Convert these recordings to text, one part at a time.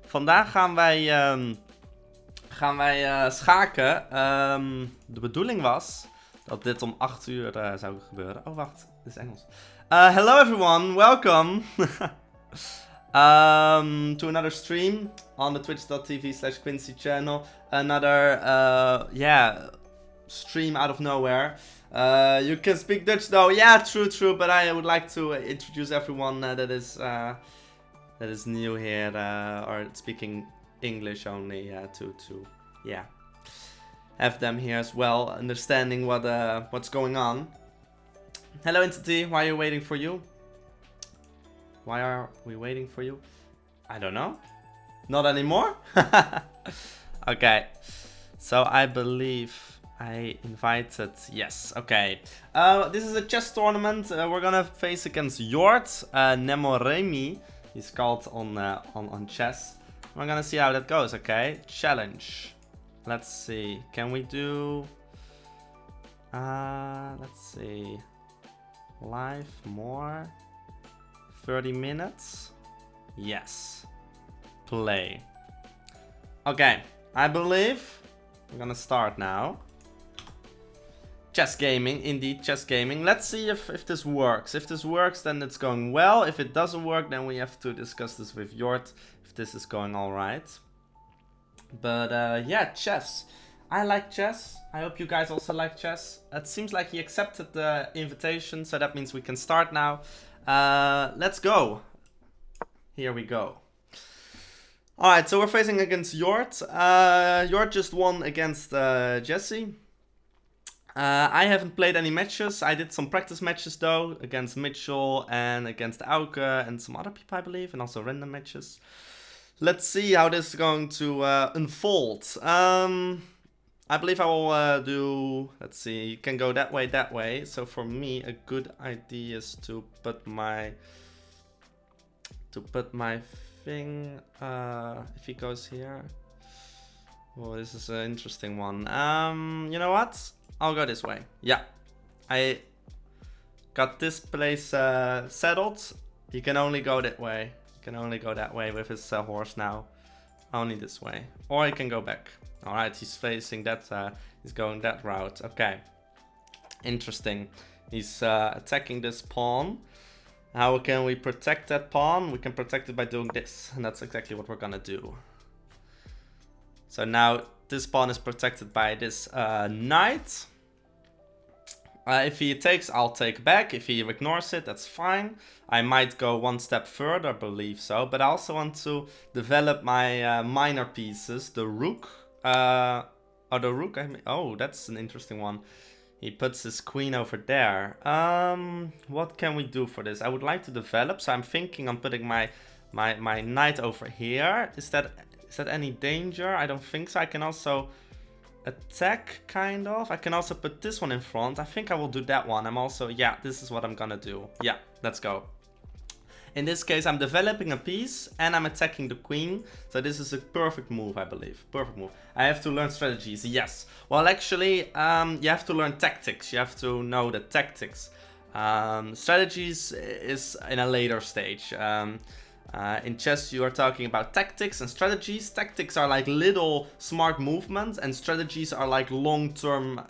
Vandaag gaan wij schaken. De bedoeling was dat dit om 8 uur zou gebeuren. Oh, wacht. Dit is Engels. Hello everyone, welcome to another stream on the twitch.tv/Quincy channel. Another, stream out of nowhere. You can speak Dutch though. Yeah, true. But I would like to introduce everyone that is new here or speaking English only to have them here as well, understanding what's going on. Hello Entity, why are you waiting for you? Why are we waiting for you? I don't know. Not anymore? Okay. So I believe I invited... Yes, okay. This is a chess tournament. We're gonna face against Jord. Nemoremi, he's called on chess. We're gonna see how that goes, okay? Challenge. Let's see. Can we do... let's see. Live more. 30 minutes. Yes. Play. Okay. I believe we're gonna start now. Chess gaming. Indeed, chess gaming. Let's see if this works. If this works, then it's going well. If it doesn't work, then we have to discuss this with Jord. If this is going alright. But yeah, chess. I like chess. I hope you guys also like chess. It seems like he accepted the invitation, so that means we can start now. Let's go. Here we go. Alright, so we're facing against Jord. Jord just won against Jesse. I haven't played any matches. I did some practice matches though, against Mitchell and against Auke and some other people, I believe, and also random matches. Let's see how this is going to unfold. I believe I will do... Let's see, you can go that way. So for me, a good idea is to put my... thing... if he goes here... Oh, this is an interesting one. You know what? I'll go this way. Yeah. I got this place settled. He can only go that way. He can only go that way with his horse now. Only this way. Or he can go back. Alright, he's facing that, he's going that route. Okay. Interesting. He's attacking this pawn. How can we protect that pawn? We can protect it by doing this. And that's exactly what we're gonna do. So now this pawn is protected by this knight. If he takes, I'll take back. If he ignores it, that's fine. I might go one step further, I believe so. But I also want to develop my minor pieces. The rook. Oh, that's an interesting one. He puts his queen over there. What can we do for this? I would like to develop, so I'm thinking on putting my knight over here. Is that any danger? I don't think so. I can also attack, kind of. I can also put this one in front. I think I will do that one. I'm also... Yeah, this is what I'm gonna do. Yeah, let's go. In this case, I'm developing a piece and I'm attacking the queen. So this is a perfect move, I believe. Perfect move. I have to learn strategies. Yes. Well, actually, you have to learn tactics. You have to know the tactics. Strategies is in a later stage. In chess, you are talking about tactics and strategies. Tactics are like little smart movements, and strategies are like long-term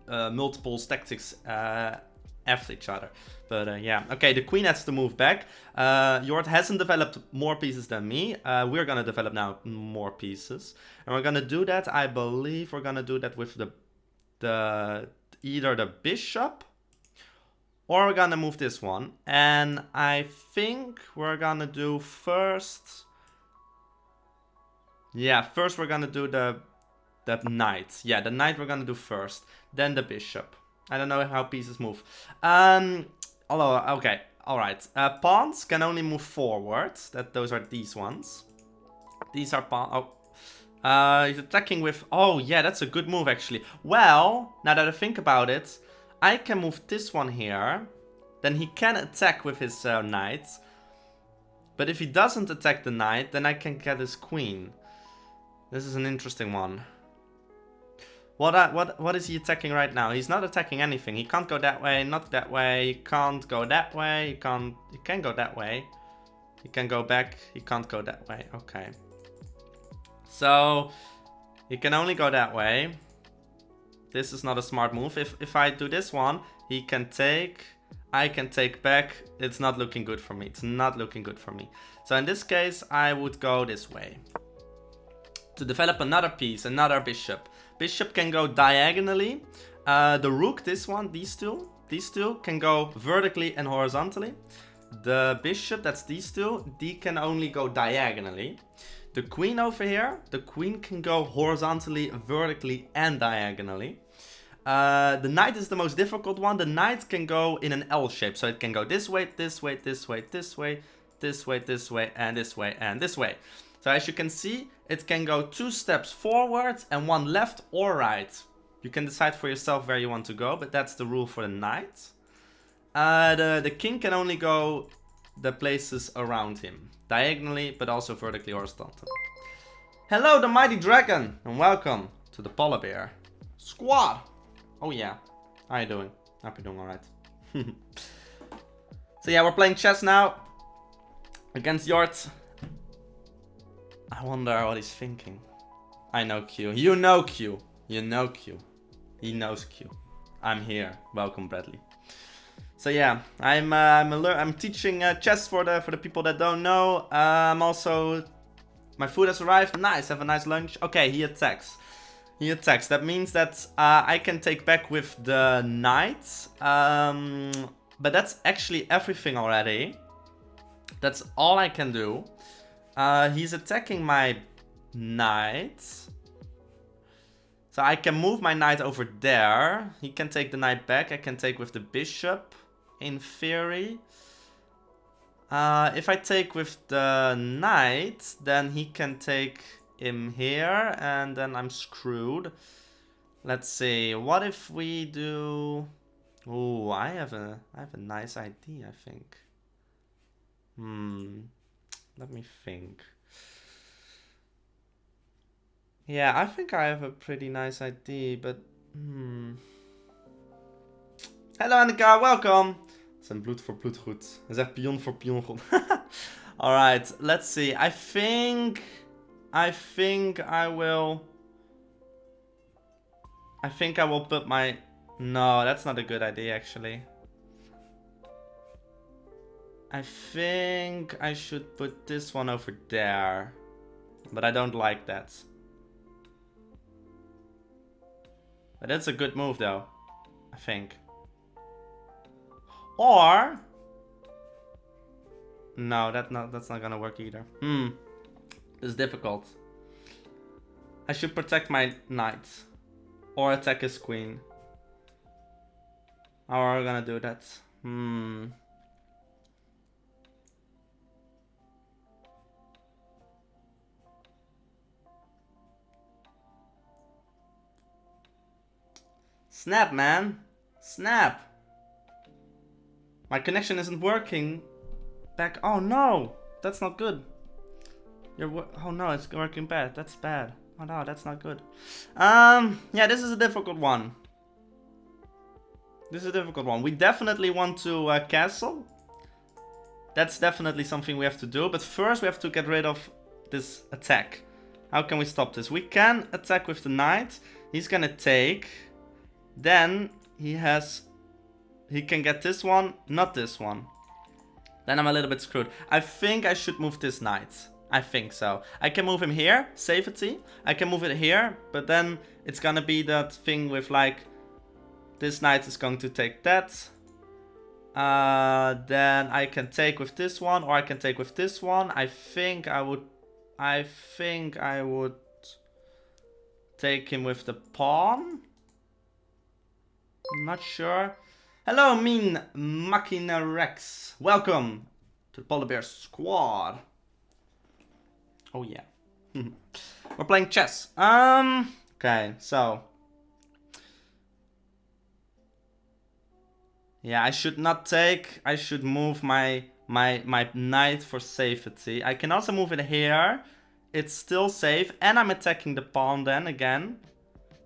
multiple tactics after each other. But yeah, okay, the queen has to move back. Jord hasn't developed more pieces than me. We're gonna develop now more pieces, and we're gonna do that. I believe we're gonna do that with either the bishop. Or we're gonna move this one. And I think we're gonna do first... Yeah, first we're gonna do the knight. Yeah, the knight we're gonna do first. Then the bishop. I don't know how pieces move. Okay, alright. Pawns can only move forward. Those are these ones. These are pawns... Oh. He's attacking with... Oh, yeah, that's a good move, actually. Well, now that I think about it... I can move this one here, then he can attack with his knight. But if he doesn't attack the knight, then I can get his queen. This is an interesting one. What is he attacking right now? He's not attacking anything. He can't go that way, not that way. He can't go that way. He can go that way. He can go back. He can't go that way. Okay. So he can only go that way. This is not a smart move. If I do this one, he can take. I can take back. It's not looking good for me. It's not looking good for me. So in this case, I would go this way. To develop another piece, another bishop. Bishop can go diagonally. The rook, this one, these two can go vertically and horizontally. The bishop, that's these two, they can only go diagonally. The queen over here, the queen can go horizontally, vertically, and diagonally. The knight is the most difficult one. The knight can go in an L shape. So it can go this way, this way, this way, this way, this way, this way, and this way, and this way. So as you can see, it can go 2 steps forward and 1 left or right. You can decide for yourself where you want to go, but that's the rule for the knight. The king can only go the places around him. Diagonally, but also vertically horizontally. Hello, the mighty dragon, and welcome to the polar bear squad. Oh yeah, how are you doing? Hope you're doing alright. So yeah, we're playing chess now against Jord. I wonder what he's thinking. I know Q. You know Q. You know Q. He knows Q. I'm here. Welcome, Bradley. So yeah, I'm teaching chess for the people that don't know. Also, my food has arrived. Nice. Have a nice lunch. Okay, he attacks. He attacks. That means that I can take back with the knight. But that's actually everything already. That's all I can do. He's attacking my knight. So I can move my knight over there. He can take the knight back. I can take with the bishop, in theory. If I take with the knight, then he can take him here, and then I'm screwed. Let's see. What if we do? Oh, I have a nice idea, I think. Let me think. Yeah, I think I have a pretty nice idea, but Hello Annika, welcome. Zijn bloed voor bloed goed. Hij zegt pion voor pion goed. Alright, let's see. I think I will put my... No, that's not a good idea actually. I think I should put this one over there. But I don't like that. But that's a good move though, I think. Or... No, that's not gonna work either. It's difficult. I should protect my knight. Or attack his queen. How are we gonna do that? Snap, man. Snap. My connection isn't working. Back. Oh no, that's not good. Oh no, it's working bad. That's bad. Oh no, that's not good. Yeah, this is a difficult one. This is a difficult one. We definitely want to castle. That's definitely something we have to do. But first we have to get rid of this attack. How can we stop this? We can attack with the knight. He's gonna take. Then he can get this one, not this one. Then I'm a little bit screwed. I think I should move this knight. I think so. I can move him here, safety. I can move it here, but then it's gonna be that thing with like, this knight is going to take that. Then I can take with this one, or I can take with this one. I think I would take him with the pawn. I'm not sure. Hello, Mean Machina Rex. Welcome to the Polar Bear Squad. Oh yeah. We're playing chess. Okay, so. Yeah, I should not take. I should move my knight for safety. I can also move it here. It's still safe, and I'm attacking the pawn then again.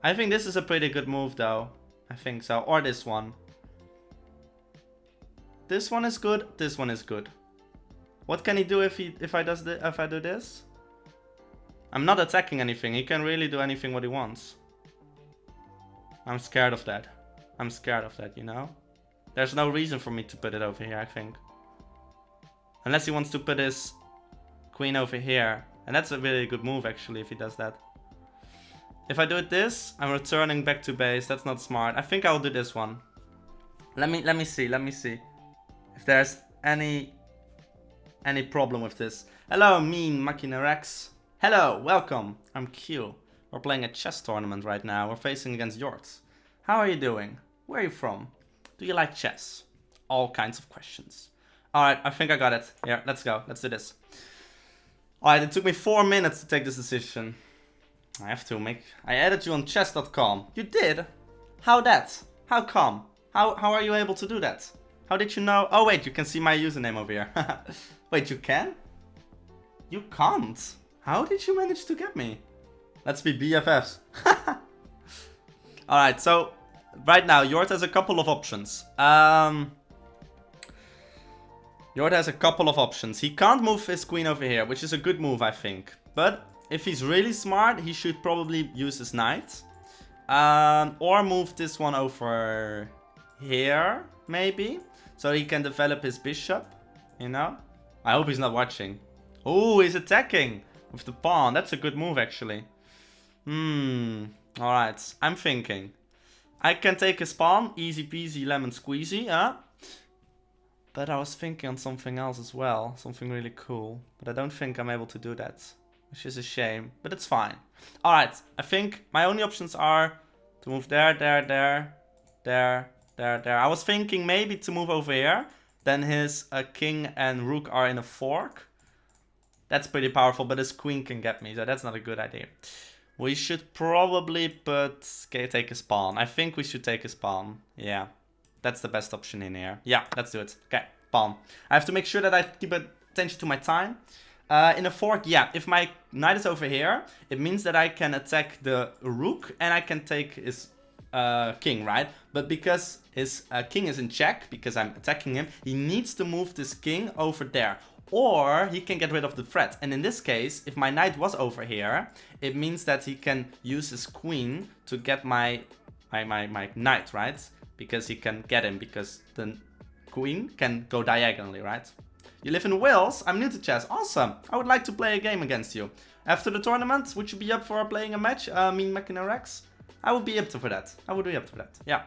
I think this is a pretty good move though. I think so. Or this one. This one is good. This one is good. What can he do if I do this? I'm not attacking anything. He can really do anything what he wants. I'm scared of that. I'm scared of that, you know? There's no reason for me to put it over here, I think. Unless he wants to put his queen over here. And that's a really good move, actually, if he does that. If I do it this, I'm returning back to base. That's not smart. I think I'll do this one. Let me see. If there's any problem with this. Hello, mean Machina Rex. Hello, welcome. I'm Q. We're playing a chess tournament right now. We're facing against Jord. How are you doing? Where are you from? Do you like chess? All kinds of questions. Alright, I think I got it. Here, let's go. Let's do this. Alright, it took me 4 minutes to take this decision. I added you on chess.com. You did? How that? How come? How are you able to do that? How did you know? Oh wait, you can see my username over here. Wait, you can? You can't. How did you manage to get me? Let's be BFFs. Alright, so right now Jord has a couple of options. Jord has a couple of options. He can't move his queen over here, which is a good move, I think. But if he's really smart, he should probably use his knight. Or move this one over here, maybe. So he can develop his bishop, you know? I hope he's not watching. Oh, he's attacking with the pawn. That's a good move, actually. Alright, I'm thinking. I can take his pawn. Easy peasy lemon squeezy, huh? But I was thinking on something else as well. Something really cool. But I don't think I'm able to do that. Which is a shame, but it's fine. Alright, I think my only options are to move there. I was thinking maybe to move over here. Then his king and rook are in a fork. That's pretty powerful, but his queen can get me, so that's not a good idea. We should probably take his pawn. I think we should take his pawn. Yeah, that's the best option in here. Yeah, let's do it. Okay, pawn. I have to make sure that I keep attention to my time. In a fork, yeah, if my knight is over here, it means that I can attack the rook and I can take his king, right? But because his king is in check, because I'm attacking him, he needs to move this king over there. Or he can get rid of the threat. And in this case, if my knight was over here, it means that he can use his queen to get my knight, right? Because he can get him, because the queen can go diagonally, right? You live in Wales? I'm new to chess. Awesome. I would like to play a game against you. After the tournament, would you be up for playing a match? Mean Machina Rex? I would be up for that. I would be up for that. Yeah.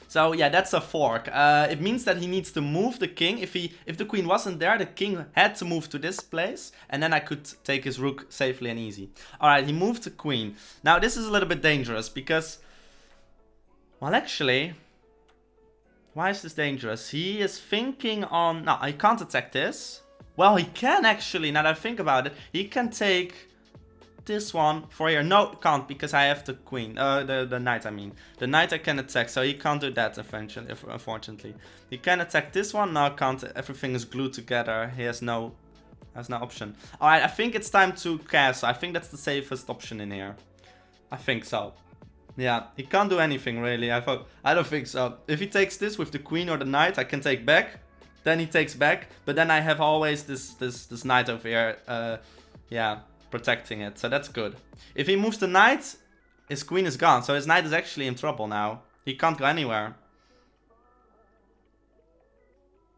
So yeah, that's a fork. It means that he needs to move the king. If the queen wasn't there, the king had to move to this place, and then I could take his rook safely and easy. Alright, he moved the queen. Now this is a little bit dangerous because, well, actually, why is this dangerous? He is thinking on... No, I can't attack this. Well, he can actually, now that I think about it. He can take this one for here. No, can't, because I have the queen. The knight, I mean. The knight I can attack, so he can't do that, unfortunately. He can attack this one. No, can't. Everything is glued together. He has no option. Alright, I think it's time to castle. I think that's the safest option in here. I think so. Yeah, he can't do anything really. I don't think so. If he takes this with the queen or the knight, I can take back. Then he takes back, but then I have always this knight over here. Yeah, protecting it. So that's good. If he moves the knight, his queen is gone. So his knight is actually in trouble now. He can't go anywhere.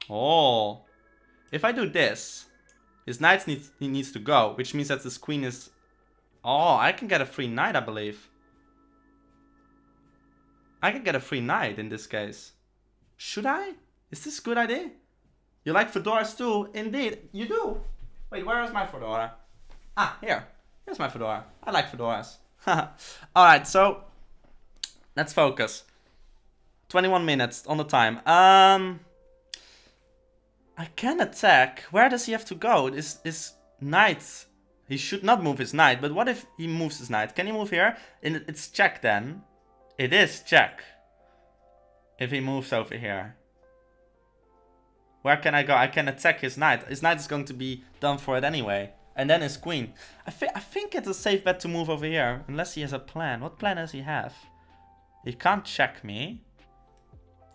Oh, if I do this, his knight needs to go, which means that his queen is. Oh, I can get a free knight, I believe. I can get a free knight in this case. Should I? Is this a good idea? You like fedoras too? Indeed, you do. Wait, where is my fedora? Ah, here. Here's my fedora. I like fedoras. Alright, so let's focus. 21 minutes on the time. I can attack. Where does he have to go? His knight. He should not move his knight, but what if he moves his knight? Can he move here? It's check then. It is check. If he moves over here. Where can I go? I can attack his knight. His knight is going to be done for it anyway. And then his queen. I think it's a safe bet to move over here. Unless he has a plan. What plan does he have? He can't check me.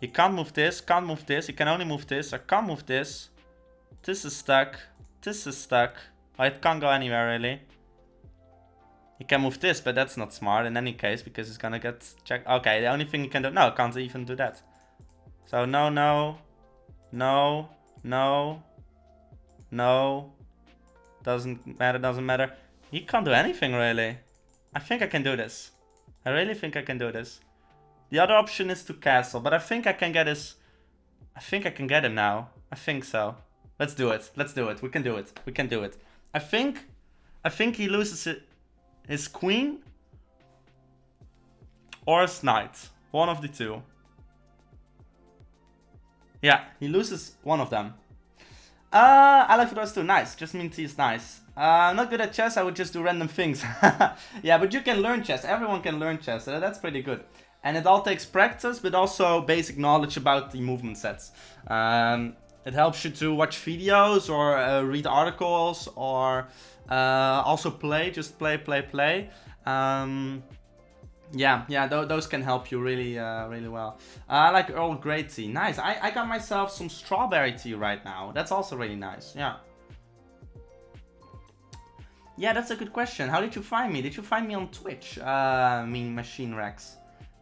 He can't move this. Can't move this. He can only move this. I can't move this. This is stuck. This is stuck. Oh, it can't go anywhere, really. He can move this, but that's not smart in any case, because he's gonna get checked. Okay, the only thing he can do... No, can't even do that. So, no, no. No. No. No. Doesn't matter, doesn't matter. He can't do anything, really. I think I can do this. I really think I can do this. The other option is to castle, but I think I can get his... I think I can get him now. I think so. Let's do it. Let's do it. We can do it. We can do it. I think he loses his queen or his knight. One of the two. Yeah, he loses one of them. I like those two. Nice. Just means he's nice. I'm not good at chess. I would just do random things. Yeah, but you can learn chess. Everyone can learn chess. So that's pretty good. And it all takes practice, but also basic knowledge about the movement sets. It helps you to watch videos or read articles or also play. Just play. Yeah, those can help you really, really well. I like Earl Grey tea. Nice. I got myself some strawberry tea right now. That's also really nice. Yeah. Yeah, that's a good question. How did you find me? Did you find me on Twitch? Mean Machine Rex.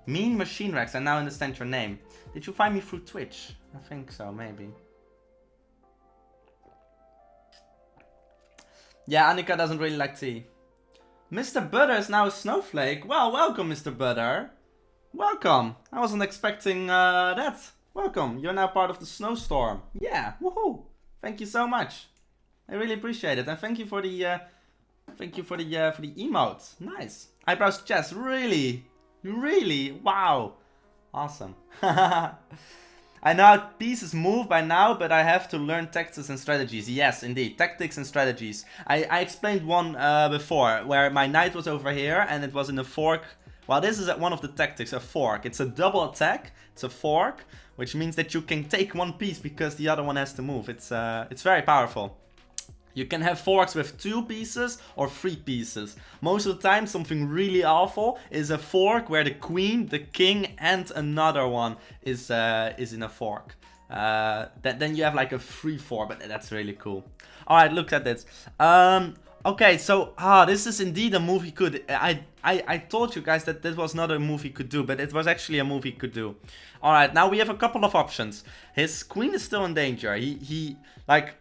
Mean Machine Rex. I now understand your name. Did you find me through Twitch? I think so, maybe. Yeah, Annika doesn't really like tea. Mr. Butter is now a snowflake. Well, welcome, Mr. Butter. Welcome. I wasn't expecting that. Welcome. You're now part of the snowstorm. Yeah. Woohoo. Thank you so much. I really appreciate it, and thank you for the emote. Nice. Eyebrows chess. Really. Wow. Awesome. I know how pieces move by now, but I have to learn tactics and strategies. Yes, indeed. Tactics and strategies. I explained one before, where my knight was over here and it was in a fork. Well, this is one of the tactics, a fork. It's a double attack. It's a fork, which means that you can take one piece because the other one has to move. It's very powerful. You can have forks with 2 pieces or 3 pieces. Most of the time, something really awful is a fork where the queen, the king, and another one is in a fork. Then you have like a 3-4, but that's really cool. All right, look at this. Okay, so this is indeed a move he could. I told you guys that this was not a move he could do, but it was actually a move he could do. All right, now we have a couple of options. His queen is still in danger. He like.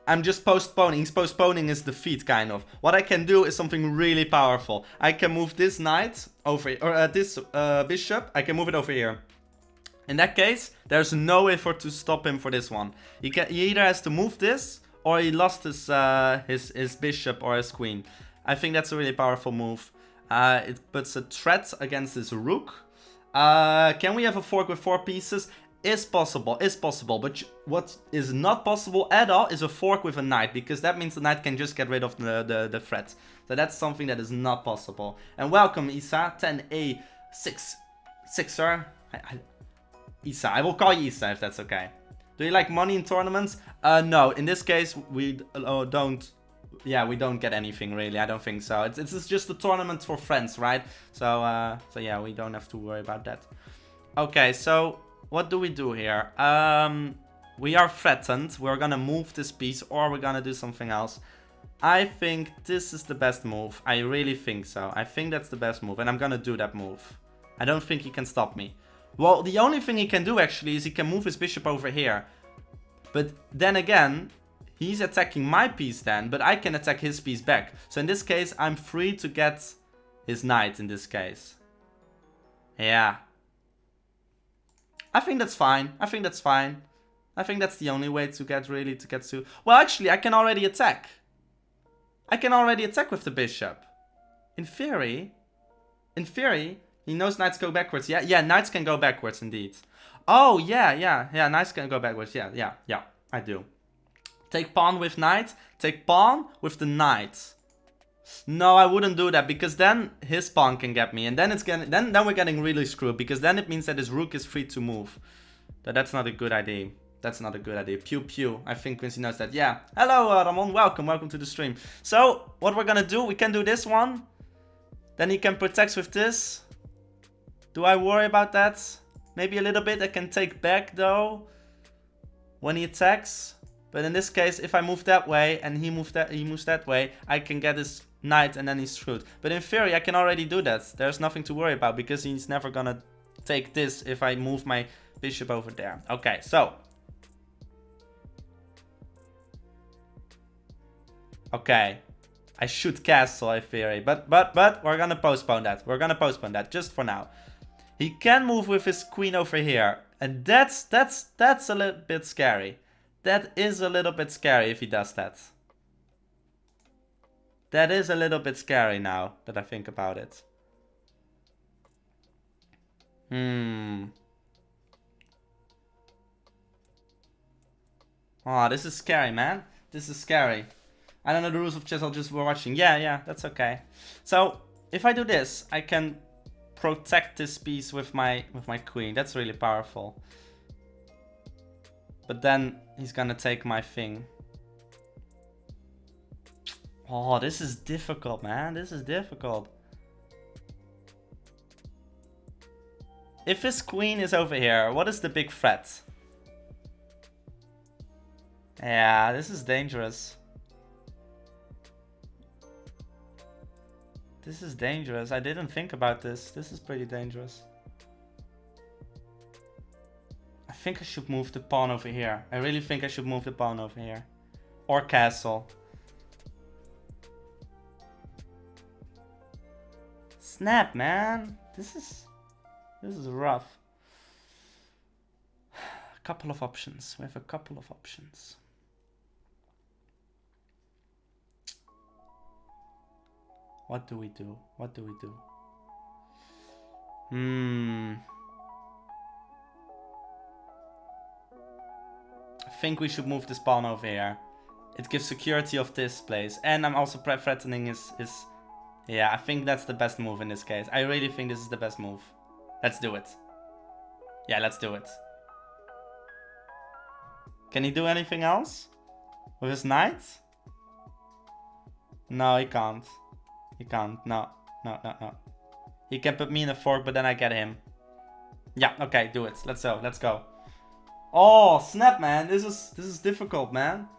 I'm just postponing. He's postponing his defeat, kind of. What I can do is something really powerful. I can move this knight over, or this bishop. I can move it over here. In that case, there's no way to stop him for this one. He either has to move this, or he lost his bishop or his queen. I think that's a really powerful move. It puts a threat against his rook. Can we have a fork with 4 pieces? Is possible, but what is not possible at all is a fork with a knight, because that means the knight can just get rid of the threat. So that's something that is not possible. And welcome, Isa, 10A66er. Isa, I will call you Isa if that's okay. Do you like money in tournaments? No, in this case we don't. Yeah, we don't get anything really. I don't think so. It's just a tournament for friends, right? So yeah, we don't have to worry about that. Okay, so. What do we do here? We are threatened. We're gonna move this piece or we're gonna do something else. I think this is the best move. I really think so. I think that's the best move and I'm gonna do that move. I don't think he can stop me. Well, the only thing he can do actually is he can move his bishop over here. But then again, he's attacking my piece then, but I can attack his piece back. So in this case, I'm free to get his knight in this case. Yeah. I think that's fine. I think that's the only way to get to... Well, actually, I can already attack. I can already attack with the bishop. In theory, he knows knights go backwards. Yeah, knights can go backwards indeed. Oh, yeah, knights can go backwards. Yeah, I do. Take pawn with knight. Take pawn with the knight. No, I wouldn't do that because then his pawn can get me, and then then we're getting really screwed because then it means that his rook is free to move. That's not a good idea. That's not a good idea. Pew pew. I think Quincy knows that. Yeah. Hello, Ramon. Welcome to the stream. So what we're gonna do? We can do this one. Then he can protect with this. Do I worry about that? Maybe a little bit. I can take back though when he attacks. But in this case, if I move that way and he moves that way, I can get his knight and then he's screwed. But in theory, I can already do that. There's nothing to worry about because he's never gonna take this if I move my bishop over there. Okay, so. Okay. I should castle, I theory. But we're gonna postpone that. We're gonna postpone that just for now. He can move with his queen over here. And that's a little bit scary. That is a little bit scary if he does that. That is a little bit scary now that I think about it. Oh, this is scary, man. This is scary. I don't know the rules of chess, I'll just watching. Yeah, that's okay. So, if I do this, I can protect this piece with my queen. That's really powerful. But then he's gonna take my thing. Oh, this is difficult, man. This is difficult. If his queen is over here, what is the big threat? Yeah, this is dangerous. This is dangerous. I didn't think about this. This is pretty dangerous. I think I should move the pawn over here. I really think I should move the pawn over here. Or castle. Snap, man. This is rough. A couple of options. We have a couple of options. What do we do? What do we do? I think we should move this pawn over here. It gives security of this place. And I'm also threatening his... Yeah, I think that's the best move in this case. I really think this is the best move. Let's do it. Yeah, let's do it. Can he do anything else? With his knight? No, he can't. He can't. No. He can put me in a fork, but then I get him. Yeah, okay, do it. Let's go. Let's go. Oh, snap, man. This is difficult, man.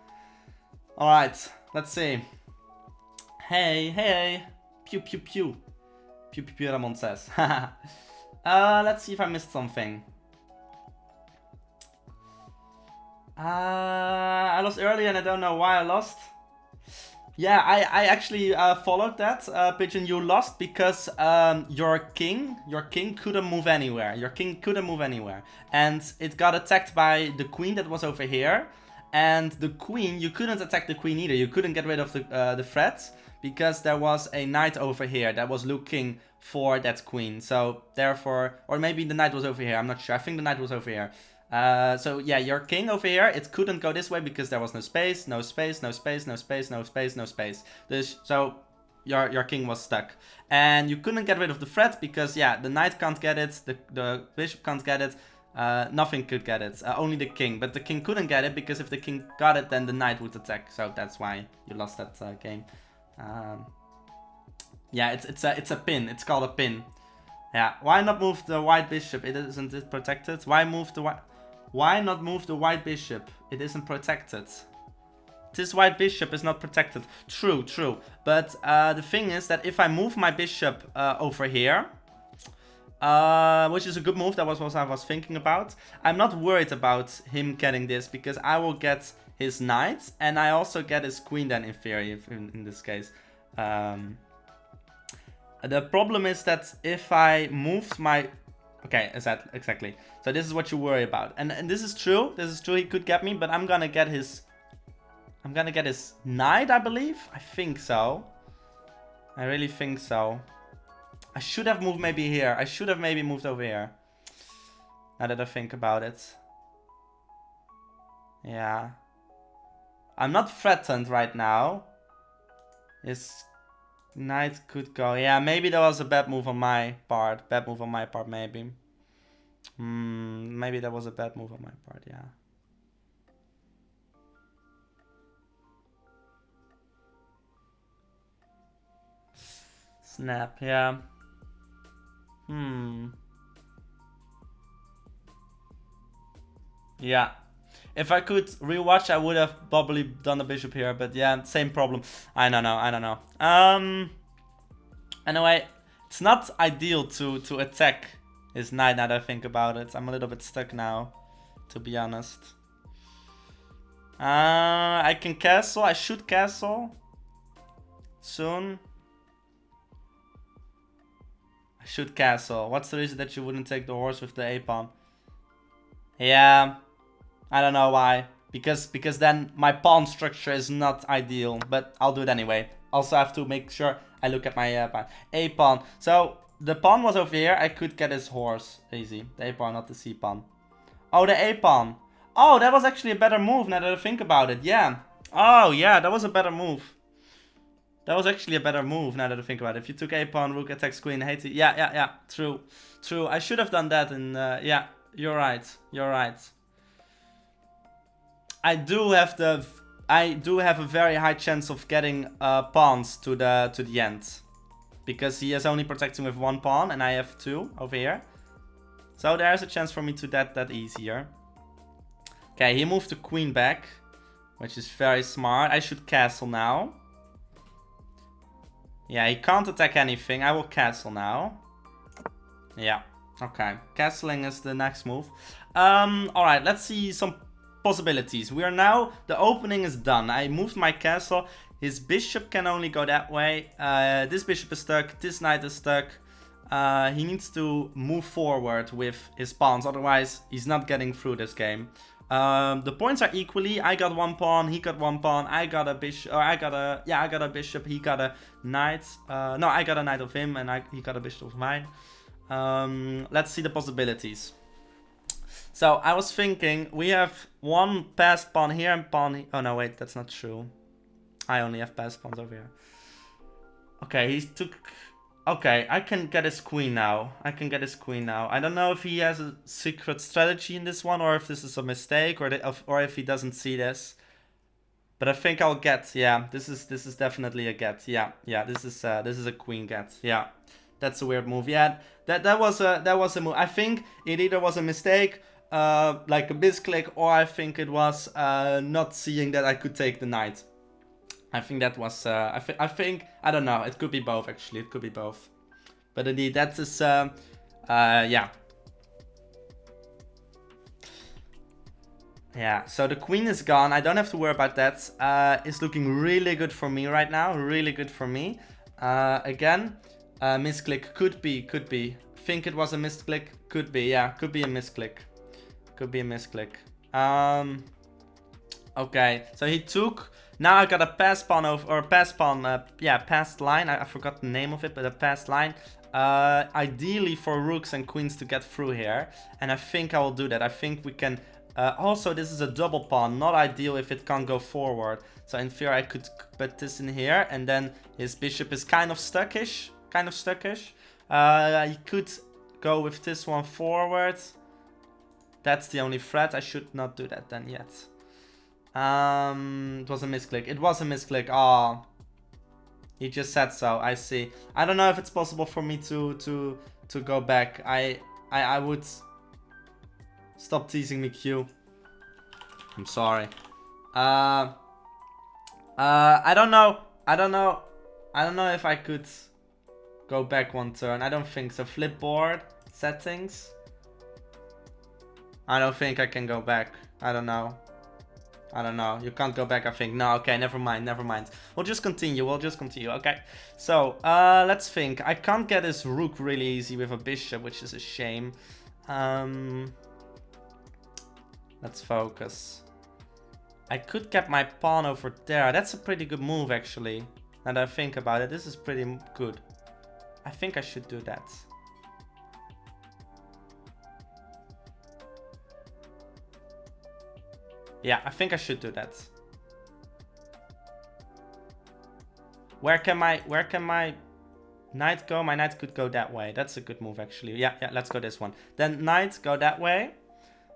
Alright, let's see. Hey. Pew, pew, pew. Pew, pew, pew, Ramon says. Let's see if I missed something. I lost earlier and I don't know why I lost. Yeah, I actually followed that. Pigeon, you lost because your king couldn't move anywhere. Your king couldn't move anywhere. And it got attacked by the queen that was over here. And the queen, you couldn't attack the queen either. You couldn't get rid of the threat because there was a knight over here that was looking for that queen. So therefore, or maybe the knight was over here. I'm not sure. I think the knight was over here. So yeah, your king over here, it couldn't go this way because there was no space. So your king was stuck. And you couldn't get rid of the threat because yeah, the knight can't get it, the bishop can't get it, nothing could get it, only the king. But the king couldn't get it because if the king got it, then the knight would attack. So that's why you lost that game. Yeah, it's a pin. It's called a pin. Yeah, why not move the white bishop? Isn't it protected? Why not move the white bishop? It isn't protected. This white bishop is not protected. True. But the thing is that if I move my bishop over here, which is a good move, that was what I was thinking about. I'm not worried about him getting this because I will get his knight and I also get his queen then in theory in this case. The problem is that if I moved my... Okay, exactly. So this is what you worry about. And this is true. This is true. He could get me, but I'm gonna get his... I'm gonna get his knight, I believe. I think so. I really think so. I should have moved maybe here. I should have maybe moved over here. Now that I think about it. Yeah. I'm not threatened right now. His knight could go. Yeah, maybe that was a bad move on my part. Maybe. Maybe that was a bad move on my part, yeah. Snap, yeah. Yeah. If I could rewatch, I would have probably done the bishop here, but yeah, same problem. I don't know. Anyway, it's not ideal to attack his knight now that I think about it. I'm a little bit stuck now, to be honest. I can castle. I should castle soon. I should castle. What's the reason that you wouldn't take the horse with the a pawn? Yeah, I don't know why. Because then my pawn structure is not ideal, but I'll do it anyway. Also have to make sure I look at my pawn. A pawn. So the pawn was over here. I could get his horse easy. The a pawn, not the c pawn. Oh, the a pawn. Oh, that was actually a better move now that I think about it. Yeah. Oh, yeah, that was a better move. That was actually a better move now that I think about it. If you took a pawn, rook attacks queen, hate it. Yeah. True. I should have done that. And yeah, you're right. I do have a very high chance of getting pawns to the end, because he is only protecting with one pawn and I have two over here. So there's a chance for me to that easier. Okay, he moved the queen back, which is very smart. I should castle now. Yeah, he can't attack anything. I will castle now. Yeah, okay. Castling is the next move. Alright, let's see some possibilities. We are now, the opening is done. I moved my castle. His bishop can only go that way. This bishop is stuck. This knight is stuck. He needs to move forward with his pawns, otherwise he's not getting through this game. The points are equally. I got one pawn, he got one pawn. I got a bishop, or I got a bishop, he got a knight. No, I got a knight of him and he got a bishop of mine. Let's see the possibilities. So I was thinking we have one passed pawn here and pawn here. Oh no, wait, that's not true. I only have passed pawns over here. Okay, he took... Okay, I can get his queen now. I don't know if he has a secret strategy in this one, or if this is a mistake, or if he doesn't see this. But I think I'll get. Yeah, this is definitely a get. Yeah, this is a queen get. Yeah, that's a weird move. Yeah, that was a move. I think it either was a mistake, like a misclick, or I think it was not seeing that I could take the knight. I think that was, I think, I don't know, it could be both actually, it could be both. But indeed, that is, yeah. Yeah, so the queen is gone, I don't have to worry about that. It's looking really good for me right now, really good for me. Again, misclick, could be. Think it was a misclick, could be, yeah, could be a misclick. Okay, so he took... Now I got a pass pawn over, or pass pawn, yeah, passed line. I forgot the name of it, but a passed line. Ideally for rooks and queens to get through here. And I think I will do that. I think we can... also, this is a double pawn. Not ideal if it can't go forward. So in theory, I could put this in here. And then his bishop is kind of stuckish. He could go with this one forward. That's the only threat. I should not do that then yet. It was a misclick. Oh, he just said so. I see. I don't know if it's possible for me to go back. I would stop teasing me, Q. I'm sorry. I don't know if I could go back one turn. I don't think so. Flip board settings. I don't think I can go back. I don't know. You can't go back, I think. No, okay, never mind. We'll just continue. Okay. So, let's think. I can't get his rook really easy with a bishop, which is a shame. Let's focus. I could get my pawn over there. That's a pretty good move, actually. Now that I think about it, this is pretty good. I think I should do that. Yeah, I think I should do that. Where can my knight go? My knight could go that way. That's a good move, actually. Yeah, let's go this one. Then knight go that way.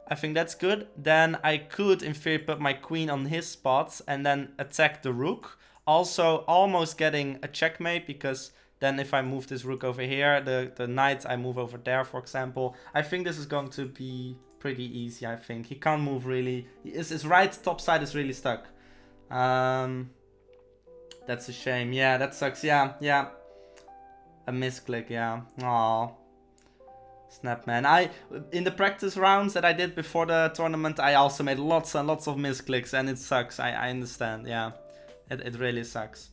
I think that's good. Then I could, in theory, put my queen on his spot and then attack the rook. Also, almost getting a checkmate, because then if I move this rook over here, the knight I move over there, for example. I think this is going to be pretty easy, I think. He can't move really. His right top side is really stuck. That's a shame. Yeah, that sucks. Yeah. A misclick, yeah. Aww. Snap, man. In the practice rounds that I did before the tournament, I also made lots and lots of misclicks, and it sucks. I understand, yeah. It really sucks.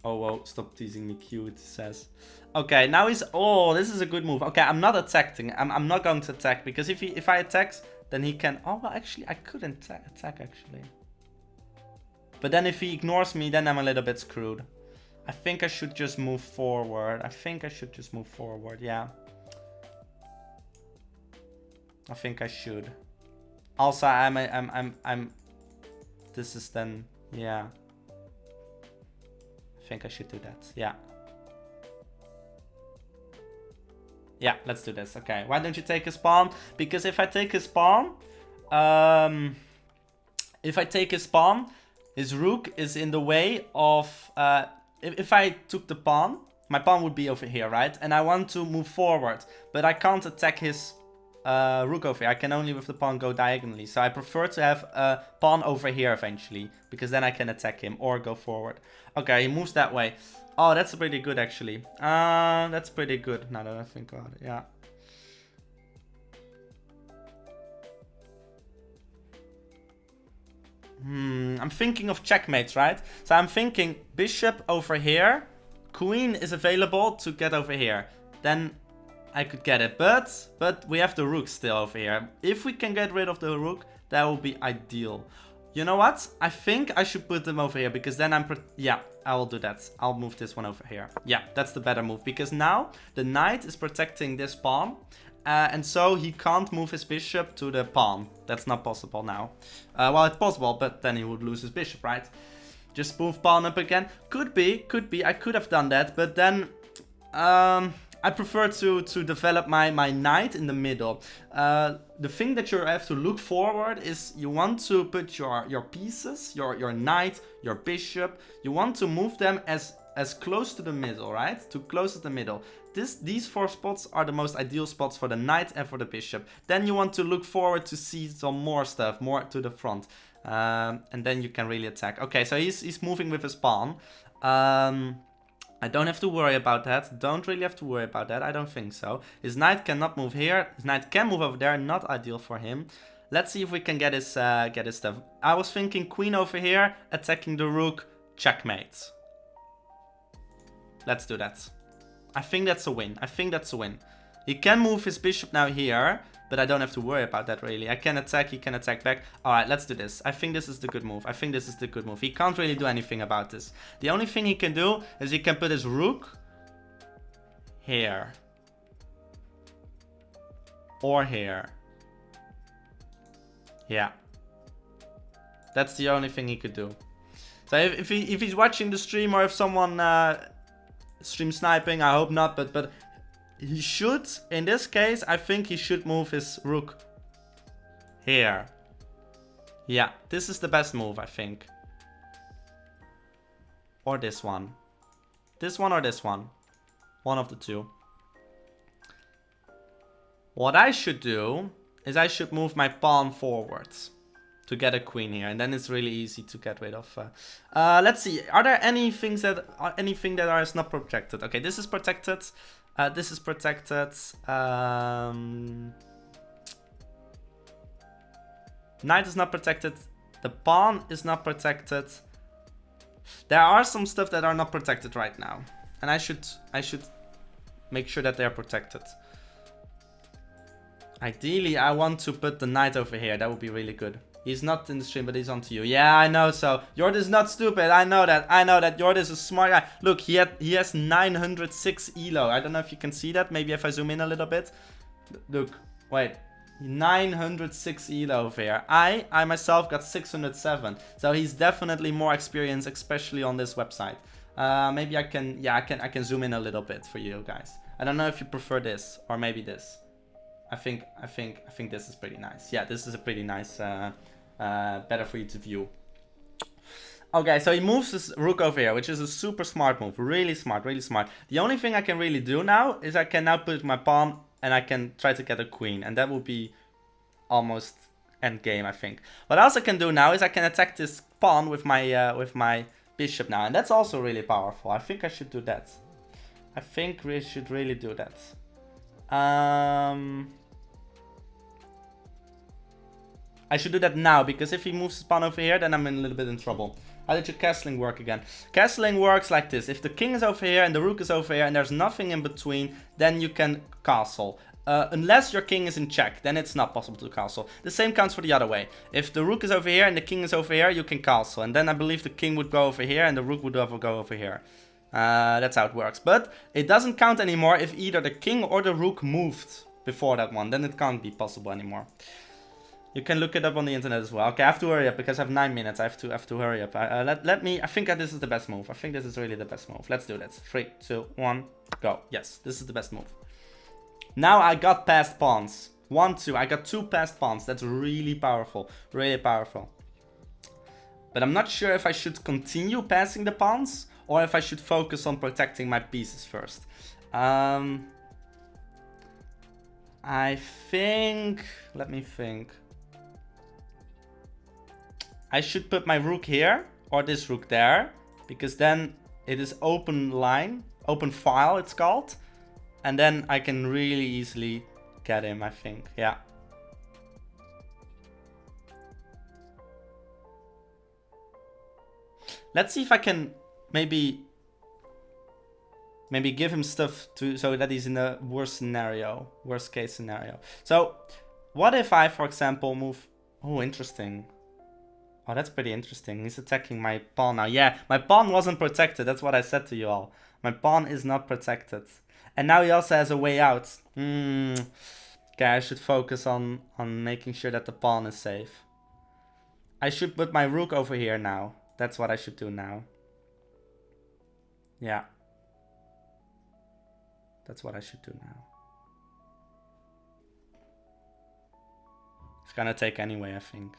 Oh, whoa, stop teasing me, cute, it says. Okay, now he's... Oh, this is a good move. Okay, I'm not attacking. I'm not going to attack, because if I attack, then he can... Oh, well, actually, I couldn't attack, actually. But then if he ignores me, then I'm a little bit screwed. I think I should just move forward. Yeah. I think I should. Also, I'm... This is then... Yeah. I think I should do that. Yeah. Yeah, let's do this. Okay, why don't you take his pawn? Because if I take his pawn... his rook is in the way of... If I took the pawn, my pawn would be over here, right? And I want to move forward, but I can't attack his rook over here. I can only with the pawn go diagonally. So I prefer to have a pawn over here eventually, because then I can attack him or go forward. Okay, he moves that way. Oh, that's pretty good actually. That's pretty good now that I think about it, yeah. I'm thinking of checkmates, right? So I'm thinking bishop over here. Queen is available to get over here. Then I could get it. But we have the rook still over here. If we can get rid of the rook, that would be ideal. You know what? I think I should put them over here because then yeah, I will do that. I'll move this one over here. Yeah, that's the better move because now the knight is protecting this pawn. And so he can't move his bishop to the pawn. That's not possible now. Well, it's possible, but then he would lose his bishop, right? Just move pawn up again. Could be. I could have done that, but then I prefer to develop my knight in the middle. The thing that you have to look forward is you want to put your pieces, your knight, your bishop. You want to move them as close to the middle, right? Too close to the middle. These four spots are the most ideal spots for the knight and for the bishop. Then you want to look forward to see some more stuff, more to the front. And then you can really attack. Okay, so he's moving with his pawn. I don't have to worry about that. Don't really have to worry about that. I don't think so. His knight cannot move here. His knight can move over there. Not ideal for him. Let's see if we can get his stuff. I was thinking queen over here, attacking the rook, checkmate. Let's do that. I think that's a win. He can move his bishop now here, but I don't have to worry about that really. I can attack, he can attack back. Alright, let's do this. I think this is the good move. He can't really do anything about this. The only thing he can do is he can put his rook here. Or here. Yeah. That's the only thing he could do. So if he's watching the stream or if someone... stream sniping, I hope not, but he should, in this case, I think he should move his rook here. Yeah, this is the best move, I think. Or this one. This one or this one. One of the two. What I should do is I should move my pawn forwards to get a queen here, and then it's really easy to get rid of. Let's see. Are there anything that is not protected? Okay, this is protected. This is protected. Knight is not protected. The pawn is not protected. There are some stuff that are not protected right now, and I should make sure that they are protected. Ideally, I want to put the knight over here. That would be really good. He's not in the stream, but he's on to you. Yeah, I know. So Jord is not stupid. I know that. Jord is a smart guy. Look, he has 906 elo. I don't know if you can see that. Maybe if I zoom in a little bit. Look, wait. 906 elo over here. I myself got 607. So he's definitely more experienced, especially on this website. Maybe I can zoom in a little bit for you guys. I don't know if you prefer this or maybe this. I think this is pretty nice. Yeah, this is a pretty nice, better for you to view. Okay, so he moves his rook over here, which is a super smart move. Really smart, really smart. The only thing I can really do now is I can now put my pawn and I can try to get a queen, and that will be almost end game, I think. What else I can do now is I can attack this pawn with my bishop now, and that's also really powerful. I think I should do that. I think we should really do that. I should do that now, because if he moves his pawn over here, then I'm in a little bit in trouble. How did your castling work again? Castling works like this. If the king is over here and the rook is over here and there's nothing in between, then you can castle. Unless your king is in check, then it's not possible to castle. The same counts for the other way. If the rook is over here and the king is over here, you can castle. And then I believe the king would go over here and the rook would go over here. That's how it works. But it doesn't count anymore if either the king or the rook moved before that one. Then it can't be possible anymore. You can look it up on the internet as well. Okay, I have to hurry up because I have 9 minutes. I have to hurry up. I think that this is the best move. I think this is really the best move. Let's do this. 3, 2, 1, go. Yes, this is the best move. Now I got passed pawns. 1, 2. I got 2 passed pawns. That's really powerful. Really powerful. But I'm not sure if I should continue passing the pawns or if I should focus on protecting my pieces first. I think... Let me think. I should put my rook here or this rook there, because then it is open line, open file it's called, and then I can really easily get him, I think. Yeah. Let's see if I can maybe give him stuff to so that he's in a worst case scenario. So what if I, for example, move... Oh, interesting. Oh, that's pretty interesting. He's attacking my pawn now. Yeah, my pawn wasn't protected. That's what I said to you all. My pawn is not protected. And now he also has a way out. Okay, I should focus on making sure that the pawn is safe. I should put my rook over here now. That's what I should do now. Yeah. That's what I should do now. It's gonna take anyway, I think.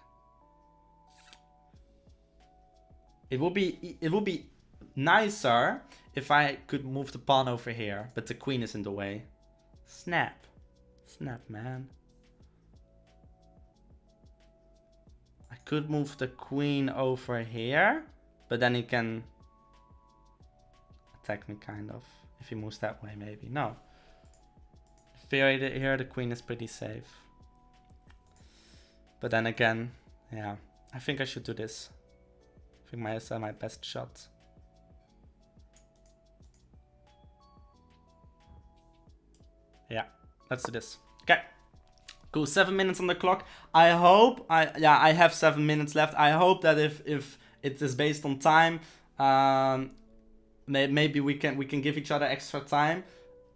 It would be nicer if I could move the pawn over here, but the queen is in the way. Snap. Snap, man. I could move the queen over here, but then he can attack me, kind of. If he moves that way, maybe. No. Here the queen is pretty safe. But then again, yeah. I think I should do this. I think my best shot. Yeah, let's do this. Okay. Cool, 7 minutes on the clock. I hope I have 7 minutes left. I hope that if it is based on time, maybe we can give each other extra time,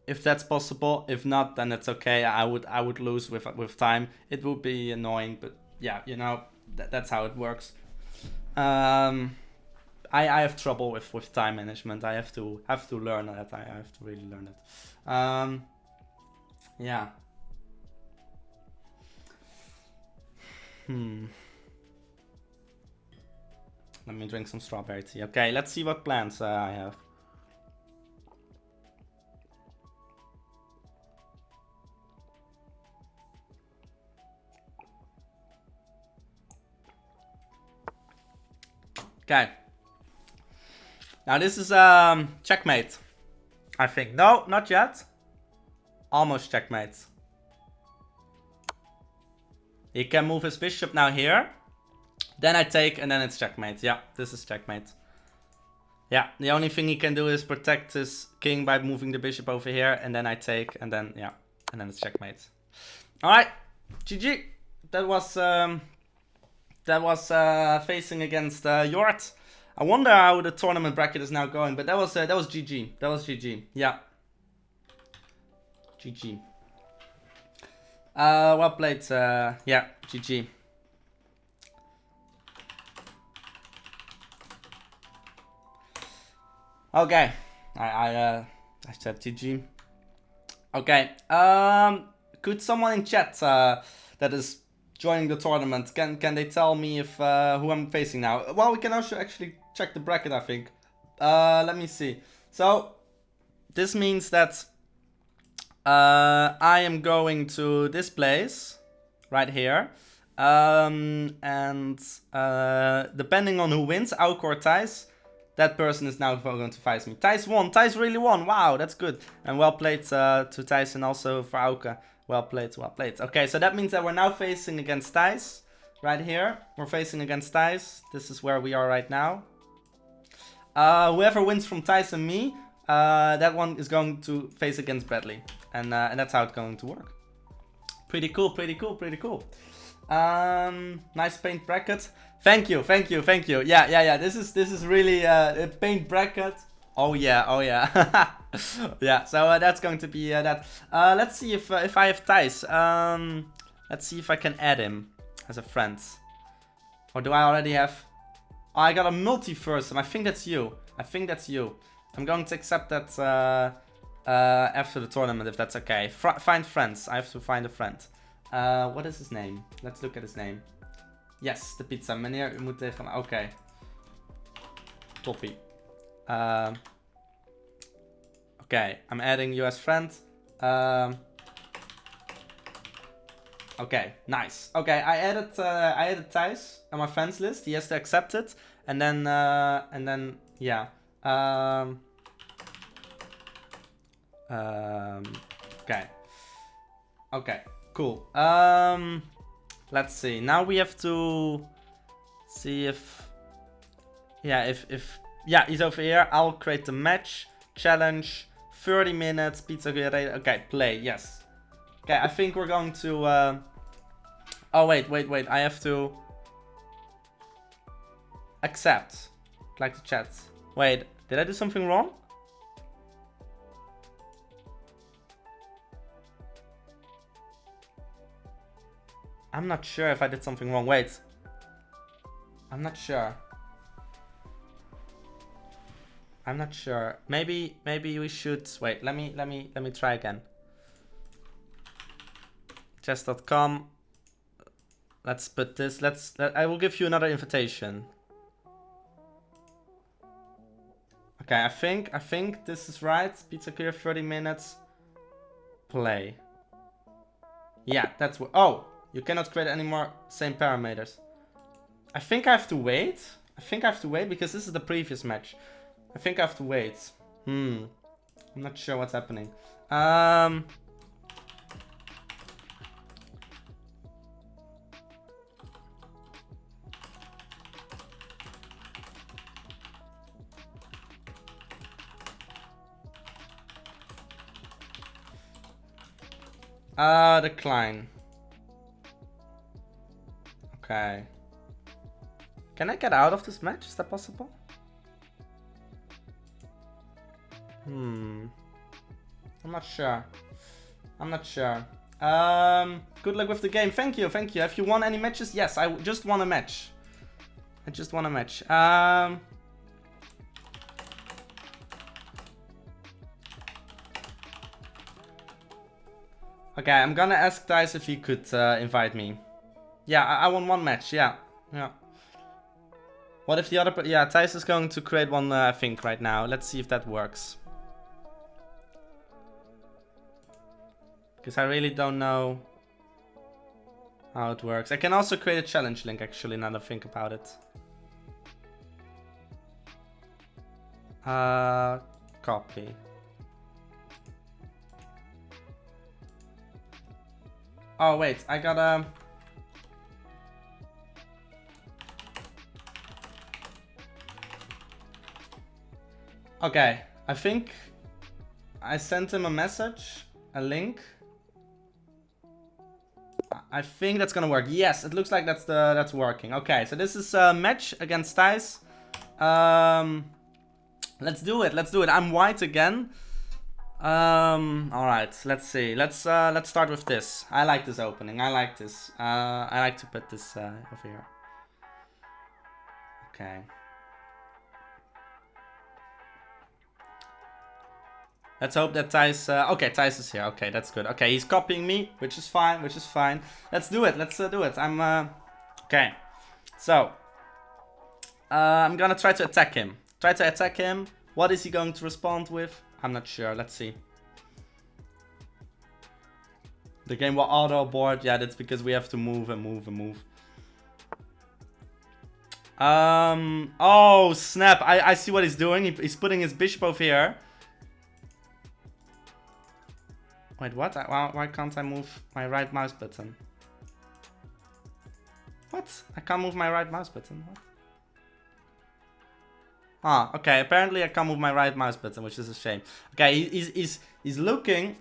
if that's possible. If not, then it's okay. I would lose with time. It would be annoying, but yeah, you know, that's how it works. I have trouble with time management. I have to learn that. I have to really learn it. Yeah. Let me drink some strawberry tea. Okay, let's see what plans I have. Okay. Now this is checkmate. I think. No, not yet. Almost checkmate. He can move his bishop now here. Then I take, and then it's checkmate. Yeah, this is checkmate. Yeah, the only thing he can do is protect his king by moving the bishop over here, and then I take, and then, yeah, and then it's checkmate. Alright, GG. That was facing against Jord. I wonder how the tournament bracket is now going, but that was GG. That was GG. Yeah. GG. Well played. Yeah, GG. Okay, I said GG. Okay. Could someone in chat that is joining the tournament, can they tell me if who I'm facing now? Well, we can also actually check the bracket, I think. Let me see. So this means that I am going to this place right here. And depending on who wins, Auke or Thijs, that person is now going to face me. Thijs won. Thijs really won. Wow, that's good. And well played to Thijs and also for Auke. Well played, well played. Okay, so that means that we're now facing against Thijs. Right here. We're facing against Thijs. This is where we are right now. Whoever wins from Thijs and me, that one is going to face against Bradley. And that's how it's going to work. Pretty cool, pretty cool, pretty cool. Nice paint bracket. Thank you, thank you, thank you. Yeah. This is really a paint bracket. Oh yeah. Yeah. So that's going to be that. Let's see if I have Thijs. Let's see if I can add him as a friend. Or do I already have? Oh, I got a multiverse, and I think that's you. I think that's you. I'm going to accept that after the tournament, if that's okay. Find friends. I have to find a friend. What is his name? Let's look at his name. Yes, de pizza. Meneer, u moet tegen... Oké. Toppie. Okay, I'm adding you as friend. Okay, nice. Okay, I added Thijs on my friends list. He has to accept it, and then yeah. Okay, cool. Let's see. Now we have to see if yeah, he's over here. I'll create the match challenge. 30 minutes. Pizza. Okay, play. Yes. Okay, I think we're going to. Oh wait. I have to accept. Like the chat. Wait, did I do something wrong? I'm not sure if I did something wrong. Wait. I'm not sure. Maybe we should wait. Let me try again. Chess.com. Let's put this. I will give you another invitation. Okay, I think this is right. Pizza clear 30 minutes. Play. Yeah, that's what. Oh, you cannot create any more same parameters. I think I have to wait. Because this is the previous match. I think I have to wait. I'm not sure what's happening. Decline. Okay. Can I get out of this match? Is that possible? I'm not sure. Good luck with the game. Thank you. Have you won any matches? Yes, I just won a match. Okay, I'm gonna ask Thijs if he could invite me. Yeah, I won one match. Yeah. What if the other... Yeah, Thijs is going to create one, I think, right now. Let's see if that works. Because I really don't know how it works. I can also create a challenge link, actually, now that I think about it. Copy. Oh, wait, I gotta... Okay, I think I sent him a message, a link. I think that's gonna work. Yes, it looks like that's working. Okay, so this is a match against Thijs. Let's do it. I'm white again. All right. Let's see. Let's start with this. I like this opening. I like this. I like to put this over here. Okay. Let's hope that Thijs... okay, Thijs is here. Okay, that's good. Okay, he's copying me, which is fine. Let's do it. I'm... Okay. So. I'm gonna try to attack him. What is he going to respond with? I'm not sure. Let's see. The game will auto abort. Yeah, that's because we have to move and move and move. Oh, snap. I see what he's doing. He's putting his bishop over here. Wait, what? Why can't I move my right mouse button? What? I can't move my right mouse button. What? Ah, okay. Apparently I can't move my right mouse button, which is a shame. Okay, he's looking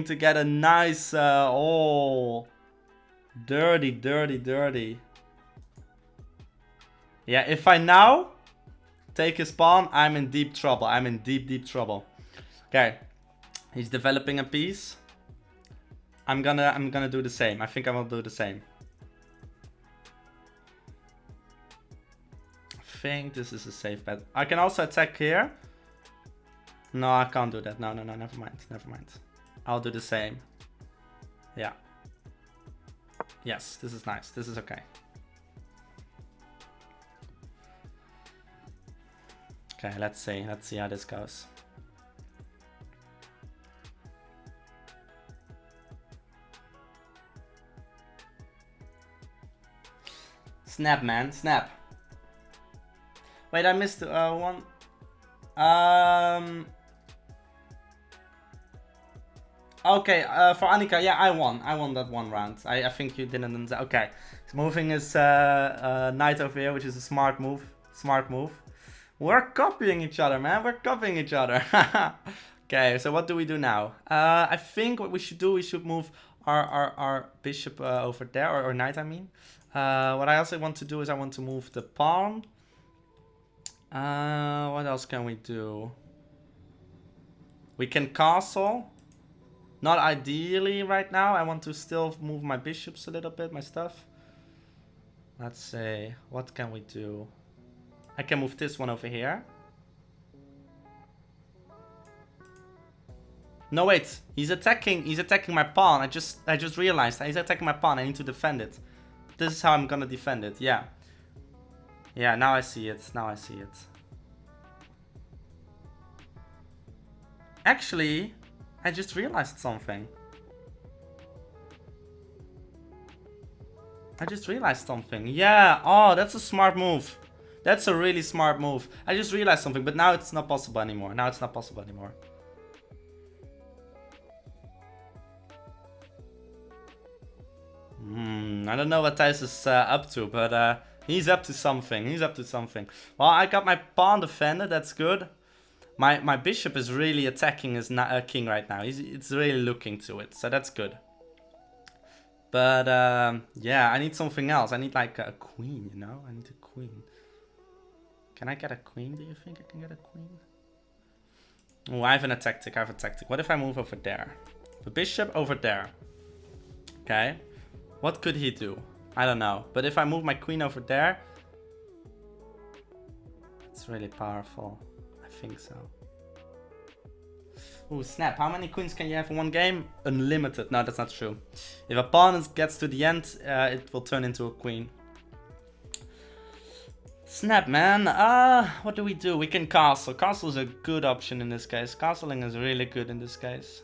to get a nice oh, dirty. Yeah, if I now take his pawn, I'm in deep trouble. I'm in deep trouble. Okay, he's developing a piece. I'm gonna do the same. I think I will do the same. I think this is a safe bet. I can also attack here. No, I can't do that. No, never mind. I'll do the same. Yeah. Yes, this is nice. This is okay. Okay, let's see how this goes. Snap, man, snap. Wait, I missed one. Okay, for Annika, yeah, I won that one round. I think you didn't. Okay, he's moving his knight over here, which is a smart move. We're copying each other, man. We're copying each other. Okay, so what do we do now? I think what we should do, we should move our bishop over there, or knight, I mean. What I also want to do is I want to move the pawn. What else can we do? We can castle. Not ideally right now. I want to still move my bishops a little bit, my stuff. Let's see. What can we do? I can move this one over here. No, wait. He's attacking my pawn. I just realized he's attacking my pawn. I need to defend it. This is how I'm gonna defend it. Yeah. Yeah, now I see it. Actually, I just realized something. Yeah. Oh, that's a smart move. That's a really smart move. I just realized something, but now it's not possible anymore. I don't know what Thijs is up to, but he's up to something. Well, I got my pawn defended. That's good. My bishop is really attacking his king right now. It's really looking to it, so that's good. But yeah, I need something else. I need like a queen, you know? I need a queen. Can I get a queen? Do you think I can get a queen? Oh, I have a tactic. What if I move over there? The bishop over there. Okay. What could he do? I don't know. But if I move my queen over there, it's really powerful. I think so. Ooh, snap. How many queens can you have in one game? Unlimited. No, that's not true. If a pawn gets to the end, it will turn into a queen. Snap, man. What do? We can castle. Castle is a good option in this case. Castling is really good in this case.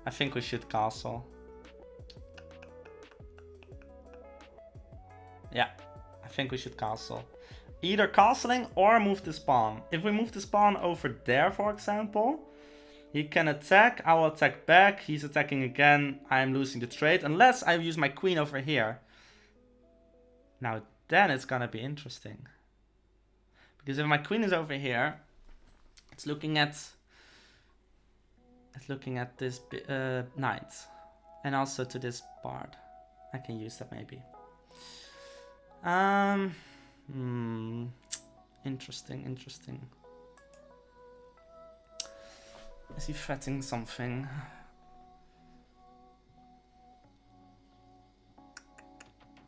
I think we should castle. Yeah, I think we should castle. Either castling or move this pawn. If we move this pawn over there, for example, he can attack. I will attack back. He's attacking again. I'm losing the trade unless I use my queen over here. Now then it's gonna be interesting. Because if my queen is over here, it's looking at this knight. And also to this part. I can use that maybe. Interesting. Is he threatening something?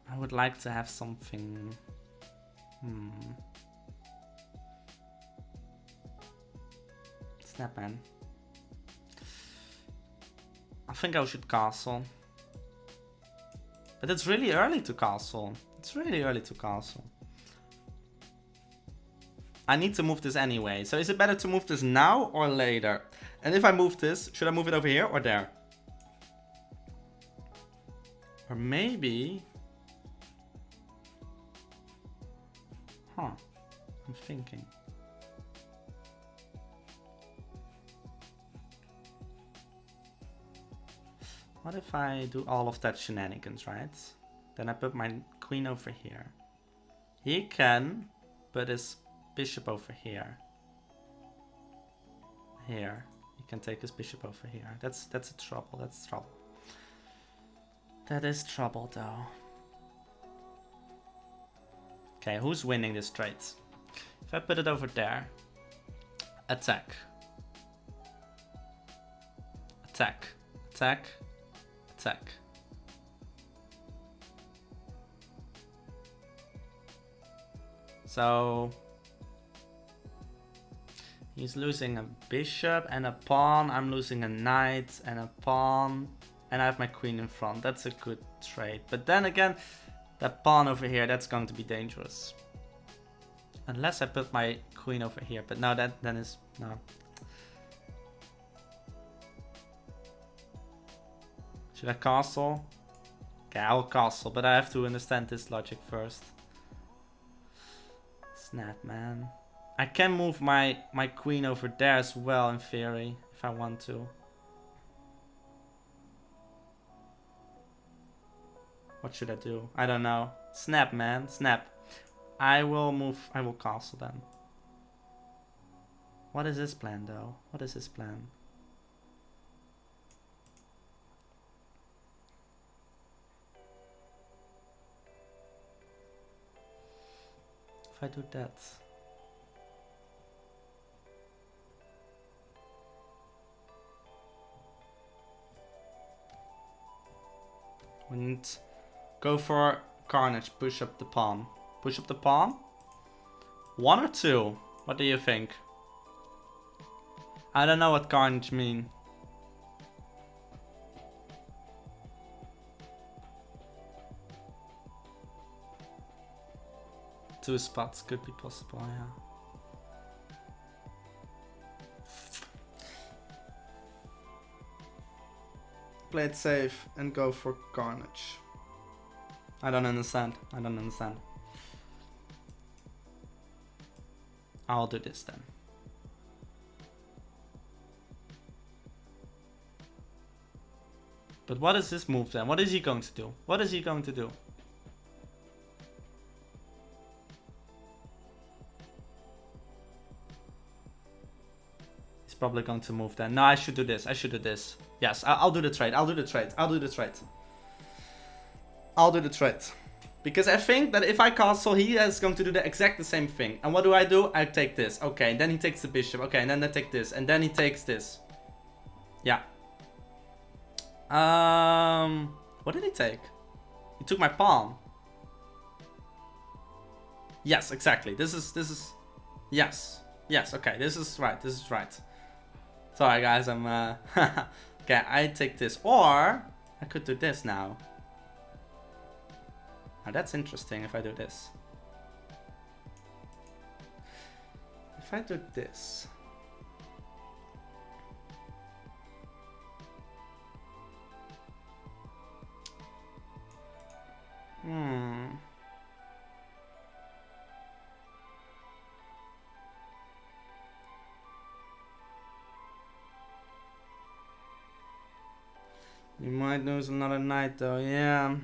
I would like to have something. Snap, man. I think I should castle. But it's really early to castle. I need to move this anyway. So is it better to move this now or later? And if I move this, should I move it over here or there? Or maybe... Huh. I'm thinking. What if I do all of that shenanigans, right? Then I put my queen over here. He can put his bishop over here. Here. He can take his bishop over here. That's a trouble. That's trouble. That is trouble, though. Okay, who's winning this trade? If I put it over there. Attack. Attack. Attack. Attack. So he's losing a bishop and a pawn. I'm losing a knight and a pawn. And I have my queen in front. That's a good trade. But then again, that pawn over here, that's going to be dangerous. Unless I put my queen over here. But no, that then is no. Should I castle? Okay, I'll castle, but I have to understand this logic first. Snap, man. I can move my queen over there as well, in theory, if I want to. What should I do? I don't know. Snap, man. Snap. I will castle then. What is his plan, though? What is his plan? If I do that. And go for carnage, push up the pawn. Push up the pawn? 1 or 2? What do you think? I don't know what carnage mean. Two spots could be possible, yeah. Play it safe and go for carnage. I don't understand. I don't understand. I'll do this then. But what is his move then? What is he going to do? What is he going to do? He's probably going to move then. No, I should do this. I should do this. Yes, I'll do the trade. I'll do the trade. I'll do the trade. I'll do the trade. Because I think that if I castle, he is going to do the exact same thing. And what do? I take this. Okay, and then he takes the bishop. Okay, and then I take this. And then he takes this. Yeah. What did he take? He took my pawn. Yes, exactly. This is yes. Yes, okay. This is right. This is right. Sorry guys, I'm okay, I take this. Or I could do this now. Now that's interesting if I do this. If I do this. You might lose another knight though, yeah.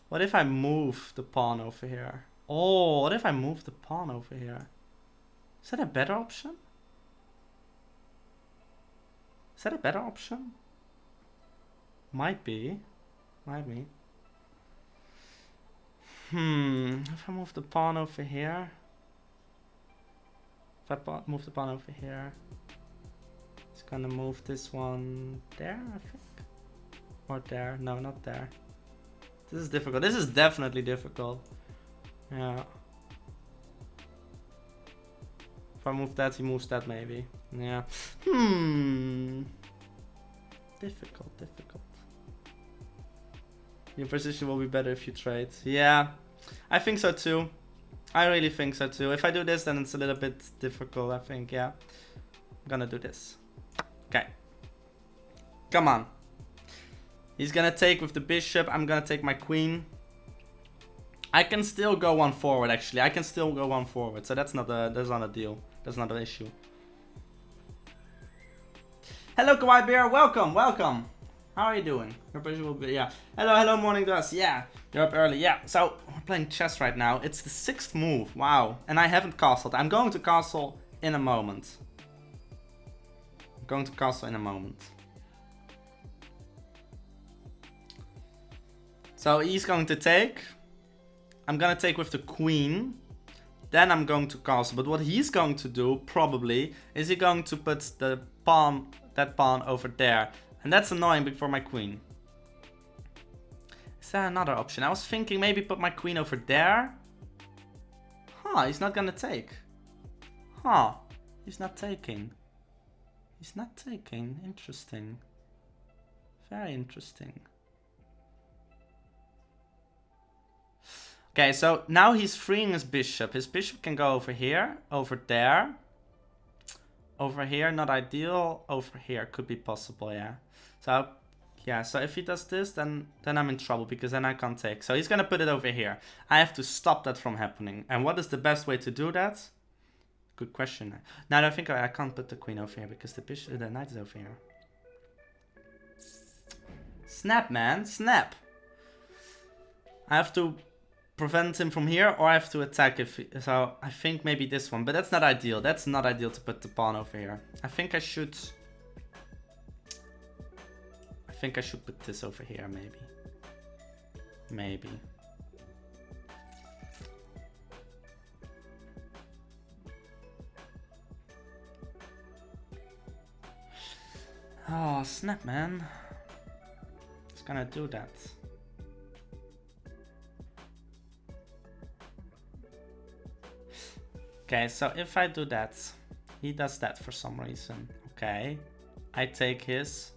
What if I move the pawn over here? Oh, what if I move the pawn over here? Is that a better option? Is that a better option? Might be. Might be. If I move the pawn over here. If I move the pawn over here. It's gonna move this one there, I think. Or there. No, not there. This is difficult. This is definitely difficult. Yeah. If I move that, he moves that maybe. Yeah. Difficult, difficult. Your position will be better if you trade. Yeah, I think so too. I really think so too. If I do this, then it's a little bit difficult, I think, yeah. I'm gonna do this. Okay. Come on. He's gonna take with the bishop. I'm gonna take my queen. I can still go one forward, actually. I can still go one forward. So that's not a deal. That's not an issue. Hello, Kawaii Bear. Welcome, welcome. How are you doing? Your pleasure will be, yeah. Hello, hello, Morning Dust. Yeah, you're up early. Yeah, so we're playing chess right now. It's the 6th move. Wow. And I haven't castled. I'm going to castle in a moment. I'm going to castle in a moment. So he's going to take. I'm gonna take with the queen. Then I'm going to castle. But what he's going to do, probably, is he going to put the pawn, that pawn over there. And that's annoying for my queen. Is there another option? I was thinking maybe put my queen over there. Huh, he's not gonna take. Huh, he's not taking. He's not taking. Interesting. Very interesting. Okay, so now he's freeing his bishop. His bishop can go over here, over there. Over here, not ideal. Over here, could be possible, yeah. So, yeah, so if he does this, then I'm in trouble, because then I can't take. So he's gonna put it over here. I have to stop that from happening. And what is the best way to do that? Good question. Now I think I can't put the queen over here, because the knight is over here. Snap, man, snap. I have to prevent him from here, or I have to attack if he, so I think maybe this one, but that's not ideal. That's not ideal to put the pawn over here. I think I should put this over here, maybe. Oh, snap, man. It's gonna do that. Okay, so if I do that, he does that for some reason. Okay, I take his.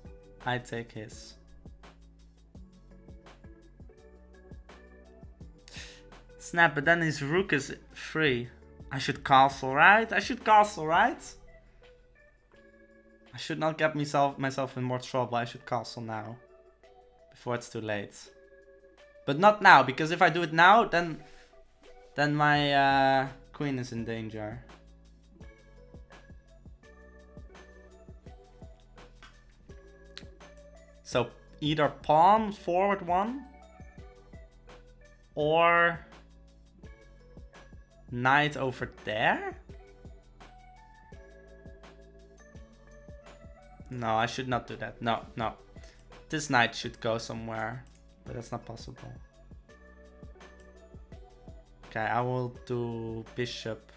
Snap, but then his rook is free. I should castle, right? I should not get myself in more trouble. I should castle now, before it's too late. But not now, because if I do it now, then my queen is in danger. So either pawn forward one, or knight over there? No, I should not do that. No. This knight should go somewhere, but that's not possible. Okay, I will do bishop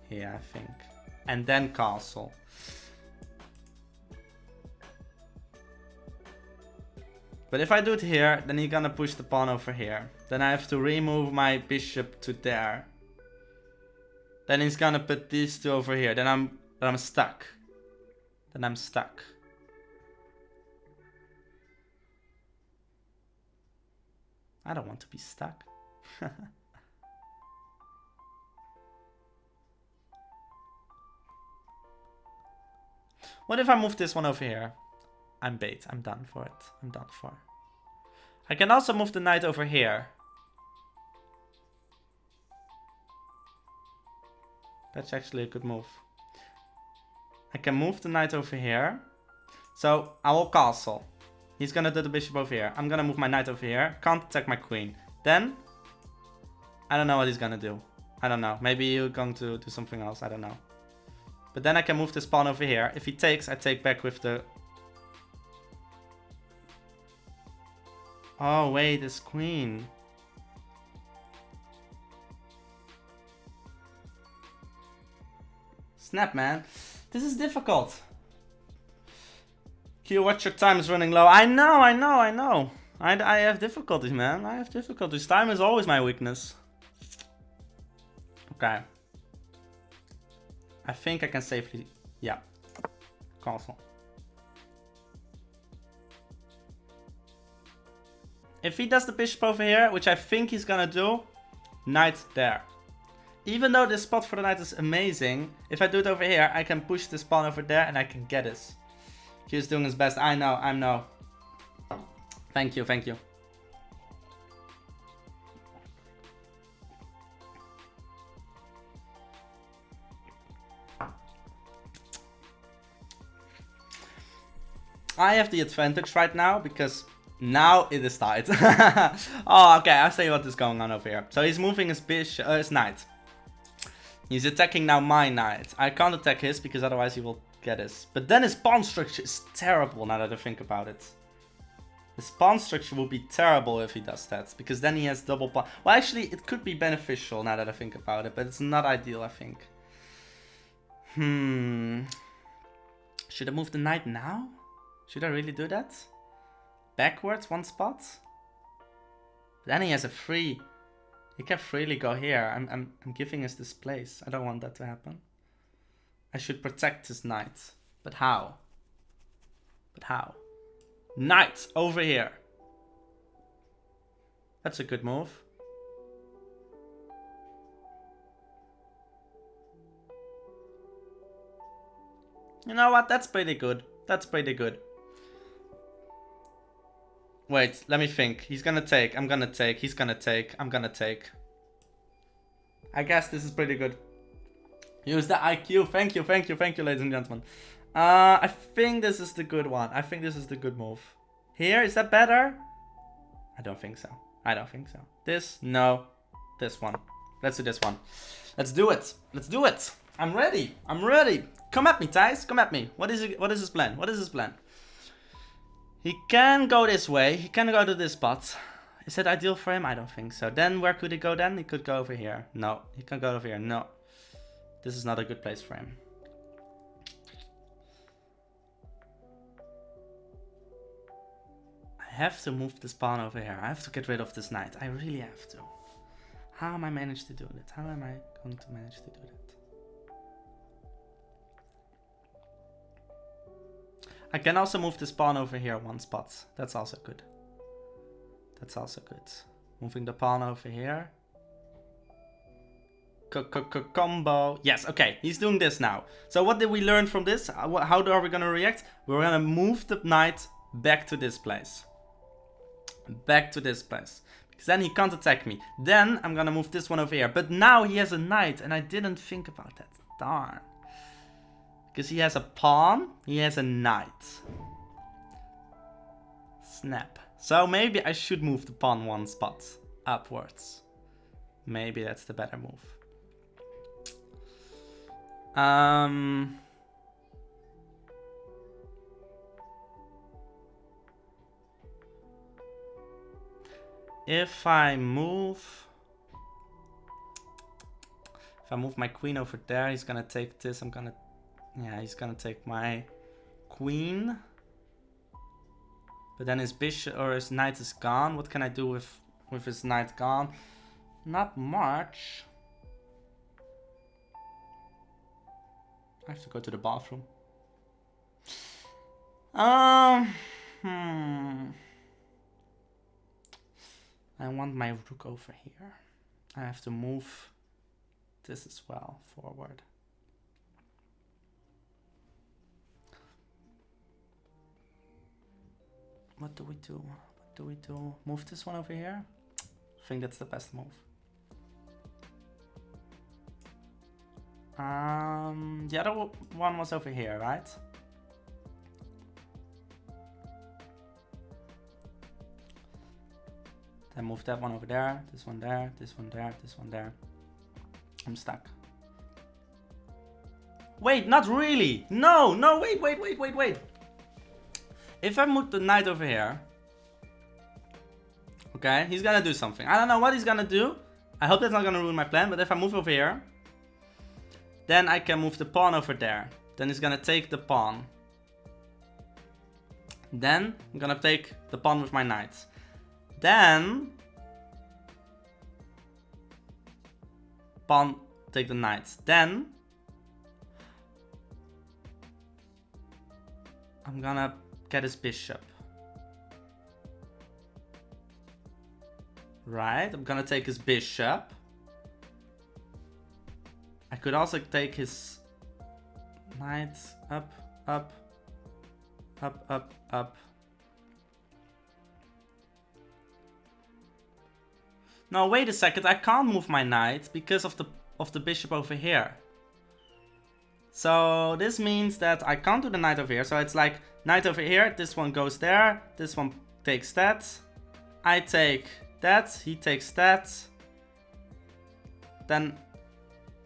here, I think. And then castle. But if I do it here, then he's gonna push the pawn over here. Then I have to remove my bishop to there. Then he's gonna put these two over here. Then I'm stuck. I don't want to be stuck. What if I move this one over here? I'm bait. I'm done for it. I can also move the knight over here. That's actually a good move. I can move the knight over here. So I will castle. He's gonna do the bishop over here. I'm gonna move my knight over here. Can't attack my queen. Then I don't know what he's gonna do. I don't know. Maybe you're going to do something else. I don't know. But then I can move this pawn over here. If he takes, I take back with the... Oh, wait, this queen. Snap, man. This is difficult. Q, watch your time is running low. I know. I have difficulties, man. I have difficulties. Time is always my weakness. Okay. I think I can safely... Yeah. Castle. If he does the bishop over here, which I think he's gonna do, knight there. Even though this spot for the knight is amazing, if I do it over here, I can push this pawn over there and I can get this. Q's doing his best. I know. Thank you, thank you. I have the advantage right now because now it is tight. Oh, okay, I'll say what is going on over here. So he's moving his his knight. He's attacking now my knight. I can't attack his because otherwise he will get his. But then his pawn structure is terrible now that I think about it. His pawn structure will be terrible if he does that. Because then he has double pawn. Well, actually, it could be beneficial now that I think about it. But it's not ideal, I think. Should I move the knight now? Should I really do that? Backwards one spot? Then he has a free... He can freely go here. I'm giving us this place. I don't want that to happen. I should protect his knight. But how? But how? Knight over here. That's a good move. You know what? That's pretty good. That's pretty good. Wait, let me think. He's gonna take. I'm gonna take. He's gonna take. I'm gonna take. I guess this is pretty good. Use the IQ. Thank you, thank you, thank you, ladies and gentlemen. I think this is the good one. I think this is the good move. Here, is that better? I don't think so. I don't think so. This? No. This one. Let's do this one. Let's do it. Let's do it. I'm ready. I'm ready. Come at me, Thijs. Come at me. What is it? What is his plan? What is his plan? He can go this way. He can go to this spot. Is that ideal for him? I don't think so. Then where could he go then? He could go over here. No. He can go over here. No. This is not a good place for him. I have to move this pawn over here. I have to get rid of this knight. I really have to. How am I managed to do that? How am I going to manage to do that? I can also move this pawn over here one spot. That's also good. That's also good. Moving the pawn over here. Combo. Yes, okay. He's doing this now. So what did we learn from this? How are we going to react? We're going to move the knight back to this place. Back to this place. Because then he can't attack me. Then I'm going to move this one over here. But now he has a knight and I didn't think about that. Darn. Because he has a pawn, he has a knight. Snap. So maybe I should move the pawn one spot upwards. Maybe that's the better move. If I move my queen over there, he's gonna take this. Yeah, he's gonna take my queen. But then his bishop or his knight is gone. What can I do with his knight gone? Not much. I have to go to the bathroom. I want my rook over here. I have to move this as well forward. What do we do? What do we do? Move this one over here? I think that's the best move. The other one was over here, right? Then move that one over there, this one there, this one there, this one there. I'm stuck. Wait, not really! No, no, wait. If I move the knight over here, okay, he's gonna do something. I don't know what he's gonna do. I hope that's not gonna ruin my plan, but if I move over here, then I can move the pawn over there. Then he's gonna take the pawn. Then I'm gonna take the pawn with my knight. Then pawn, take the knight. Then I'm gonna get his bishop. Right, I'm gonna take his bishop. I could also take his knight up, up, up, up, up. No, wait a second. I can't move my knight because of the bishop over here. So this means that I can't do the knight over here. So it's like knight over here. This one goes there. This one takes that. I take that. He takes that. Then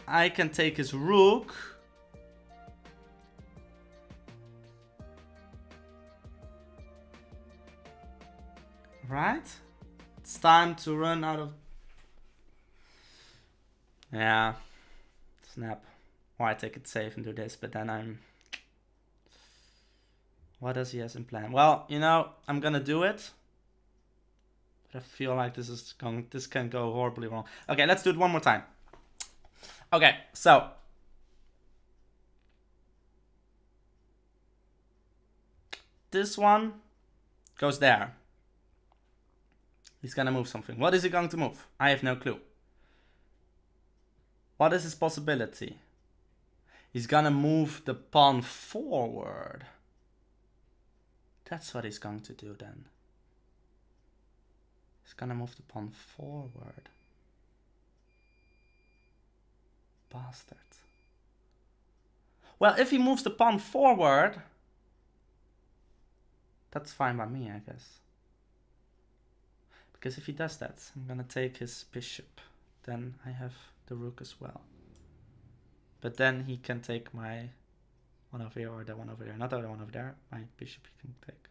I can take his rook. Right? It's time to run out of... Yeah. Snap. Or I take it safe and do this, but then I'm... What does he have in plan? Well, you know, I'm gonna do it. But I feel like this can go horribly wrong. Okay, let's do it one more time. Okay, so... This one goes there. He's gonna move something. What is he going to move? I have no clue. What is his possibility? He's gonna move the pawn forward. That's what he's going to do then. He's gonna move the pawn forward. Bastard. Well, if he moves the pawn forward, that's fine by me, I guess. Because if he does that, I'm gonna take his bishop. Then I have the rook as well. But then he can take my one over here or the one over there. Not the one over there. My bishop he can take.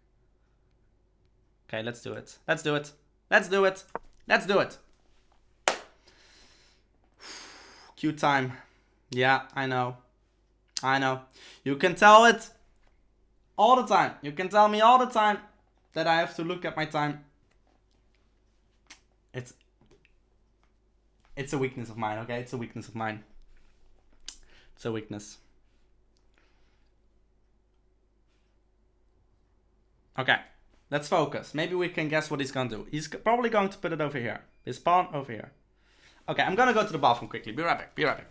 Okay, let's do it. Let's do it. Let's do it. Let's do it. Cue time. Yeah, I know. I know. You can tell it all the time. You can tell me all the time that I have to look at my time. It's a weakness of mine, okay? It's a weakness of mine. It's a weakness. Okay, let's focus. Maybe we can guess what he's gonna do. He's probably going to put it over here. His pawn over here. Okay, I'm gonna go to the bathroom quickly. Be right back. Be right back.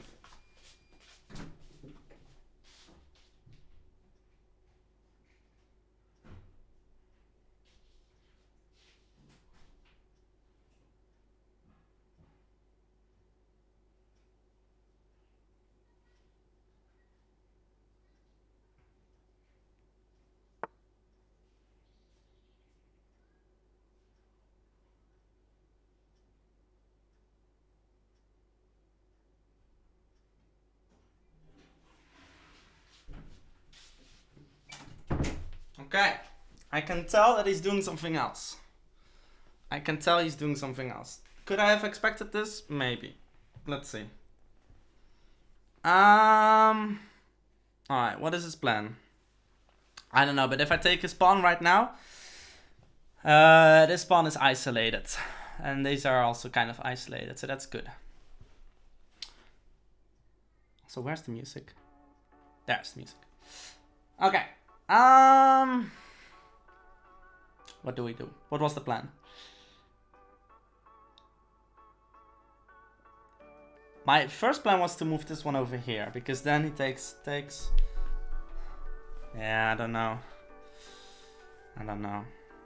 Okay, I can tell that he's doing something else. I can tell he's doing something else. Could I have expected this? Maybe. Let's see. Alright, what is his plan? I don't know, but if I take his pawn right now, this pawn is isolated. And these are also kind of isolated, so that's good. So where's the music? There's the music. Okay. What do we do? What was the plan? My first plan was to move this one over here, because then he takes... Yeah, I don't know. I don't know.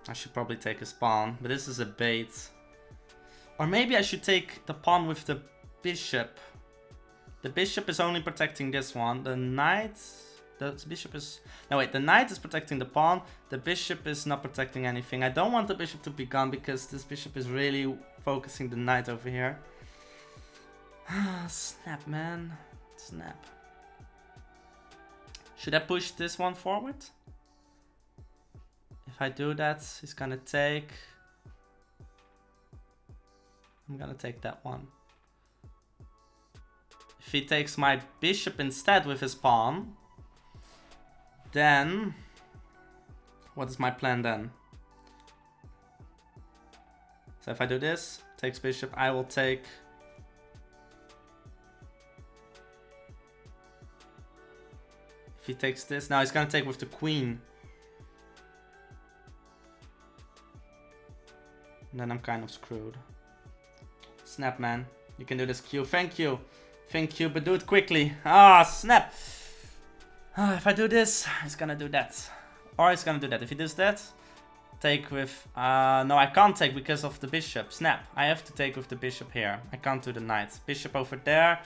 I should probably take his pawn, but this is a bait. Or maybe I should take the pawn with the bishop. The bishop is only protecting this one. The knight... The bishop is... No, wait. The knight is protecting the pawn. The bishop is not protecting anything. I don't want the bishop to be gone because this bishop is really focusing the knight over here. Snap, man. Snap. Should I push this one forward? If I do that, he's gonna take... I'm gonna take that one. If he takes my bishop instead with his pawn... Then, what is my plan then? So if I do this, takes bishop, I will take... If he takes this, now he's gonna take with the queen. And then I'm kind of screwed. Snap, man. You can do this, Q. Thank you. Thank you, but do it quickly. Ah, snap. If I do this, he's gonna do that. Or he's gonna do that. If he does that, take with... no, I can't take because of the bishop. Snap. I have to take with the bishop here. I can't do the knight. Bishop over there.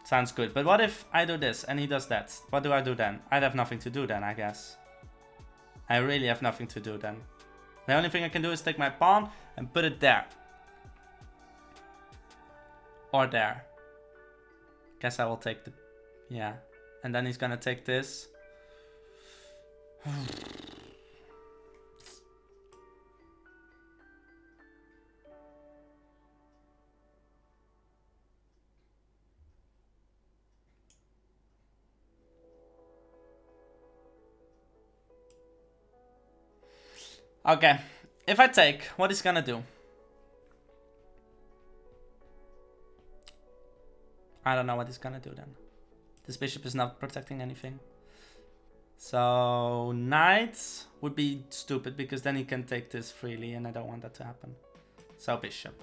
Sounds good. But what if I do this and he does that? What do I do then? I'd have nothing to do then, I guess. I really have nothing to do then. The only thing I can do is take my pawn and put it there. Or there. Guess I will take the... Yeah. And then he's gonna take this. Okay, if I take, what is gonna do? I don't know what he's gonna do then. This bishop is not protecting anything. So, knight would be stupid because then he can take this freely and I don't want that to happen. So, bishop.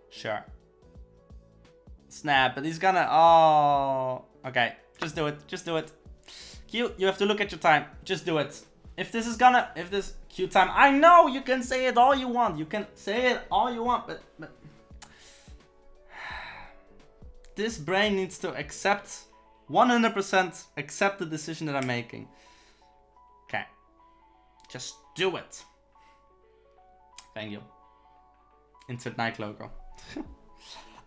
Sure. Snap, but he's gonna... Oh, okay, just do it, just do it. Q, you have to look at your time. Just do it. If this is gonna... If this... Q time... I know you can say it all you want. You can say it all you want, but this brain needs to accept... 100% accept the decision that I'm making. Okay. Just do it. Thank you. Insert Nike logo.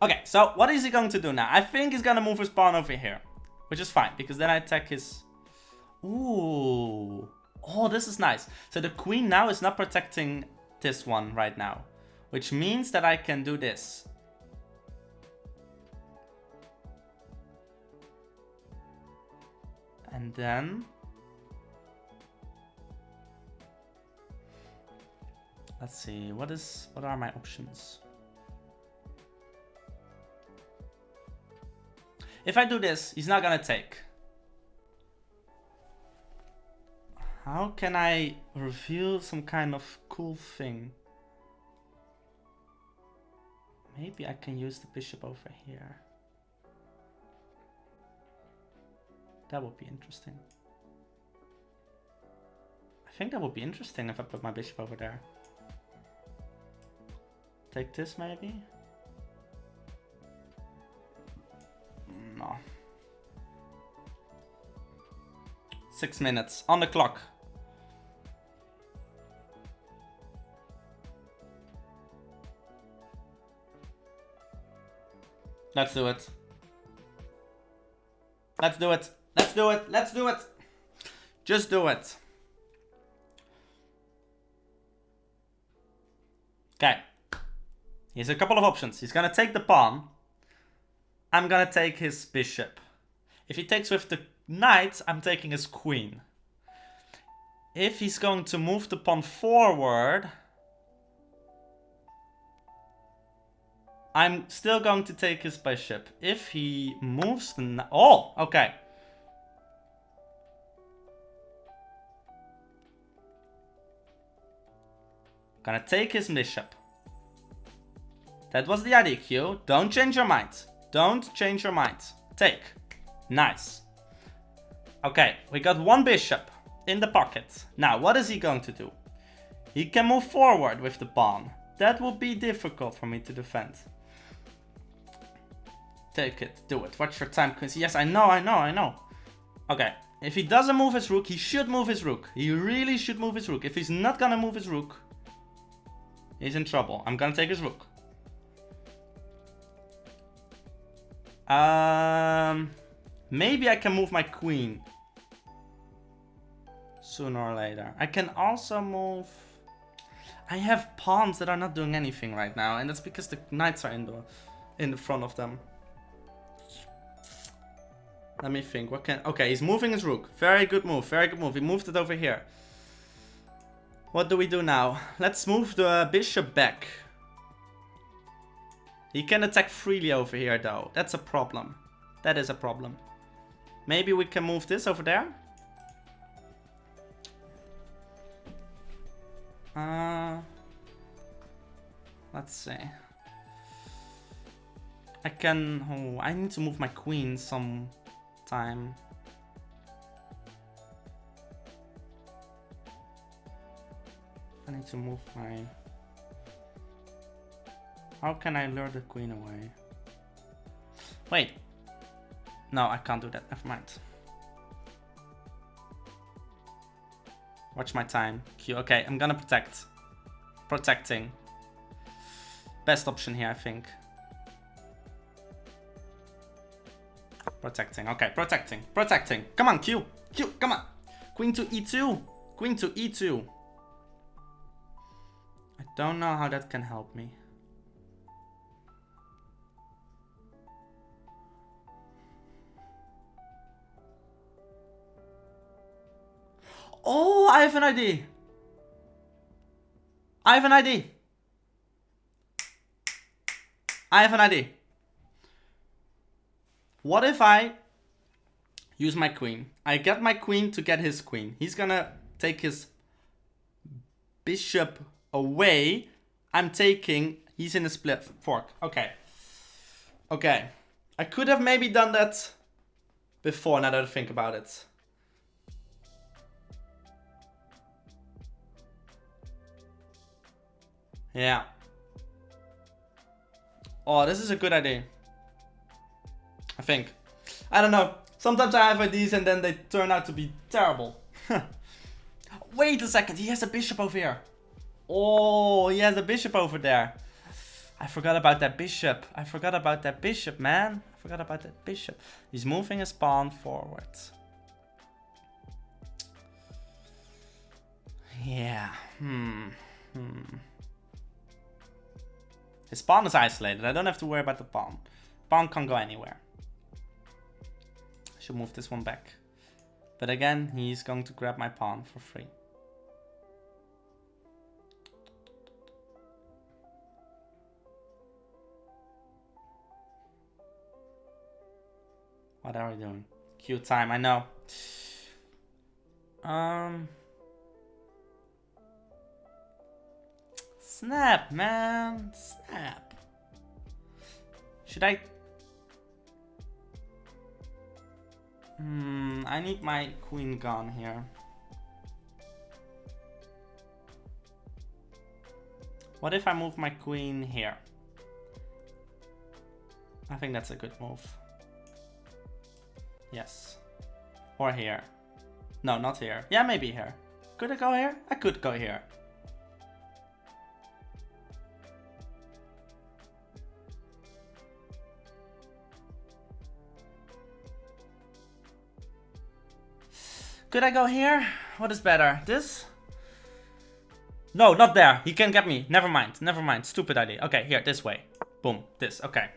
Okay, so what is he going to do now? I think he's gonna move his pawn over here. Which is fine, because then I attack his... Ooh. Oh, this is nice. So the queen now is not protecting this one right now. Which means that I can do this. And then... Let's see, what are my options? If I do this, he's not gonna take. How can I reveal some kind of cool thing? Maybe I can use the bishop over here. That would be interesting. I think that would be interesting if I put my bishop over there. Take this maybe? No. 6 minutes on the clock. Let's do it. Let's do it. Let's do it. Let's do it. Just do it. Okay. He has a couple of options. He's gonna take the pawn. I'm gonna take his bishop. If he takes with the knight, I'm taking his queen. If he's going to move the pawn forward, I'm still going to take his bishop. If he moves the... Oh, okay. Gonna take his bishop. That was the idea, Q. Don't change your mind. Don't change your mind. Take. Nice. Okay, we got one bishop in the pocket. Now, what is he going to do? He can move forward with the pawn. That would be difficult for me to defend. Take it. Do it. Watch your time. Yes, I know. Okay. If he doesn't move his rook, he should move his rook. He really should move his rook. If he's not gonna move his rook, he's in trouble. I'm gonna take his rook. Maybe I can move my queen. Sooner or later. I can also move... I have pawns that are not doing anything right now. And that's because the knights are in the front of them. Let me think. What can... Okay, he's moving his rook. Very good move. Very good move. He moved it over here. What do we do now? Let's move the bishop back. He can attack freely over here, though. That's a problem. That is a problem. Maybe we can move this over there? Let's see. I can... Oh, I need to move my queen some time. I need to move my... How can I lure the queen away? Wait. No, I can't do that. Never mind. Watch my time. Q. Okay, I'm gonna protect. Protecting. Best option here, I think. Protecting. Okay, protecting. Protecting. Come on, Q. Q, come on. Queen to e2. Queen to e2. I don't know how that can help me. Oh, I have an idea. I have an idea. I have an idea. What if I use my queen? I get my queen to get his queen. He's gonna take his bishop away. I'm taking... He's in a split fork. Okay. Okay. I could have maybe done that before, now that I think about it. Yeah. Oh, this is a good idea. I think. I don't know. Sometimes I have ideas and then they turn out to be terrible. Wait a second. He has a bishop over here. Oh, he has a bishop over there. I forgot about that bishop. I forgot about that bishop, man. I forgot about that bishop. He's moving his pawn forward. Yeah. His pawn is isolated. I don't have to worry about the pawn. Pawn can't go anywhere. I should move this one back. But again, he's going to grab my pawn for free. What are we doing? Q time, I know. Snap, man. Snap. Should I... I need my queen gone here. What if I move my queen here? I think that's a good move. Yes. Or here. No, not here. Yeah, maybe here. Could I go here? I could go here. Could I go here? What is better? This? No, not there. He can get me. Never mind. Never mind. Stupid idea. Okay, here, this way. Boom. This. Okay.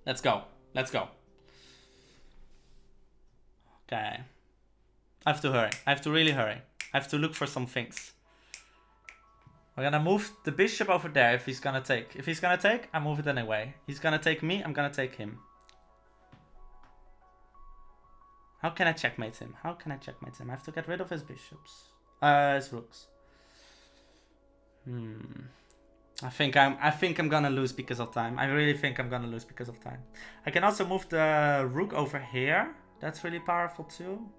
Let's go. Let's go. Okay. I have to hurry. I have to really hurry. I have to look for some things. We're gonna move the bishop over there if he's gonna take. If he's gonna take, I move it anyway. He's gonna take me, I'm gonna take him. How can I checkmate him? How can I checkmate him? I have to get rid of his bishops. His rooks. I think I'm gonna lose because of time. I really think I'm gonna lose because of time. I can also move the rook over here. That's really powerful too.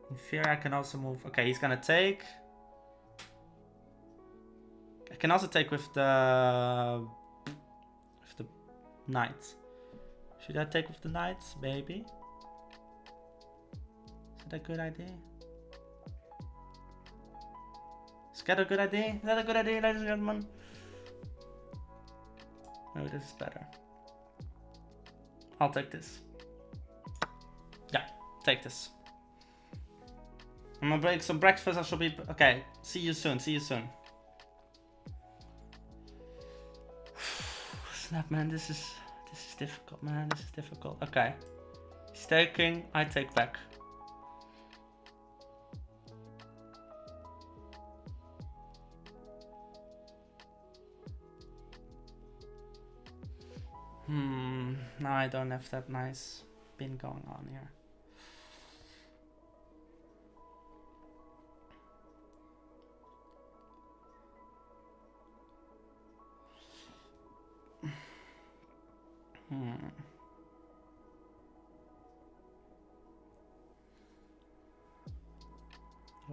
In theory, I can also move. Okay, he's gonna take. I can also take with the knight. Should I take with the knight, baby? Is that a good idea? Is that a good idea? Is that a good idea, ladies and gentlemen? No, this is better. I'll take this. Yeah, take this. I'm gonna break some breakfast. I shall be okay. See you soon. See you soon. Snap, man. This is difficult, man. This is difficult. Okay. He's taking. I take back. Now I don't have that nice pin going on here.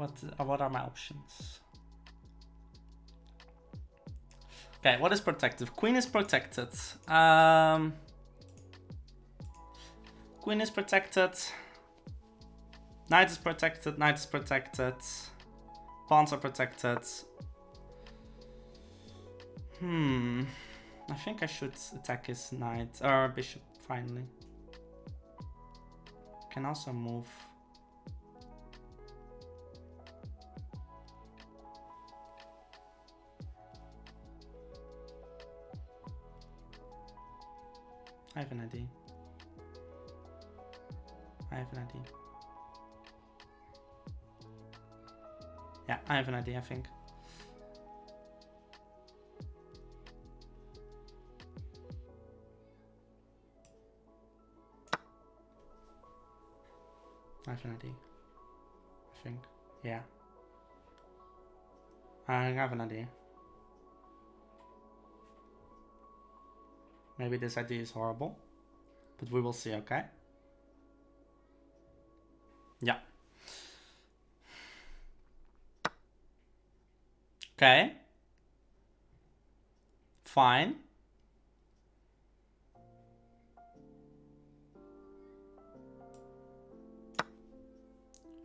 What are my options? Okay, what is protected? Queen is protected. Queen is protected. Knight is protected. Knight is protected. Pawns are protected. I think I should attack his knight or bishop finally. Can also move. I have an idea. Yeah, I have an idea, I think. I have an idea. I think. Yeah. I have an idea. Maybe this idea is horrible, but we will see, okay? Yeah. Okay. Fine.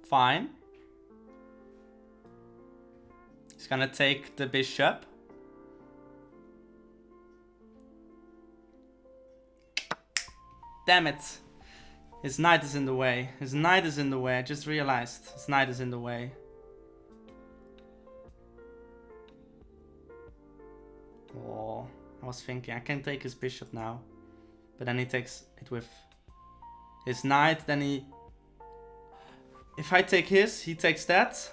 Fine. He's gonna take the bishop. Damn it. His knight is in the way. His knight is in the way. I just realized. His knight is in the way. Oh, I was thinking I can take his bishop now. But then he takes it with his knight. Then he... If I take his, he takes that.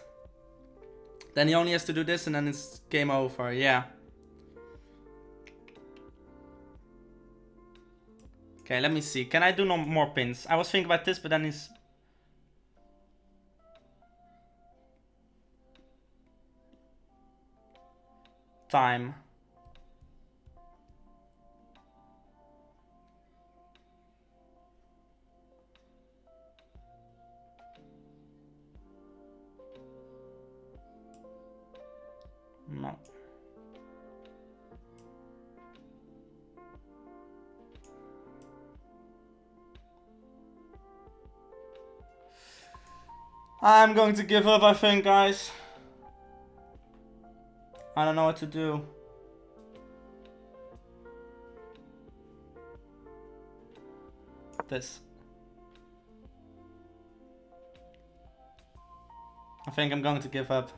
Then he only has to do this and then it's game over. Yeah. Okay, let me see. Can I do no more pins? I was thinking about this, but then it's... Time. No. I'm going to give up, I think, guys. I don't know what to do. This. I think I'm going to give up.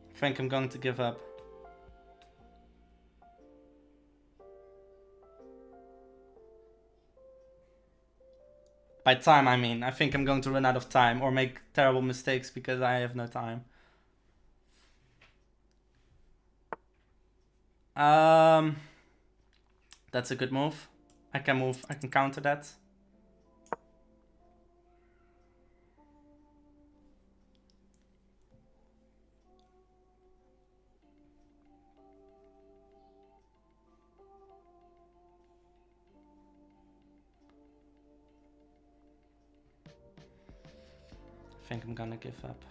I think I'm going to give up. By time, I mean. I think I'm going to run out of time or make terrible mistakes because I have no time. That's a good move. I can counter that. I think I'm gonna give up.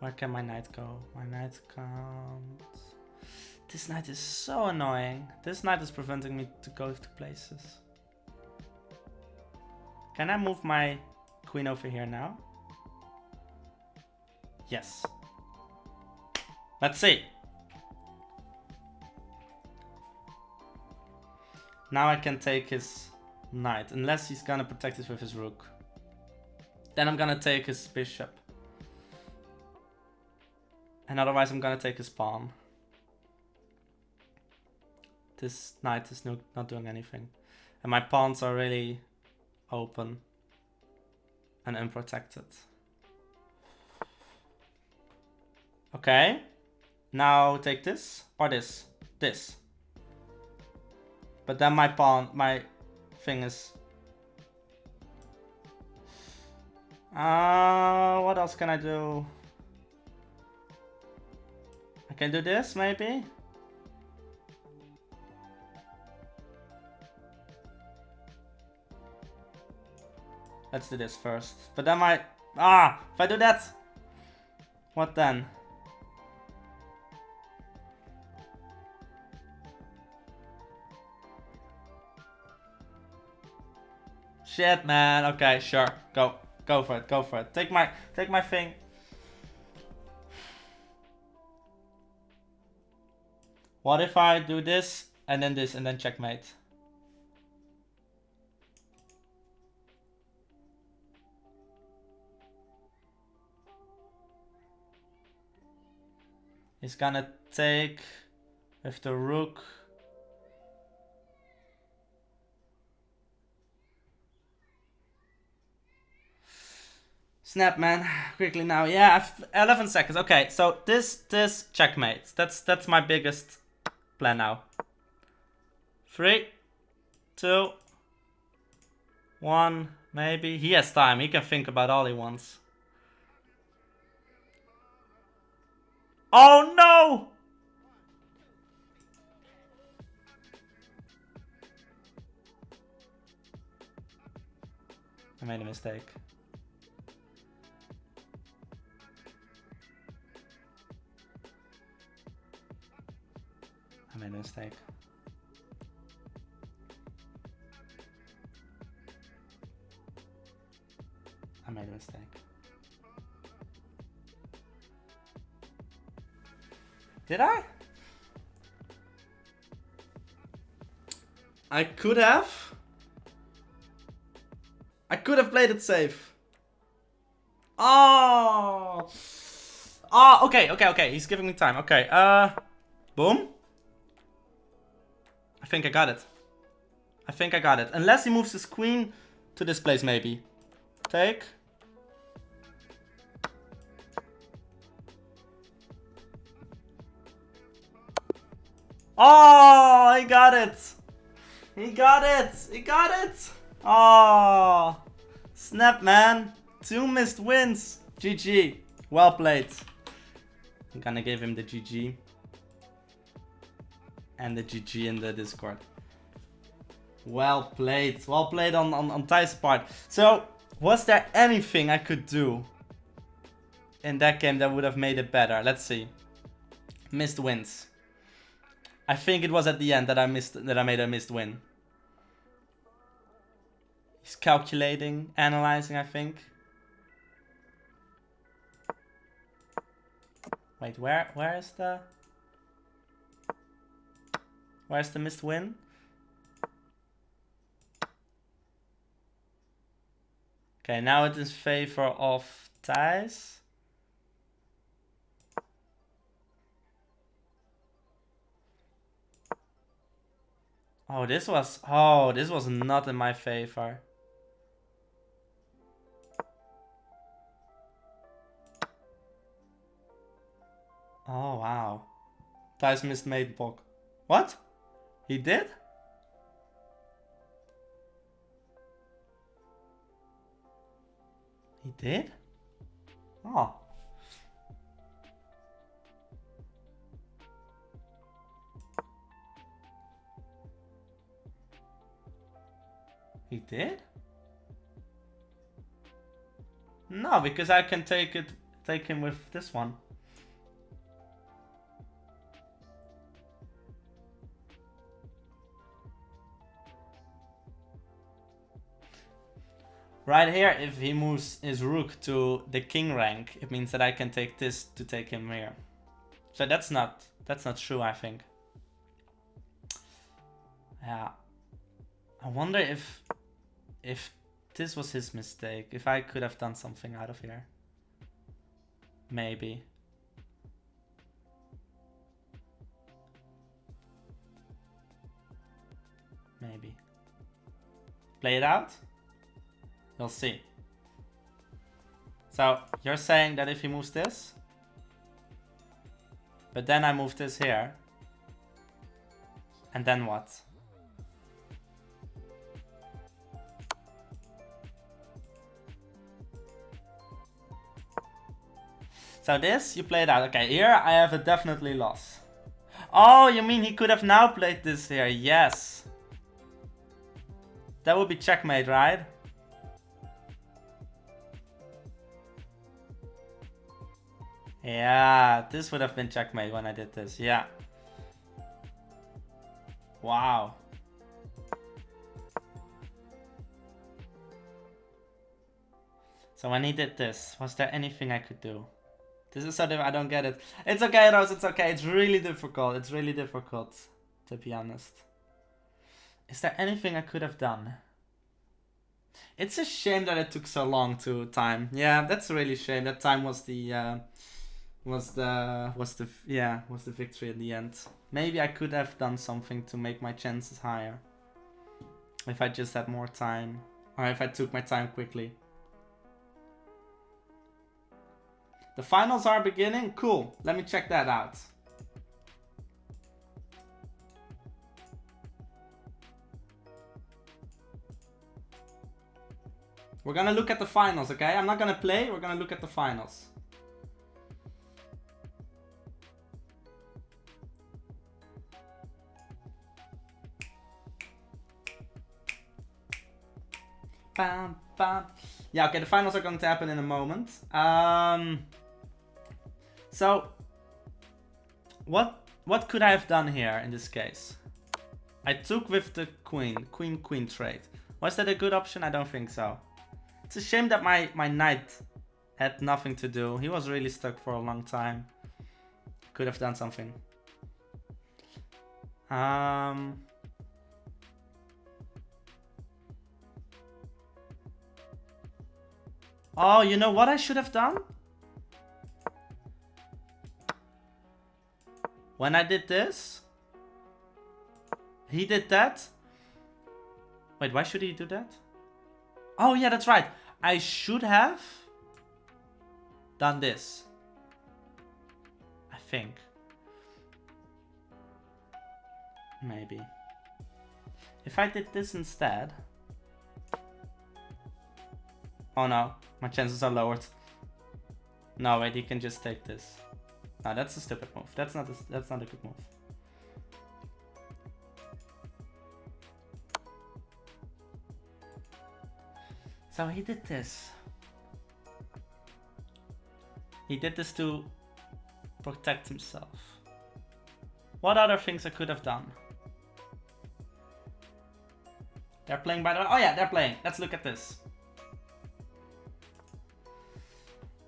Where can my knight go? My knight can't. This knight is so annoying. This knight is preventing me to go to places. Can I move my queen over here now? Yes. Let's see. Now I can take his knight, unless he's gonna protect it with his rook. Then I'm gonna take his bishop. And otherwise I'm gonna take his pawn. This knight is not doing anything. And my pawns are really open and unprotected. Okay. Now take this or this. This. But then my pawn, my thing is... What else can I do? I can do this, maybe? Let's do this first. But then if I do that, what then? Shit, man. Okay, sure. Go for it. Go for it. Take my thing. What if I do this and then checkmate? He's gonna take with the rook. Snap, man. Quickly now. Yeah, 11 seconds. Okay, so this checkmate. That's my biggest plan now. 3, 2, 1. Maybe he has time. He can think about all he wants. Oh no! I made a mistake. I made a mistake. I made a mistake. Did I? I could have played it safe. Oh, okay. He's giving me time. Okay, boom. I think I got it. Unless he moves his queen to this place, maybe. Take. Oh, he got it. He got it. Oh, snap, man. 2 missed wins. GG. Well played. I'm gonna give him the GG. And the GG in the Discord. Well played on Thijs' part. So, was there anything I could do in that game that would have made it better? Let's see. Missed wins. I think it was at the end that I made a missed win. He's calculating, analyzing, I think. Wait, where's the missed win? Okay, now it is favor of Thijs. Oh, this was not in my favor. Oh, wow. Thijs missed mate block. What? He did? He did? Oh. He did? No, because I can take him with this one. Right here, if he moves his rook to the king rank, it means that I can take this to take him here. So that's not true, I think. Yeah. I wonder if this was his mistake, if I could have done something out of here. Maybe. Maybe. Play it out? We'll see. So, you're saying that if he moves this, but then I move this here, and then what? So this, you played out. Okay, here I have a definitely loss. Oh, you mean he could have now played this here? Yes. That would be checkmate, right? Yeah, this would have been checkmate when I did this. Yeah. Wow. So when he did this, was there anything I could do? This is so difficult, I don't get it. It's okay, Rose, it's okay. It's really difficult. It's really difficult, to be honest. Is there anything I could have done? It's a shame that it took so long to time. Yeah, that's a really shame. That time was the victory in the end. Maybe I could have done something to make my chances higher. If I just had more time. Or if I took my time quickly. The finals are beginning? Cool. Let me check that out. We're gonna look at the finals, okay? I'm not gonna play, we're gonna look at the finals. Bam, bam. Yeah, okay, the finals are going to happen in a moment. So, what could I have done here in this case? I took with the queen trade. Was that a good option? I don't think so. It's a shame that my knight had nothing to do. He was really stuck for a long time. Could have done something. Oh, you know what I should have done? When I did this, he did that. Wait, why should he do that? Oh yeah, that's right. I should have done this. I think. Maybe. If I did this instead. Oh no, my chances are lowered. No, wait, he can just take this. No, that's a stupid move. That's not a good move. So he did this. He did this to protect himself. What other things I could have done? They're playing, by the way. Oh yeah, they're playing. Let's look at this.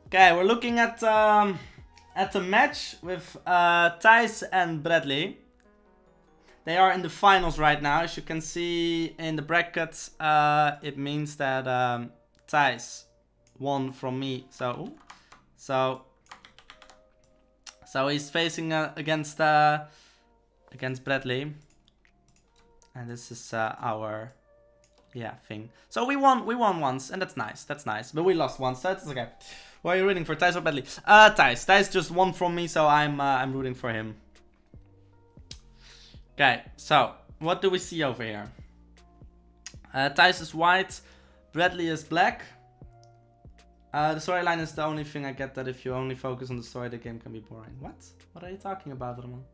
Okay, we're looking at the match with Thijs and Bradley. They are in the finals right now. As you can see in the brackets, it means that Thijs won from me. So he's facing against Bradley, and this is our thing. So we won once, and that's nice. That's nice. But we lost once, so it's okay. Who are you rooting for, Thijs or Bradley? Thijs. Thijs just won from me, so I'm rooting for him. Okay, so what do we see over here? Thijs is white, Bradley is black. The storyline is the only thing I get, that if you only focus on the story, the game can be boring. What? What are you talking about, Roman?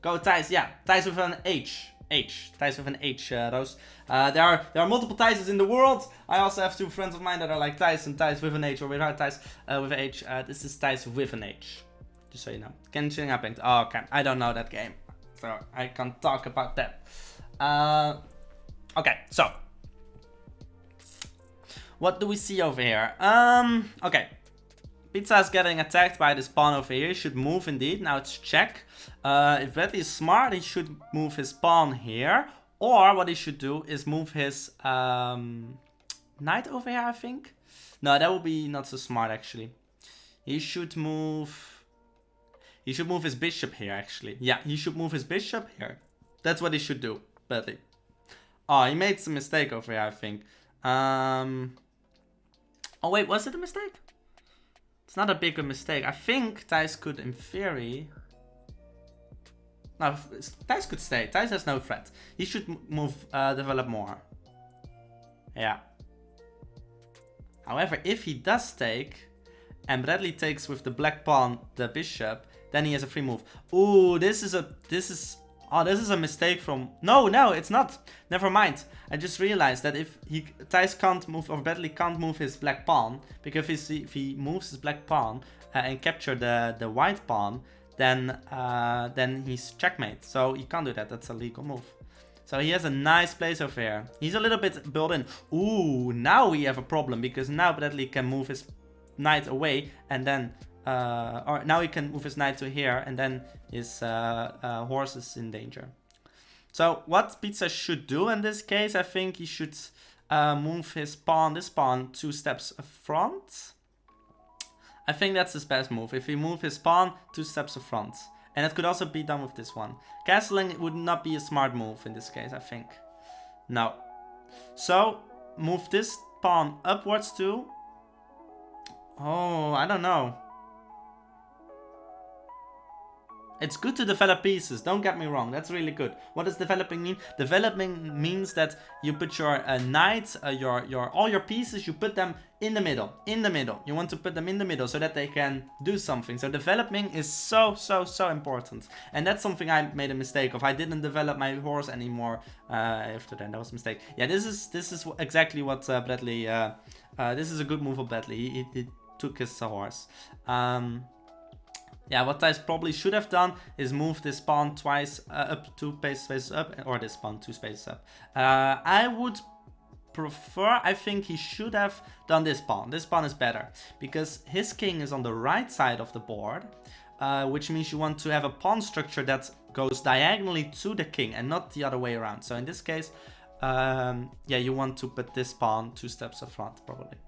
Go Thijs, yeah. Thijs with an H. Thijs with an H, Roos. There are multiple Thijses in the world. I also have two friends of mine that are like Thijs and Thijs with an H, or without Thijs with an H. This is Thijs with an H. Just so you know. Genshin Impact. Oh, okay. I don't know that game, so I can't talk about that. Okay, so what do we see over here? Okay. Pizza is getting attacked by this pawn over here. He should move indeed. Now it's check. If Bradley is smart, he should move his pawn here. Or what he should do is move his knight over here, I think. No, that would be not so smart actually. He should move his bishop here actually. Yeah, he should move his bishop here. That's what he should do, Bradley. Oh, he made some mistake over here, I think. Oh wait, was it a mistake? It's not a bigger mistake. I think Thijs could, in theory... No, Thijs could stay. Thijs has no threat. He should move, develop more. Yeah. However, if he does take, and Bradley takes with the black pawn the bishop, then he has a free move. Ooh, this is a mistake from... No, it's not. Never mind. I just realized that if Thijs can't move, or Bradley can't move his black pawn, because if he moves his black pawn and capture the white pawn, then he's checkmate. So he can't do that. That's a legal move. So he has a nice place over here. He's a little bit built in. Ooh, now we have a problem, because now Bradley can move his knight away, and then... or now he can move his knight to here, and then his horse is in danger. So what Pizza should do in this case, I think he should move his pawn, this pawn, 2 steps front. I think that's his best move. If he move his pawn 2 steps front. And it could also be done with this one. Castling would not be a smart move in this case, I think. No. So, move this pawn upwards too. Oh, I don't know. It's good to develop pieces, don't get me wrong, that's really good. What does developing mean? Developing means that you put your knight, all your pieces, you put them in the middle. You want to put them in the middle so that they can do something. So developing is so important. And that's something I made a mistake of. I didn't develop my horse anymore after that was a mistake. Yeah, this is exactly what Bradley, this is a good move of Bradley. He took his horse. Yeah, what Thijs probably should have done is move this pawn twice up 2 spaces up, or this pawn 2 spaces up. I would prefer, I think he should have done this pawn. This pawn is better, because his king is on the right side of the board, which means you want to have a pawn structure that goes diagonally to the king and not the other way around. So in this case, yeah, you want to put this pawn 2 steps up front, probably.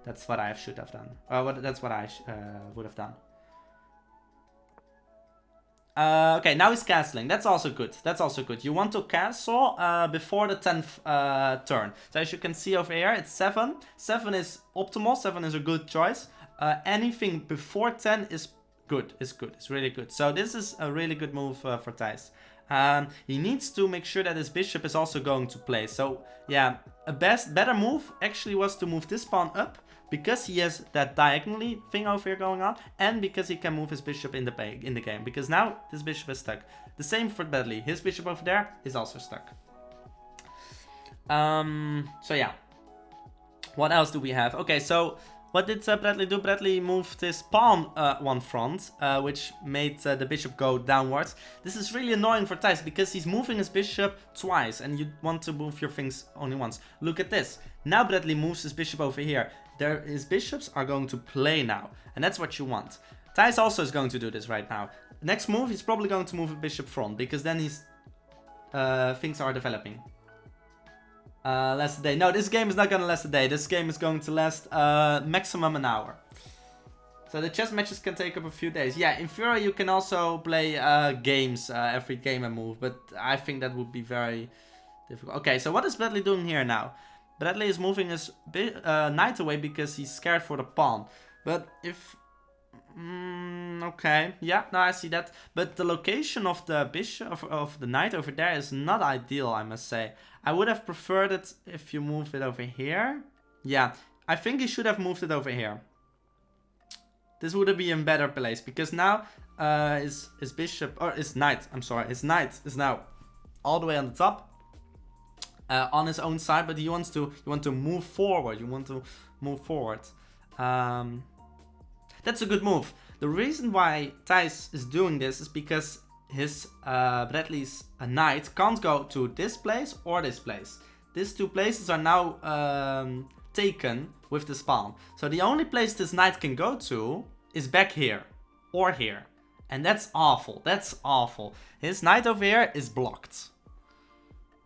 That's what I should have done. That's what I would have done. Okay, now he's castling. That's also good. You want to castle before the 10th turn. So as you can see over here, it's 7. 7 is optimal. 7 is a good choice. Anything before 10 is good. It's really good. So this is a really good move for Thijs. He needs to make sure that his bishop is also going to play. So yeah, a better move actually was to move this pawn up, because he has that diagonally thing over here going on, and because he can move his bishop in the game, because now this bishop is stuck. The same for Bradley. His bishop over there is also stuck. So yeah. What else do we have? Okay, so what did Bradley do? Bradley moved his pawn one front, which made the bishop go downwards. This is really annoying for Thijs, because he's moving his bishop twice, and you want to move your things only once. Look at this. Now Bradley moves his bishop over here. His bishops are going to play now, and that's what you want. Thijs also is going to do this right now. Next move, he's probably going to move a bishop front, because then things are developing. Last a day. No, this game is not going to last a day. This game is going to last maximum an hour. So the chess matches can take up a few days. Yeah, in Fury you can also play games, every game and move, but I think that would be very difficult. Okay, so what is Bradley doing here now? Bradley is moving his knight away because he's scared for the pawn. But if... okay, yeah, no, I see that. But the location of the bishop, of the knight over there is not ideal, I must say. I would have preferred it if you move it over here. Yeah, I think he should have moved it over here. This would have been a better place, because now his bishop, or his knight, I'm sorry, his knight is now all the way on the top. On his own side, but you want to move forward. That's a good move. The reason why Thijs is doing this is because his Bradley's knight can't go to this place or this place. These 2 places are now taken with this pawn. So the only place this knight can go to is back here or here, and that's awful. His knight over here is blocked.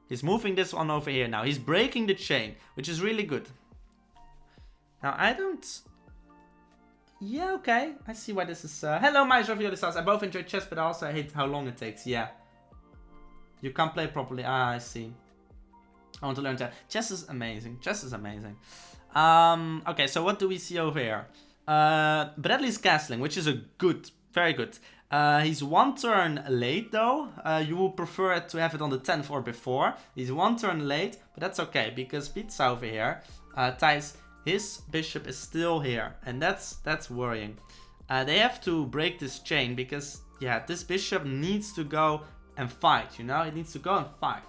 He's moving this one over here now. He's breaking the chain, which is really good. Now, I don't... Yeah, okay. I see why this is... Hello, my Ravioli-Sauce. I both enjoy chess, but I also hate how long it takes. Yeah. You can't play properly. Ah, I see. I want to learn chess. Chess is amazing. Okay, so what do we see over here? Bradley's castling, which is a good... Very good. He's 1 turn late though. You would prefer it to have it on the 10th or before. He's 1 turn late, but that's okay, because Pizza over here, Thijs, his bishop is still here, and that's worrying. They have to break this chain because, yeah, this bishop needs to go and fight, you know? It needs to go and fight.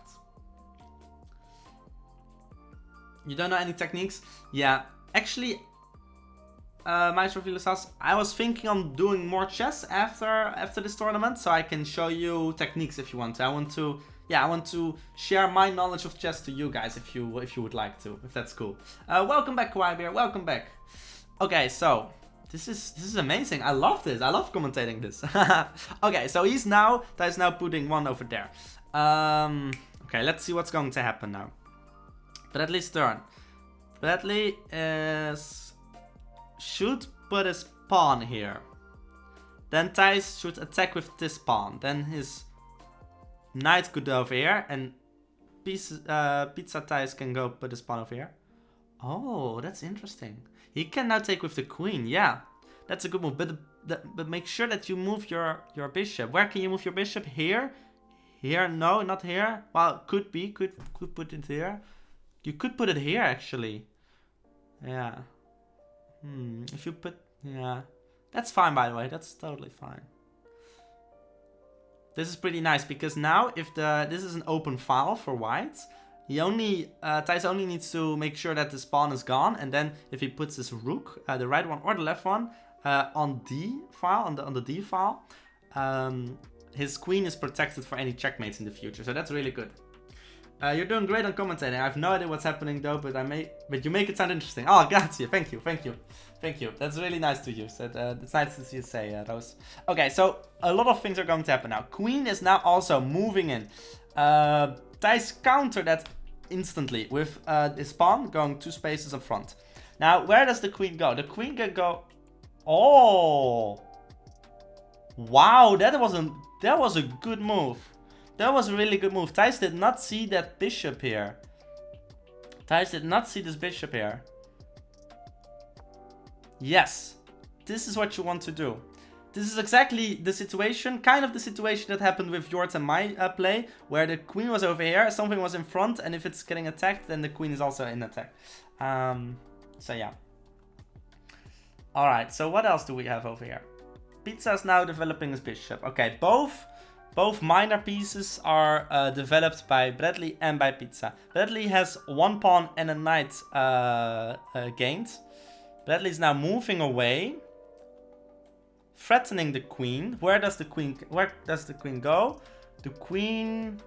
You don't know any techniques? Yeah, actually, Maestro Filosaurus, I was thinking on doing more chess after this tournament, so I can show you techniques if you want to. I want to share my knowledge of chess to you guys if you would like to, if that's cool. Welcome back, Kawaii Bear. Welcome back. Okay, so this is amazing. I love this. I love commentating this. Okay, so Thijs now putting one over there. Okay, let's see what's going to happen now. Bradley's turn. Bradley should put his pawn here. Then Thijs should attack with this pawn. Then his knight could go over here, and Pizza Thijs can go put his pawn over here. Oh, that's interesting. He can now take with the queen. Yeah, that's a good move. But make sure that you move your bishop. Where can you move your bishop? Here? Here? No, not here. Well, could be. Could put it here. You could put it here, actually. Yeah. If you put... Yeah. That's fine, by the way. That's totally fine. This is pretty nice, because now, if this is an open file for white, Thijs only needs to make sure that this pawn is gone, and then if he puts his rook, the right one or the left one, on D file, on the D file, his queen is protected for any checkmates in the future, so that's really good. You're doing great on commentating. I have no idea what's happening though, but you make it sound interesting. Oh, grazie. Thank you. That's really nice to you. It's nice to see you say, Rose. Okay, so a lot of things are going to happen now. Queen is now also moving in. Thijs countered that instantly with his pawn going 2 spaces in front. Now, where does the queen go? The queen can go... Oh! Wow, that was a good move. That was a really good move. Thijs did not see that bishop here. Thijs did not see this bishop here. Yes, this is what you want to do. This is exactly the situation, kind of the situation that happened with Jord and my play, where the queen was over here, something was in front, and if it's getting attacked, then the queen is also in attack. So yeah. Alright, so what else do we have over here? Pizza is now developing his bishop. Okay, both minor pieces are developed by Bradley and by Pizza. Bradley has 1 pawn and a knight gained. Bradley is now moving away, threatening the queen. Where does the queen go? The queen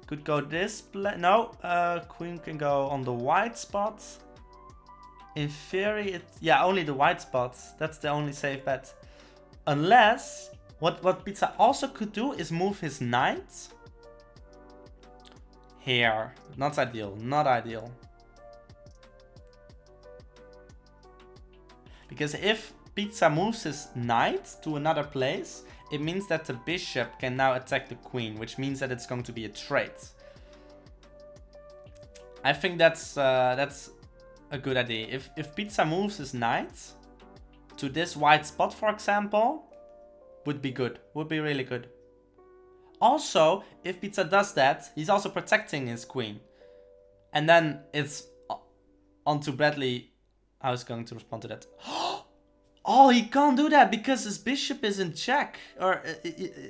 could go this place. No, queen can go on the white spot. In theory, yeah, only the white spot. That's the only safe bet. Unless... What Pizza also could do is move his knight here. Not ideal. Not ideal. Because if Pizza moves his knight to another place, it means that the bishop can now attack the queen, which means that it's going to be a trade. I think that's a good idea. If Pizza moves his knight to this white spot, for example, would be good. Would be really good. Also, if Pizza does that, he's also protecting his queen. And then it's onto Bradley. I was going to respond to that. Oh, he can't do that because his bishop is in check. Or,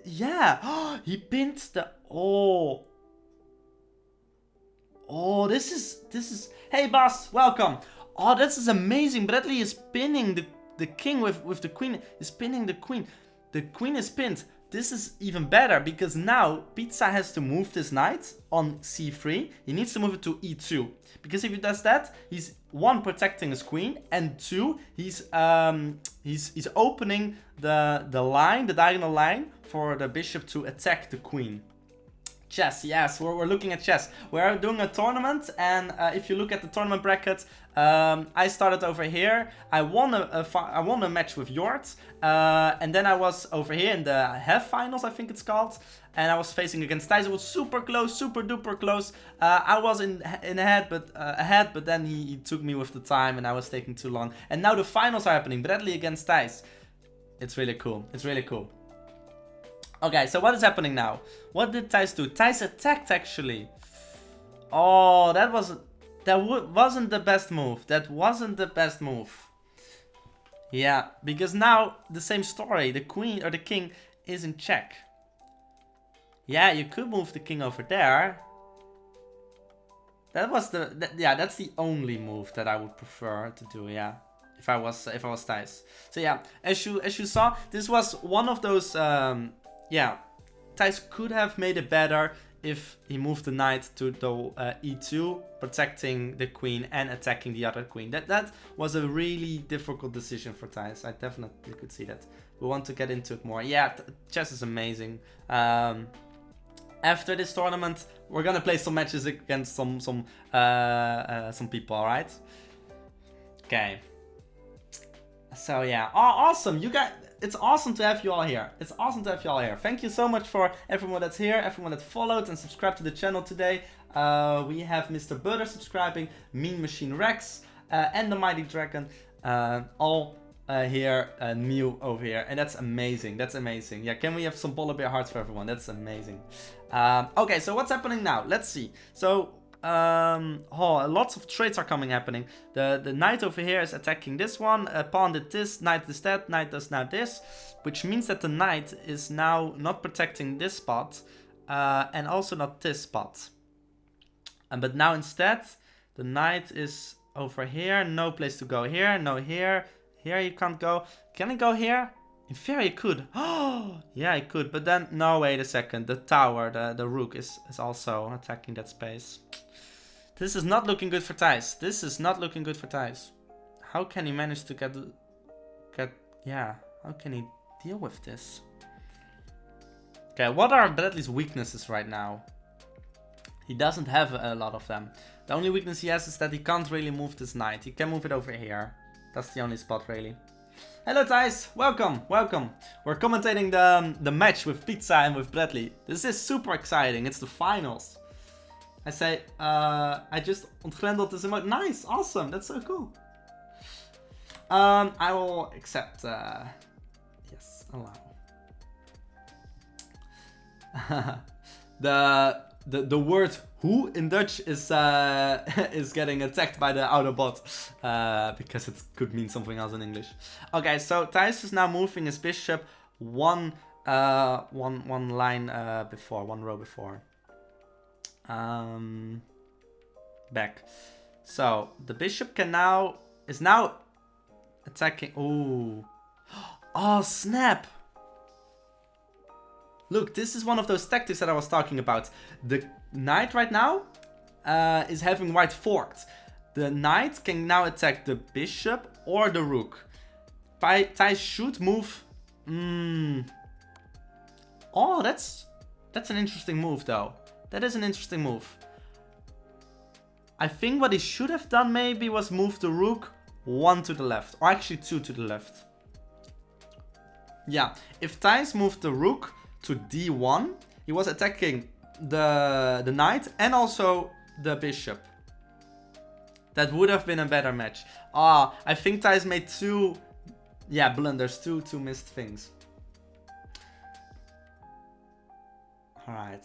yeah. He pinned the... Oh. Oh, this is... Hey, boss. Welcome. Oh, this is amazing. Bradley is pinning the king with the queen. He's pinning the queen. The queen is pinned. This is even better because now Pizza has to move this knight on c3. He needs to move it to e2. Because if he does that, he's 1, protecting his queen, and 2, he's opening the line, the diagonal line for the bishop to attack the queen. Chess, yes, we're looking at chess. We're doing a tournament, and if you look at the tournament bracket, I started over here. I won a match with Jord, and then I was over here in the half finals, I think it's called, and I was facing against Thijs. It was super close, super duper close. I was ahead, but then he took me with the time, and I was taking too long. And now the finals are happening. Bradley against Thijs. It's really cool. It's really cool. Okay, so what is happening now? What did Thijs do? Thijs attacked, actually. Oh, that was That wasn't the best move. That wasn't the best move. Yeah, because now the same story. The queen or the king is in check. Yeah, you could move the king over there. That was yeah, that's the only move that I would prefer to do. Yeah, if I was Thijs. So yeah, as you saw, this was one of those. Yeah, Thijs could have made it better if he moved the knight to the e2, protecting the queen and attacking the other queen. That was a really difficult decision for Thijs. I definitely could see that. We want to get into it more. Yeah, chess is amazing. After this tournament, we're gonna play some matches against some people. All right. Okay. So yeah, oh, awesome! You guys, it's awesome to have you all here. It's awesome to have you all here. Thank you so much for everyone that's here, everyone that followed and subscribed to the channel today. We have Mr. Butter subscribing, Mean Machine Rex, and the Mighty Dragon, all here new over here, and that's amazing. That's amazing. Yeah, can we have some polar bear hearts for everyone? That's amazing. Okay, so what's happening now? Let's see. So lots of trades are happening. The knight over here is attacking this one. Pawn did this, knight does that, knight does now this, which means that the knight is now not protecting this spot, and also not this spot. But now instead, the knight is over here. No place to go here. No here. Here you can't go. Can I go here? In theory, it could. Oh, yeah, I could. But then, no, wait a second. The tower, the rook is also attacking that space. This is not looking good for Thijs. This is not looking good for Thijs. How can he manage to get, yeah, how can he deal with this? Okay, what are Bradley's weaknesses right now? He doesn't have a lot of them. The only weakness he has is that he can't really move this knight. He can move it over here. That's the only spot, really. Hello, Thijs. Welcome, welcome. We're commentating the match with Pizza and with Bradley. This is super exciting. It's the finals. I say, I just ontgrendeld this emote. Nice, awesome. That's so cool. I will accept. Yes, allow. The word "who" in Dutch is getting attacked by the outer bot because it could mean something else in English. Okay, so Thijs is now moving his bishop one line before, one row before. Back. So the bishop is now attacking. Ooh. Oh snap! Look, this is one of those tactics that I was talking about. The knight right now is having white forked. The knight can now attack the bishop or the rook. Thijs should move. Oh, that's an interesting move, though. That is an interesting move. I think what he should have done maybe was move the rook one to the left, or actually two to the left. Yeah, if Thijs moved the rook to d1, he was attacking the knight and also the bishop. That would have been a better match. I think Thijs made two blunders, two missed things. Alright,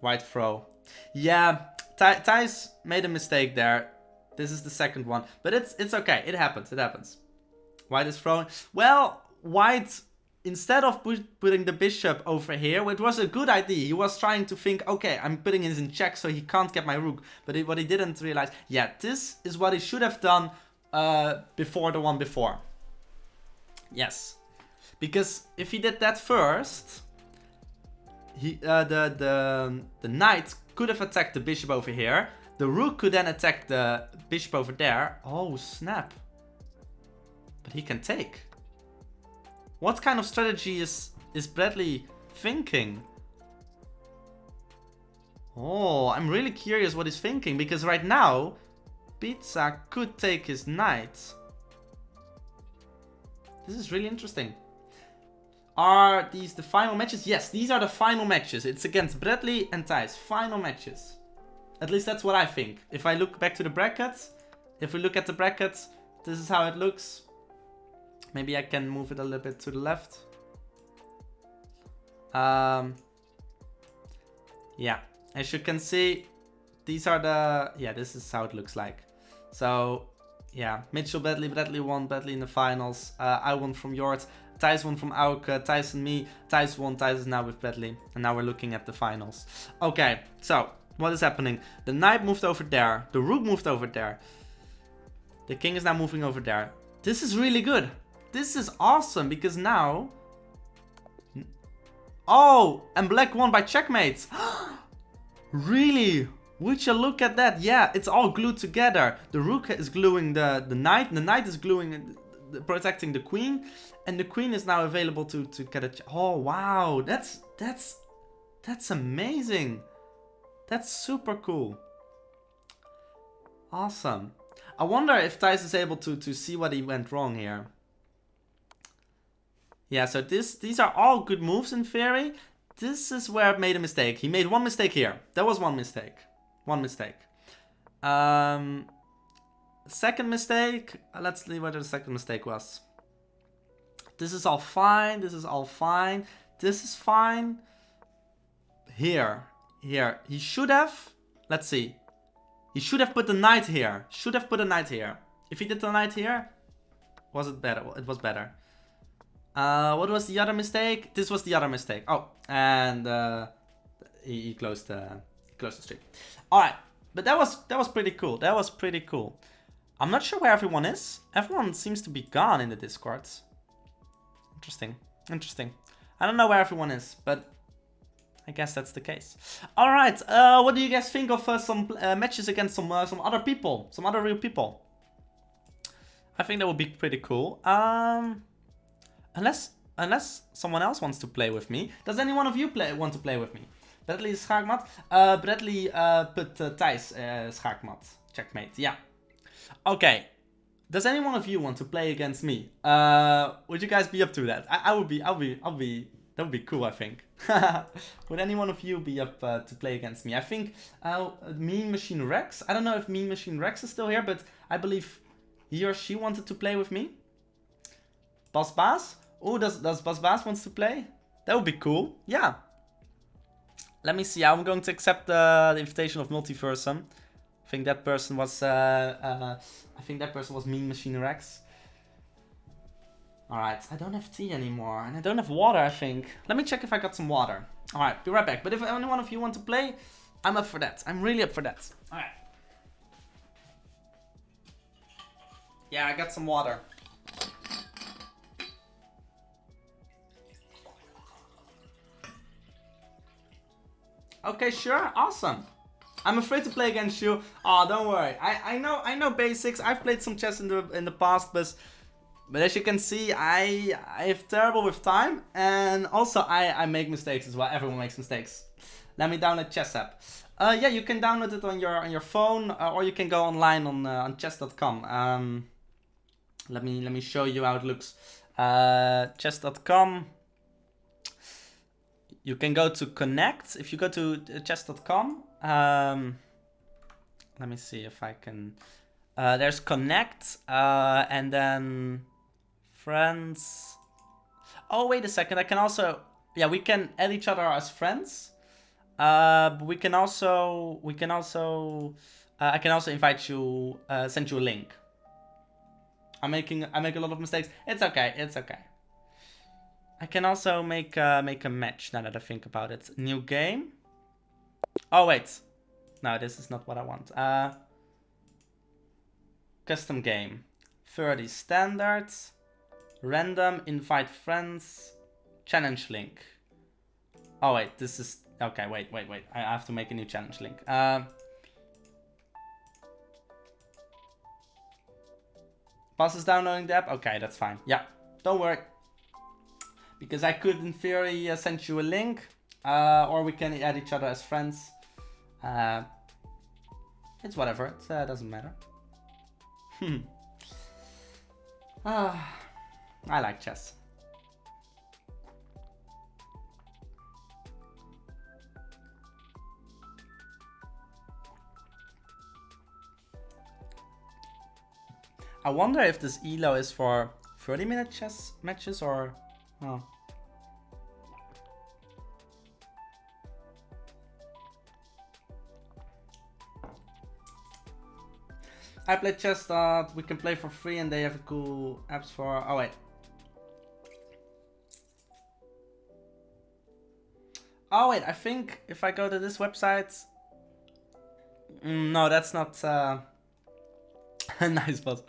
white throw. Yeah, Thijs made a mistake there. This is the second one, but it's okay. It happens. White is throwing. Well, white, instead of putting the bishop over here, it was a good idea. He was trying to think, okay, I'm putting it in check so he can't get my rook. But what he didn't realize, yeah, this is what he should have done before the one before. Yes, because if he did that first, the knight could have attacked the bishop over here. The rook could then attack the bishop over there. Oh, snap. But he can take. What kind of strategy is Bradley thinking? Oh, I'm really curious what he's thinking, because right now, Pizza could take his knight. This is really interesting. Are these the final matches? Yes, these are the final matches. It's against Bradley and Thijs. Final matches. At least that's what I think. If I look back to the brackets, if we look at the brackets, this is how it looks. Maybe I can move it a little bit to the left. Yeah, as you can see, these are the, yeah, this is how it looks like. So yeah, Mitchell, Bradley won, Bradley in the finals. I won from Jord, Thijs won from Auke, Thijs and me. Thijs won, Thijs is now with Bradley. And now we're looking at the finals. Okay, so what is happening? The knight moved over there, the rook moved over there. The king is now moving over there. This is really good. This is awesome because now... Oh, and black won by checkmate. Really? Would you look at that? Yeah, it's all glued together. The rook is gluing the knight. The knight is gluing, protecting the queen. And the queen is now available to get a... Oh, wow. That's amazing. That's super cool. Awesome. I wonder if Thijs is able to see what he went wrong here. Yeah, so these are all good moves in theory. This is where I made a mistake. He made one mistake here. That was one mistake. One mistake. Second mistake. Let's see what the second mistake was. This is all fine. This is all fine. This is fine. Here. He should have... Let's see. He should have put the knight here. Should have put a knight here. If he did the knight here, was it better? It was better. What was the other mistake? This was the other mistake. Oh, and he closed the stream. All right, but that was pretty cool. That was pretty cool. I'm not sure where everyone is. Everyone seems to be gone in the Discord. Interesting. I don't know where everyone is, but I guess that's the case. All right. What do you guys think of some matches against some other people, some other real people? I think that would be pretty cool. Unless someone else wants to play with me. Does any one of you want to play with me? Bradley is schaakmat. Bradley put Thijs schaakmat. Checkmate. Yeah. Okay. Does any one of you want to play against me? Would you guys be up to that? I'll be. That would be cool, I think. Would any one of you be up to play against me? I think Mean Machine Rex. I don't know if Mean Machine Rex is still here, but I believe he or she wanted to play with me. Bas Baas? Oh, does Bas Baas wants to play? That would be cool. Yeah. Let me see. I'm going to accept the invitation of Multiversum. I think that person was. Mean Machine Rex. All right. I don't have tea anymore, and I don't have water. I think. Let me check if I got some water. All right. Be right back. But if any one of you want to play, I'm up for that. I'm really up for that. All right. Yeah, I got some water. Okay, sure, awesome. I'm afraid to play against you. Oh, don't worry. I know basics. I've played some chess in the past, but as you can see, I have terrible with time, and also I make mistakes as well. Everyone makes mistakes. Let me download chess app. Yeah, you can download it on your phone, or you can go online on chess.com. Let me show you how it looks. Chess.com. You can go to connect. If you go to chess.com, let me see if I can. There's connect, and then friends. Oh, wait a second. I can also, yeah, we can add each other as friends. But I can also invite you, send you a link. I make a lot of mistakes. It's okay. It's okay. I can also make a match now that I think about it. New game. Oh wait, no, this is not what I want. Custom game. 30 standards. Random. Invite friends. Challenge link. Oh wait, this is okay. Wait. I have to make a new challenge link. Pass is downloading the app. Okay, that's fine. Yeah, don't worry. Because I could, in theory, send you a link, or we can add each other as friends. It's whatever. It doesn't matter. I like chess. I wonder if this ELO is for 30-minute chess matches or... Oh. I play chess that we can play for free and they have cool apps for... Oh wait. Oh wait, I think if I go to this website... no, that's not... nice, boss.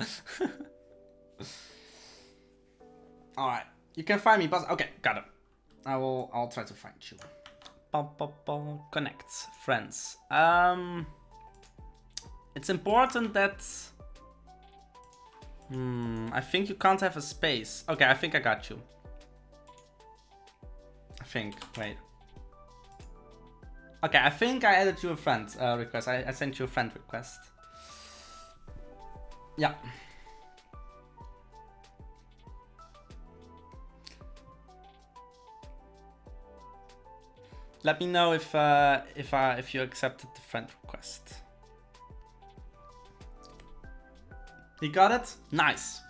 Alright, you can find me, boss. Okay, got it. I'll try to find you. Connect, friends. It's important that... I think you can't have a space. Okay, I think I got you. I think, wait. Okay, I think I added you a friend request. I sent you a friend request. Yeah. Let me know if you accepted the friend request. You got it? Nice.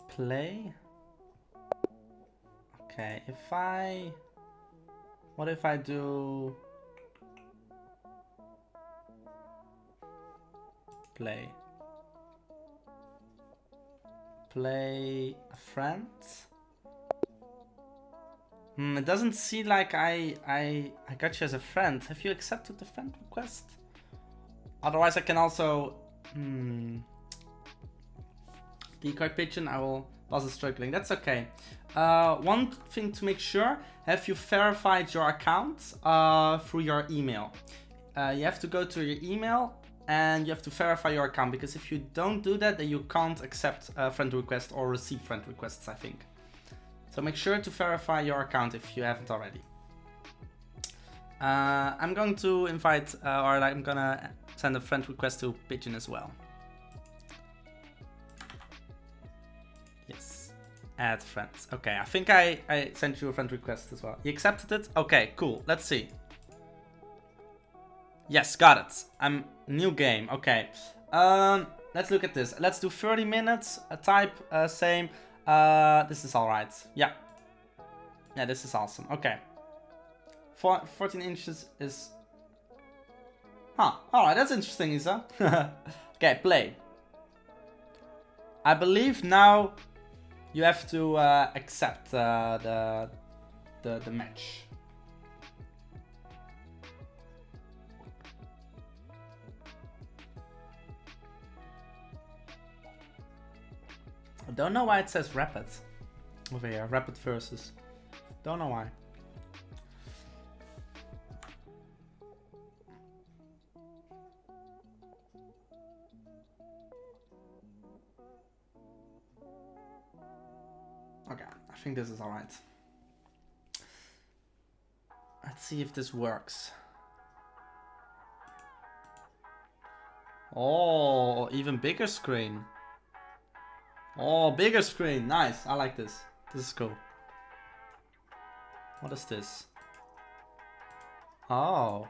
Play. Okay, what if I do play a friend? It doesn't seem like I got you as a friend. Have you accepted the friend request? Otherwise I can also decoy Pigeon. Boss is struggling. That's okay. One thing to make sure, have you verified your account through your email? You have to go to your email and you have to verify your account, because if you don't do that, then you can't accept a friend request or receive friend requests, I think. So make sure to verify your account if you haven't already. I'm going to invite, or I'm gonna send a friend request to Pigeon as well. Yes, add friends. Okay, I think I sent you a friend request as well. You accepted it? Okay, cool. Let's see. Yes, got it. New game. Okay. Let's look at this. Let's do 30 minutes. Type same. This is all right. Yeah. Yeah, this is awesome. Okay. 14 inches is... Huh. Alright, that's interesting, Isa. Okay, play. I believe now you have to accept the match. I don't know why it says rapid over here. Rapid versus. Don't know why. Okay, I think this is alright. Let's see if this works. Oh, even bigger screen. Oh, bigger screen. Nice. I like this. This is cool. What is this? Oh.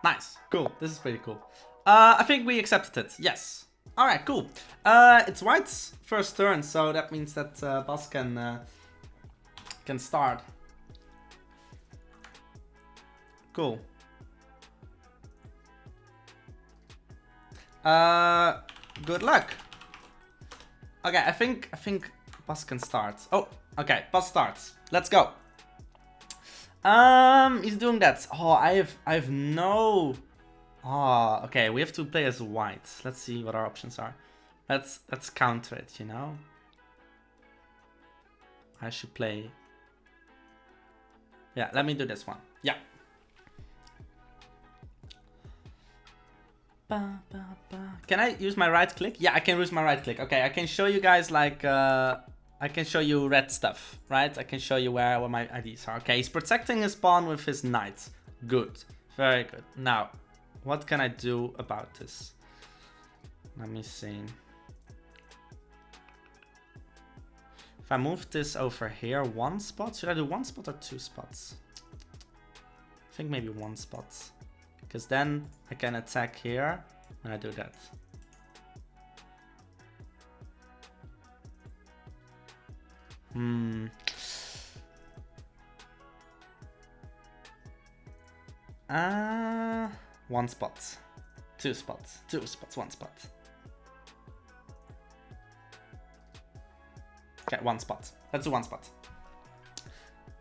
Nice. Cool. This is pretty cool. I think we accepted it. Yes. Alright, cool. It's White's first turn, so that means that Boss can start. Cool. Good luck. Okay, I think Boss can start. Oh, okay, Boss starts. Let's go. He's doing that. Oh, I have no. Oh, okay, we have to play as White. Let's see what our options are. Let's counter it, you know. I should play. Yeah, let me do this one. Yeah. Can I use my right click? Yeah, I can use my right click. Okay, I can show you guys like I can show you red stuff, right? I can show you where my IDs are. Okay, he's protecting his pawn with his knight. Good, very good. Now, what can I do about this? Let me see. If I move this over here, one spot, should I do one spot or two spots? I think maybe one spot. because then I can attack here when I do that. One spot, two spots, one spot. Okay, one spot. Let's do one spot.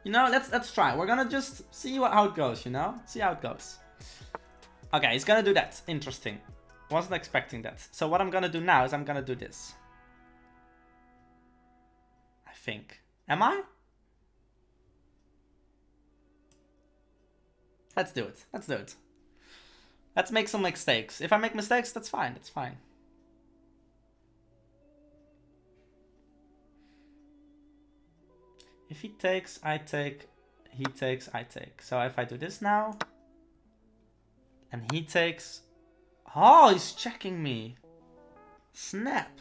You know, let's try. We're gonna just see how it goes, you know? See how it goes. Okay, he's gonna do that. Interesting. Wasn't expecting that. So what I'm gonna do now is I'm gonna do this. I think. Am I? Let's do it. Let's do it. Let's make some mistakes. If I make mistakes, that's fine. That's fine. If he takes, I take. He takes, I take. So if I do this now, and he takes... Oh, he's checking me. Snap.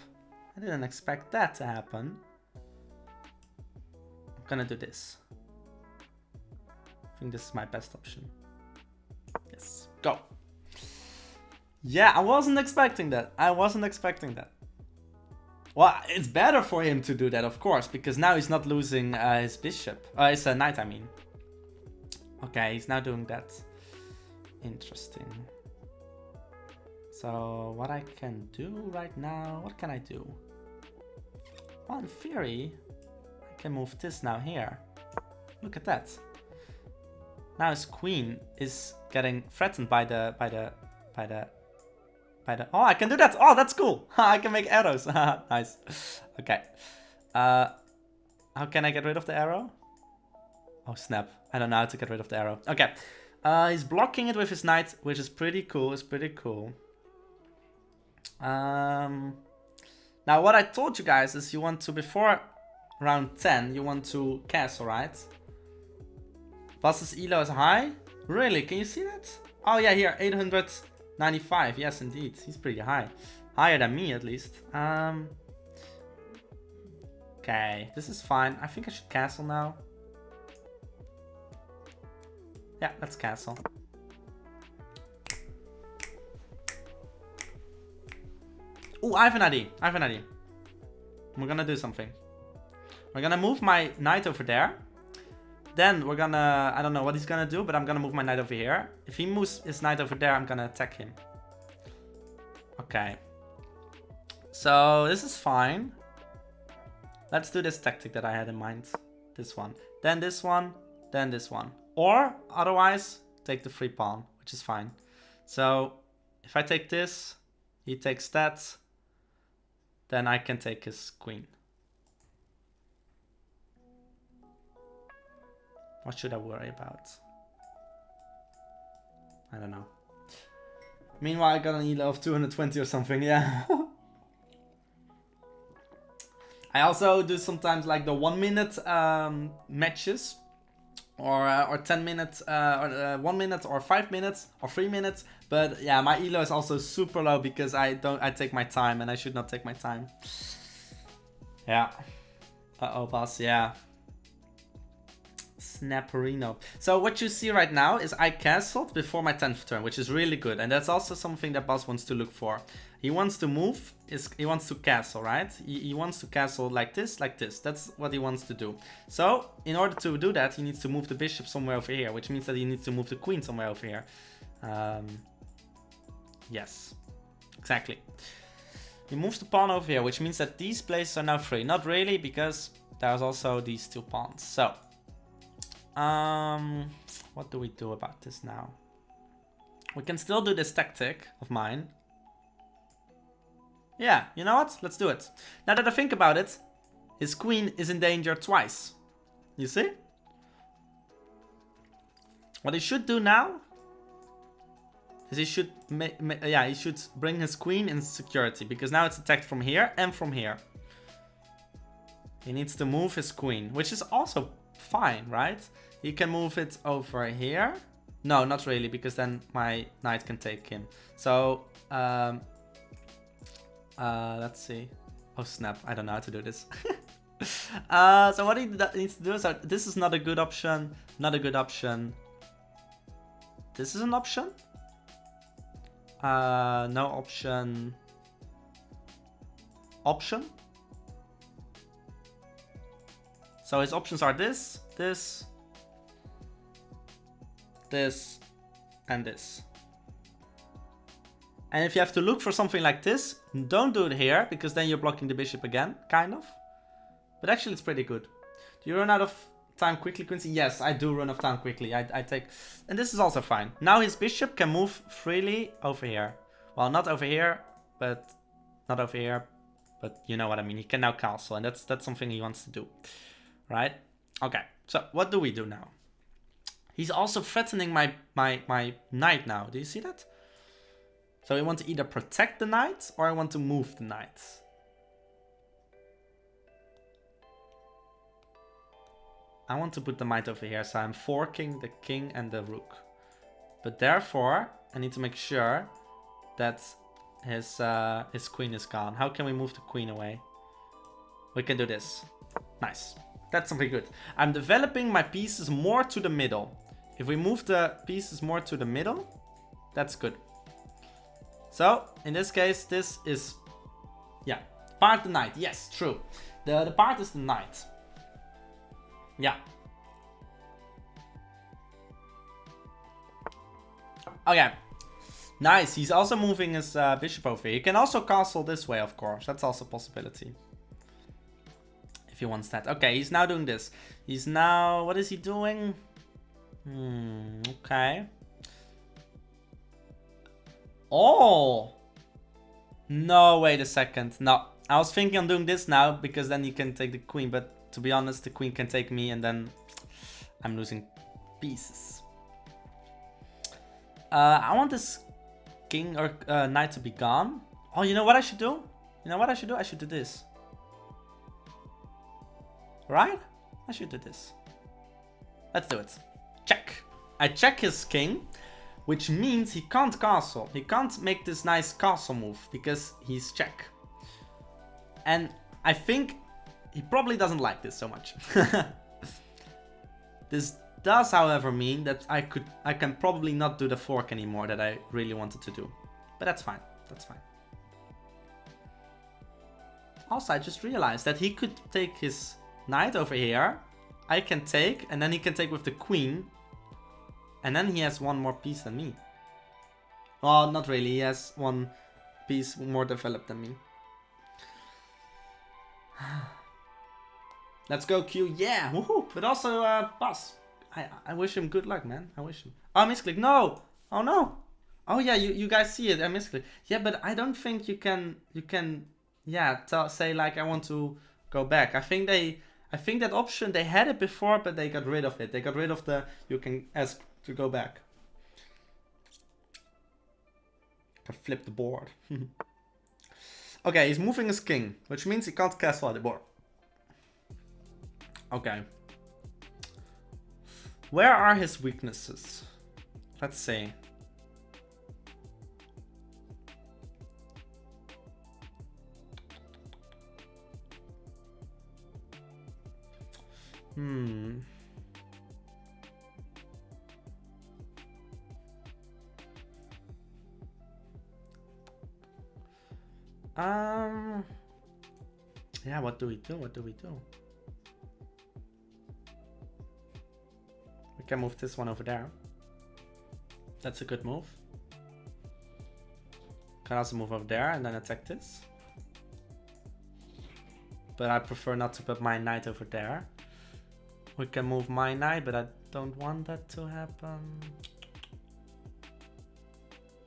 I didn't expect that to happen. I'm gonna do this. I think this is my best option. Yes, go. Yeah, I wasn't expecting that. I wasn't expecting that. Well, it's better for him to do that, of course, because now he's not losing his bishop. His knight, I mean. Okay, he's now doing that. Interesting. So, what I can do right now... What can I do? Well, in theory, I can move this now here. Look at that. Now his queen is getting threatened by the... Oh, I can do that. Oh, that's cool. I can make arrows. Nice. Okay. How can I get rid of the arrow? Oh, snap. I don't know how to get rid of the arrow. Okay. He's blocking it with his knight, which is pretty cool. It's pretty cool. Now, what I told you guys is you want to, before round 10, you want to castle, right? Boss's elo is high? Really? Can you see that? Oh, yeah, here. 895. Yes, indeed. He's pretty high. Higher than me, at least. Okay, this is fine. I think I should castle now. Yeah, let's castle. Oh, I have an idea. I have an idea. We're gonna do something. We're gonna move my knight over there. Then we're gonna... I don't know what he's gonna do, but I'm gonna move my knight over here. If he moves his knight over there, I'm gonna attack him. Okay. So, this is fine. Let's do this tactic that I had in mind. This one. Then this one. Then this one. Or, otherwise, take the free pawn, which is fine. So, if I take this, he takes that, then I can take his queen. What should I worry about? I don't know. Meanwhile, I got an elo of 220 or something, yeah. I also do sometimes like the 1 minute matches. Or 10 minutes, or 1 minute, or 5 minutes, or 3 minutes. But yeah, my elo is also super low because I take my time, and I should not take my time. Yeah. Uh-oh, boss, yeah. Snapperino. So what you see right now is I castled before my 10th turn, which is really good. And that's also something that boss wants to look for. He wants to move, he wants to castle, right? He wants to castle like this, like this. That's what he wants to do. So, in order to do that, he needs to move the bishop somewhere over here, which means that he needs to move the queen somewhere over here. Yes, exactly. He moves the pawn over here, which means that these places are now free. Not really, because there's also these two pawns. So, what do we do about this now? We can still do this tactic of mine. Yeah, you know what? Let's do it. Now that I think about it, his queen is in danger twice. You see? What he should do now is he should he should bring his queen in security, because now it's attacked from here and from here. He needs to move his queen, which is also fine, right? He can move it over here. No, not really, because then my knight can take him. So, let's see. Oh snap, I don't know how to do this. So what he needs to do is, this is not a good option, not a good option. This is an option. No option. Option. So his options are this, this, this, and this. And if you have to look for something like this, don't do it here, because then you're blocking the bishop again, kind of. But actually it's pretty good. Do you run out of time quickly, Quincy? Yes, I do run out of time quickly. I take... And this is also fine. Now his bishop can move freely over here. Well, not over here, but... Not over here, but you know what I mean. He can now castle, and that's something he wants to do. Right? Okay, so what do we do now? He's also threatening my knight now. Do you see that? So I want to either protect the knight or I want to move the knight. I want to put the knight over here, so I'm forking the king and the rook. But therefore, I need to make sure that his queen is gone. How can we move the queen away? We can do this. Nice. That's something good. I'm developing my pieces more to the middle. If we move the pieces more to the middle, that's good. So, in this case, this is... Yeah, part the knight. Yes, true. The part is the knight. Yeah. Okay. Nice. He's also moving his bishop over here. He can also castle this way, of course. That's also a possibility. If he wants that. Okay, he's now doing this. He's now... What is he doing? Okay. Oh! No, wait a second. No, I was thinking on doing this now, because then he can take the queen. But to be honest, the queen can take me, and then I'm losing pieces. I want this king or knight to be gone. Oh, you know what I should do? You know what I should do? I should do this. Right? I should do this. Let's do it. Check. I check his king, which means he can't castle. He can't make this nice castle move because he's check. And I think he probably doesn't like this so much. This does, however, mean that I can probably not do the fork anymore that I really wanted to do. But that's fine. That's fine. Also, I just realized that he could take his knight over here. I can take, and then he can take with the queen. And then he has one more piece than me. Well, not really. He has one piece more developed than me. Let's go, Q. Yeah, woohoo. But also, boss. I wish him good luck, man. I wish him. Oh, I misclicked. No. Oh, no. Oh, yeah, you guys see it. I misclicked. Yeah, but I don't think you can, yeah, say, like, I want to go back. I think that option, they had it before, but they got rid of it. They got rid of the, you can ask to go back. Can flip the board. Okay, he's moving his king, which means he can't castle at the board. Okay. Where are his weaknesses? Let's see. Yeah, what do we do? What do we do? We can move this one over there. That's a good move. Can also move over there and then attack this. But I prefer not to put my knight over there. We can move my knight, but I don't want that to happen.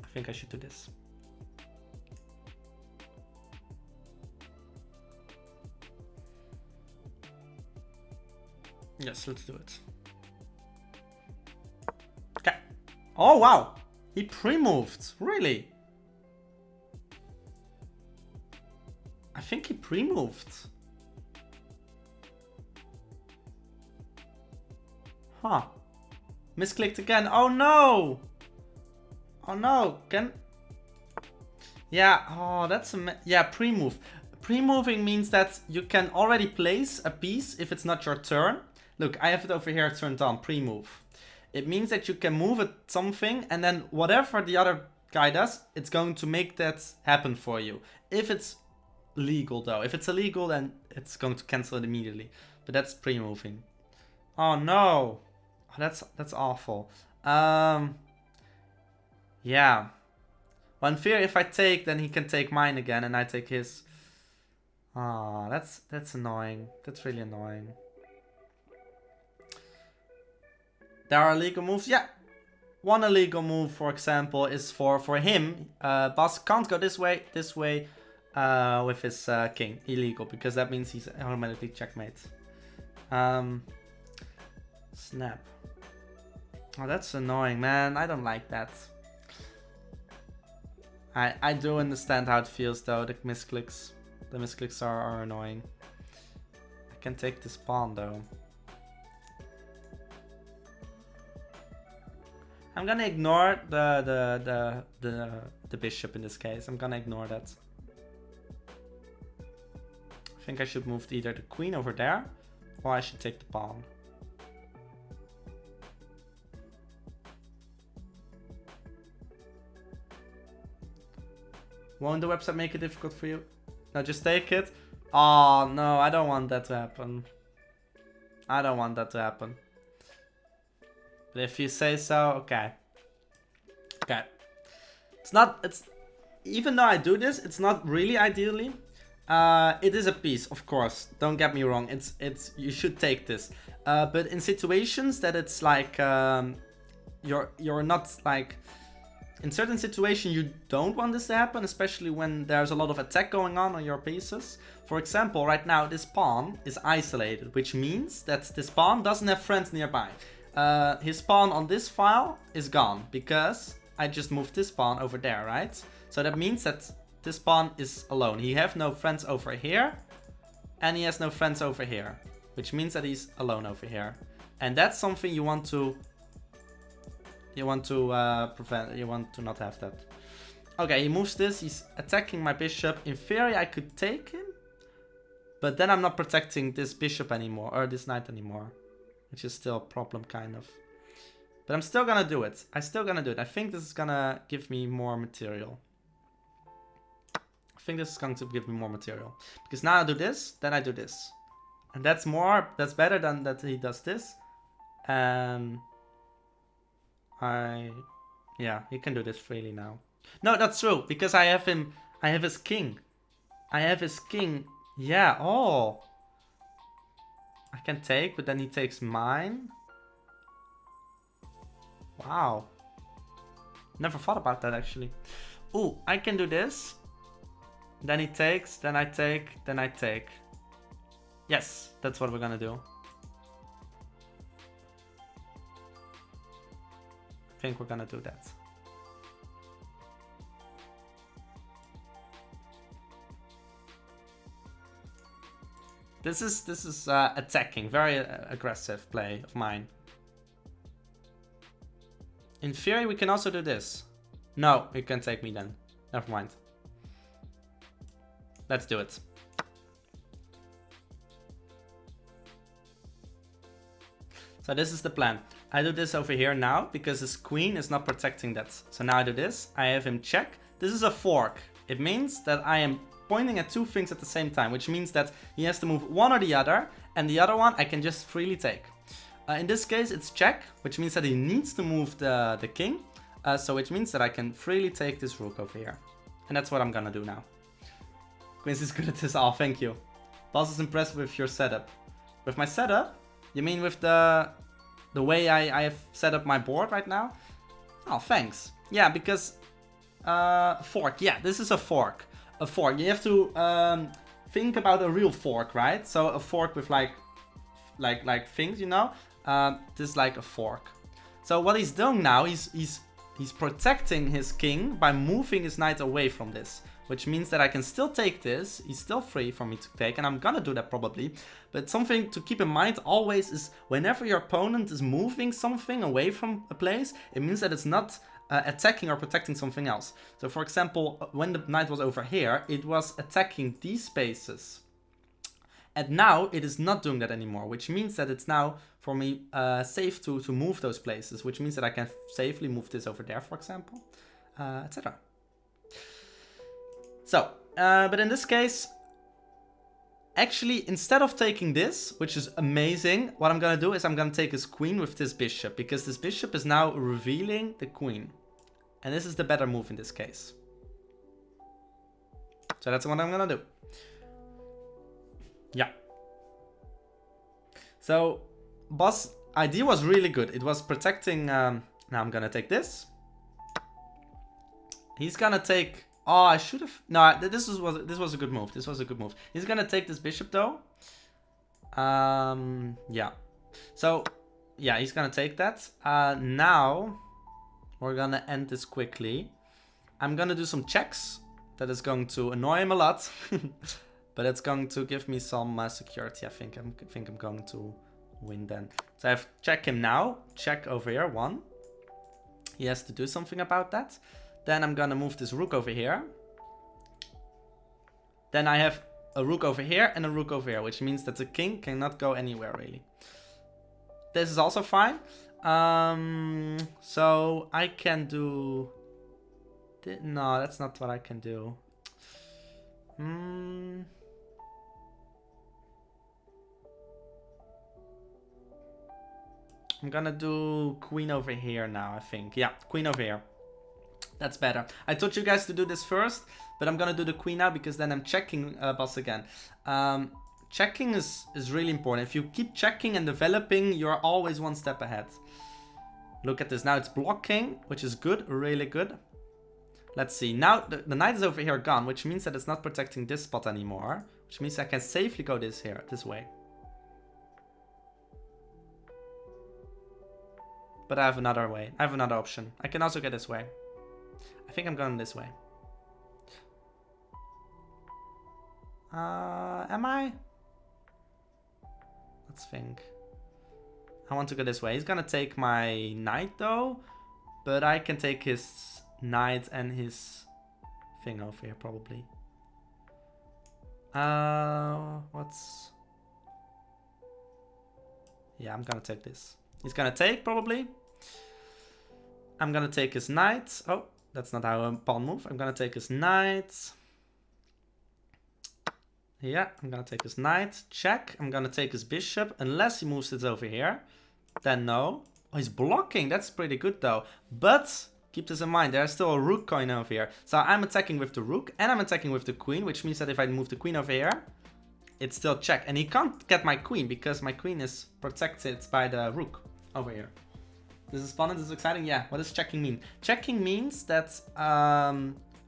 I think I should do this. Yes, let's do it. Okay. Oh, wow. He pre-moved. Really? I think he pre-moved. Huh. Misclicked again. Oh, no. Oh, no. Yeah. Oh, that's a... Yeah, pre-move. Pre-moving means that you can already place a piece if it's not your turn. Look, I have it over here turned on, pre-move. It means that you can move it something and then whatever the other guy does, it's going to make that happen for you. If it's legal though. If it's illegal, then it's going to cancel it immediately. But that's pre-moving. Oh no. Oh, that's awful. Yeah. Well, in theory, if I take, then he can take mine again, and I take his. Ah, that's annoying. That's really annoying. There are illegal moves. Yeah. One illegal move, for example, is for him. Boss can't go this way with his king. Illegal, because that means he's automatically checkmate. Snap. Oh, that's annoying, man. I don't like that. I do understand how it feels, though. The misclicks. The misclicks are annoying. I can take this pawn, though. I'm gonna ignore the bishop in this case. I'm gonna ignore that. I think I should move either the queen over there, or I should take the pawn. Won't the website make it difficult for you? No, just take it. Oh no, I don't want that to happen. I don't want that to happen. But if you say so, okay. Okay. It's even though I do this, it's not really ideally. It is a piece, of course. Don't get me wrong. You should take this. But in situations that it's like you're not like, in certain situations you don't want this to happen, especially when there's a lot of attack going on your pieces. For example, right now this pawn is isolated, which means that this pawn doesn't have friends nearby. His pawn on this file is gone because I just moved this pawn over there, right? So that means that this pawn is alone. He has no friends over here, and he has no friends over here, which means that he's alone over here. And that's something you want to prevent. You want to not have that. Okay, he moves this. He's attacking my bishop. In theory, I could take him, but then I'm not protecting this bishop anymore, or this knight anymore, which is still a problem, kind of. But I'm still gonna do it. I'm still gonna do it. I think this is gonna give me more material. I think this is going to give me more material. Because now I do this, then I do this. And that's better than that he does this. And yeah, he can do this freely now. No, that's true, because I have his king. I have his king. Yeah, oh. I can take, but then he takes mine. Wow. Never thought about that, actually. Ooh, I can do this. Then he takes, then I take, then I take. Yes, that's what we're gonna do. I think we're gonna do that. This is attacking, very aggressive play of mine. In theory, we can also do this. No, you can take me then. Never mind. Let's do it. So this is the plan. I do this over here now because his queen is not protecting that. So now I do this. I have him check. This is a fork. It means that I am pointing at two things at the same time, which means that he has to move one or the other, and the other one I can just freely take. In this case, it's check, which means that he needs to move the king. So which means that I can freely take this rook over here. And that's what I'm gonna do now. Quincy's good at this. Oh, thank you. Boss is impressed with your setup. With my setup? You mean with the way I have set up my board right now? Oh, thanks. Yeah, because fork. Yeah, this is a fork. A fork. You have to think about a real fork, right? So a fork with like things, you know. This is like a fork. So what he's doing now, he's protecting his king by moving his knight away from this. Which means that I can still take this. He's still free for me to take, and I'm gonna do that probably. But something to keep in mind always is whenever your opponent is moving something away from a place, it means that it's not attacking or protecting something else. So for example, when the knight was over here, it was attacking these spaces. And now it is not doing that anymore, which means that it's now for me safe to move those places, which means that I can safely move this over there, for example. etc. So, but in this case, actually, instead of taking this, which is amazing, what I'm gonna do is I'm gonna take his queen with this bishop, because this bishop is now revealing the queen. And this is the better move in this case. So that's what I'm gonna do. Yeah. So, boss idea was really good. It was protecting... now I'm gonna take this. He's gonna take... Oh, I should have... No, this was a good move. This was a good move. He's gonna take this bishop, though. Yeah. So, yeah, he's gonna take that. Now, we're gonna end this quickly. I'm gonna do some checks. That is going to annoy him a lot. But it's going to give me some security. I think I'm going to win then. So I have check him now. Check over here, 1. He has to do something about that. Then I'm gonna move this rook over here. Then I have a rook over here and a rook over here, which means that the king cannot go anywhere really. This is also fine. So I can do... No, that's not what I can do. I'm gonna do queen over here now, I think. Yeah, queen over here. That's better. I told you guys to do this first, but I'm gonna do the queen now because then I'm checking boss again. Checking is really important. If you keep checking and developing, you're always one step ahead. Look at this. Now it's blocking, which is good, really good. Let's see. Now the knight is over here gone, which means that it's not protecting this spot anymore. Which means I can safely go this way. But I have another way. I have another option. I can also get this way. I think I'm going this way. Am I? Let's think. I want to go this way. He's gonna take my knight though. But I can take his knight and his thing over here probably. What's... Yeah, I'm gonna take this. He's gonna take probably. I'm gonna take his knight. Oh, that's not how a pawn move. I'm gonna take his knight. Yeah, I'm gonna take his knight. Check. I'm gonna take his bishop. Unless he moves it over here. Then no. Oh, he's blocking. That's pretty good though. But keep this in mind. There's still a rook coin over here. So I'm attacking with the rook. And I'm attacking with the queen. Which means that if I move the queen over here, it's still check. And he can't get my queen. Because my queen is protected by the rook over here. This is fun and this is exciting. Yeah, what does checking mean? Checking means that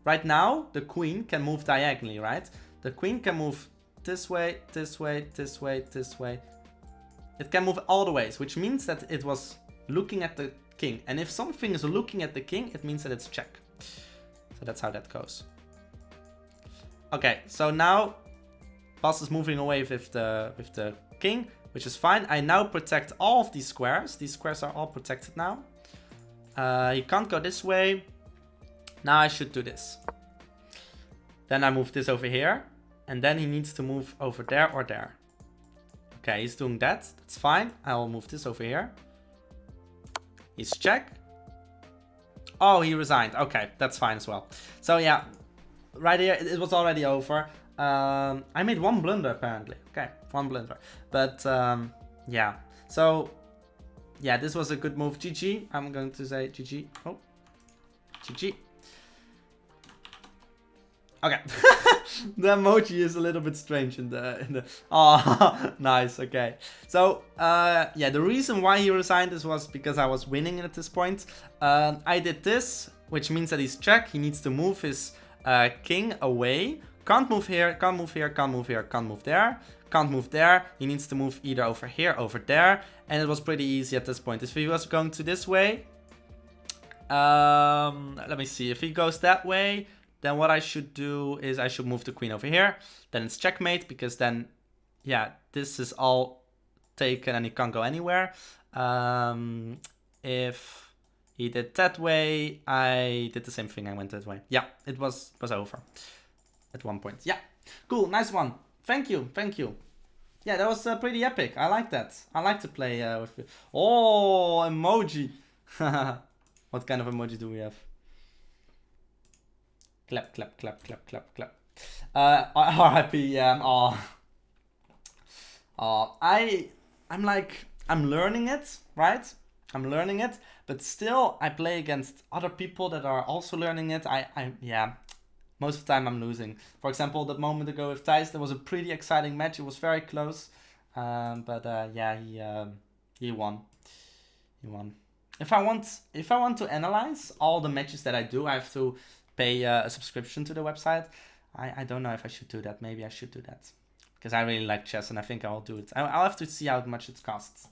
right now the queen can move diagonally, right? The queen can move this way, this way, this way, this way. It can move all the ways, which means that it was looking at the king. And if something is looking at the king, it means that it's check. So that's how that goes. Okay, so now boss is moving away with the king, which is fine. I now protect all of these squares. These squares are all protected now. He can't go this way. Now I should do this. Then I move this over here. And then he needs to move over there or there. Okay, he's doing that. That's fine. I will move this over here. He's check. Oh, he resigned. Okay, that's fine as well. So yeah, right here, it was already over. I made one blunder apparently. Okay, one blunder. But yeah, so yeah, this was a good move. GG. I'm going to say GG. Oh, GG. Okay. The emoji is a little bit strange in the oh, nice. Okay, so yeah, the reason why he resigned this was because I was winning at this point. I did this, which means that he's check. He needs to move his king away. Can't move here, can't move here, can't move here, can't move there, can't move there. He needs to move either over here, over there, and it was pretty easy at this point. If he was going to this way, let me see. If he goes that way, then what I should do is I should move the queen over here. Then it's checkmate, because then, yeah, this is all taken and he can't go anywhere. If he did that way, I did the same thing. I went that way. Yeah, it was over at one point. Yeah, cool, nice one. Thank you, thank you. Yeah, that was pretty epic. I like that. I like to play with you. Oh, emoji. What kind of emoji do we have? Clap, clap, clap, clap, clap, clap. RIP, yeah. I'm learning it, right? I'm learning it, but still I play against other people that are also learning it. Yeah, most of the time I'm losing. For example, that moment ago with Thijs, there was a pretty exciting match. It was very close, but yeah, he won. He won. If I want to analyze all the matches that I do, I have to pay a subscription to the website. I don't know if I should do that. Maybe I should do that because I really like chess and I think I'll do it. I'll have to see how much it costs.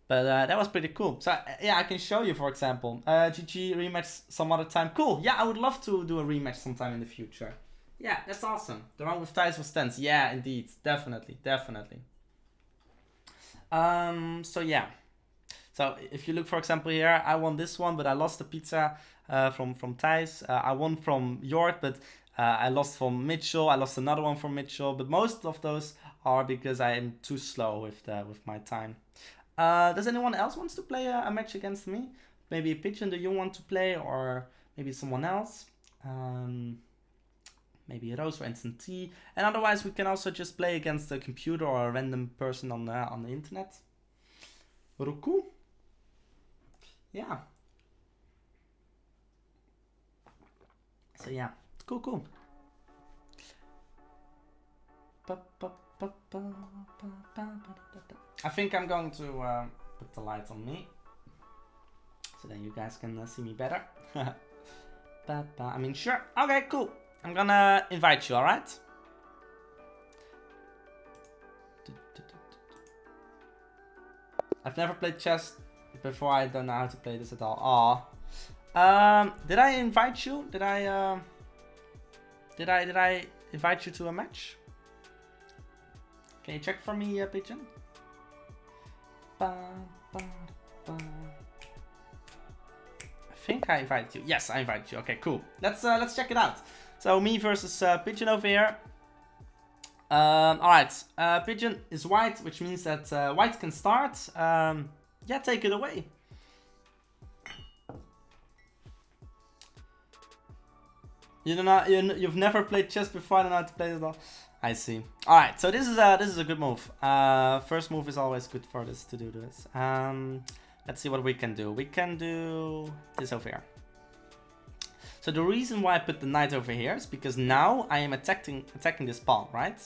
But that was pretty cool. So yeah, I can show you, for example, GG rematch some other time. Cool. Yeah, I would love to do a rematch sometime in the future. Yeah, that's awesome. The one with Thijs was tense. Yeah, indeed, definitely. So yeah. So if you look, for example, here, I won this one, but I lost the pizza from Thijs. I won from Jord, but I lost from Mitchell. I lost another one from Mitchell. But most of those are because I am too slow with my time. Does anyone else wants to play a match against me? Maybe Pigeon, do you want to play, or maybe someone else? Maybe Rose or Instant T. And otherwise, we can also just play against a computer or a random person on the internet. Cool. Yeah. So yeah, cool. I think I'm going to put the light on me, so then you guys can see me better. I mean, sure. Okay, cool. I'm gonna invite you, alright? I've never played chess before. I don't know how to play this at all. Did I invite you? Did I invite you to a match? Can you check for me, Pigeon? I think I invited you. Yes, I invited you. Okay, cool. Let's check it out. So me versus Pigeon over here. Alright, Pigeon is white, which means that white can start. Yeah, take it away. You've never played chess before. I don't know how to play it at all. I see. All right, so this is a good move. First move is always good for this to do this. Let's see what we can do. We can do this over here. So the reason why I put the knight over here is because now I am attacking this pawn, right?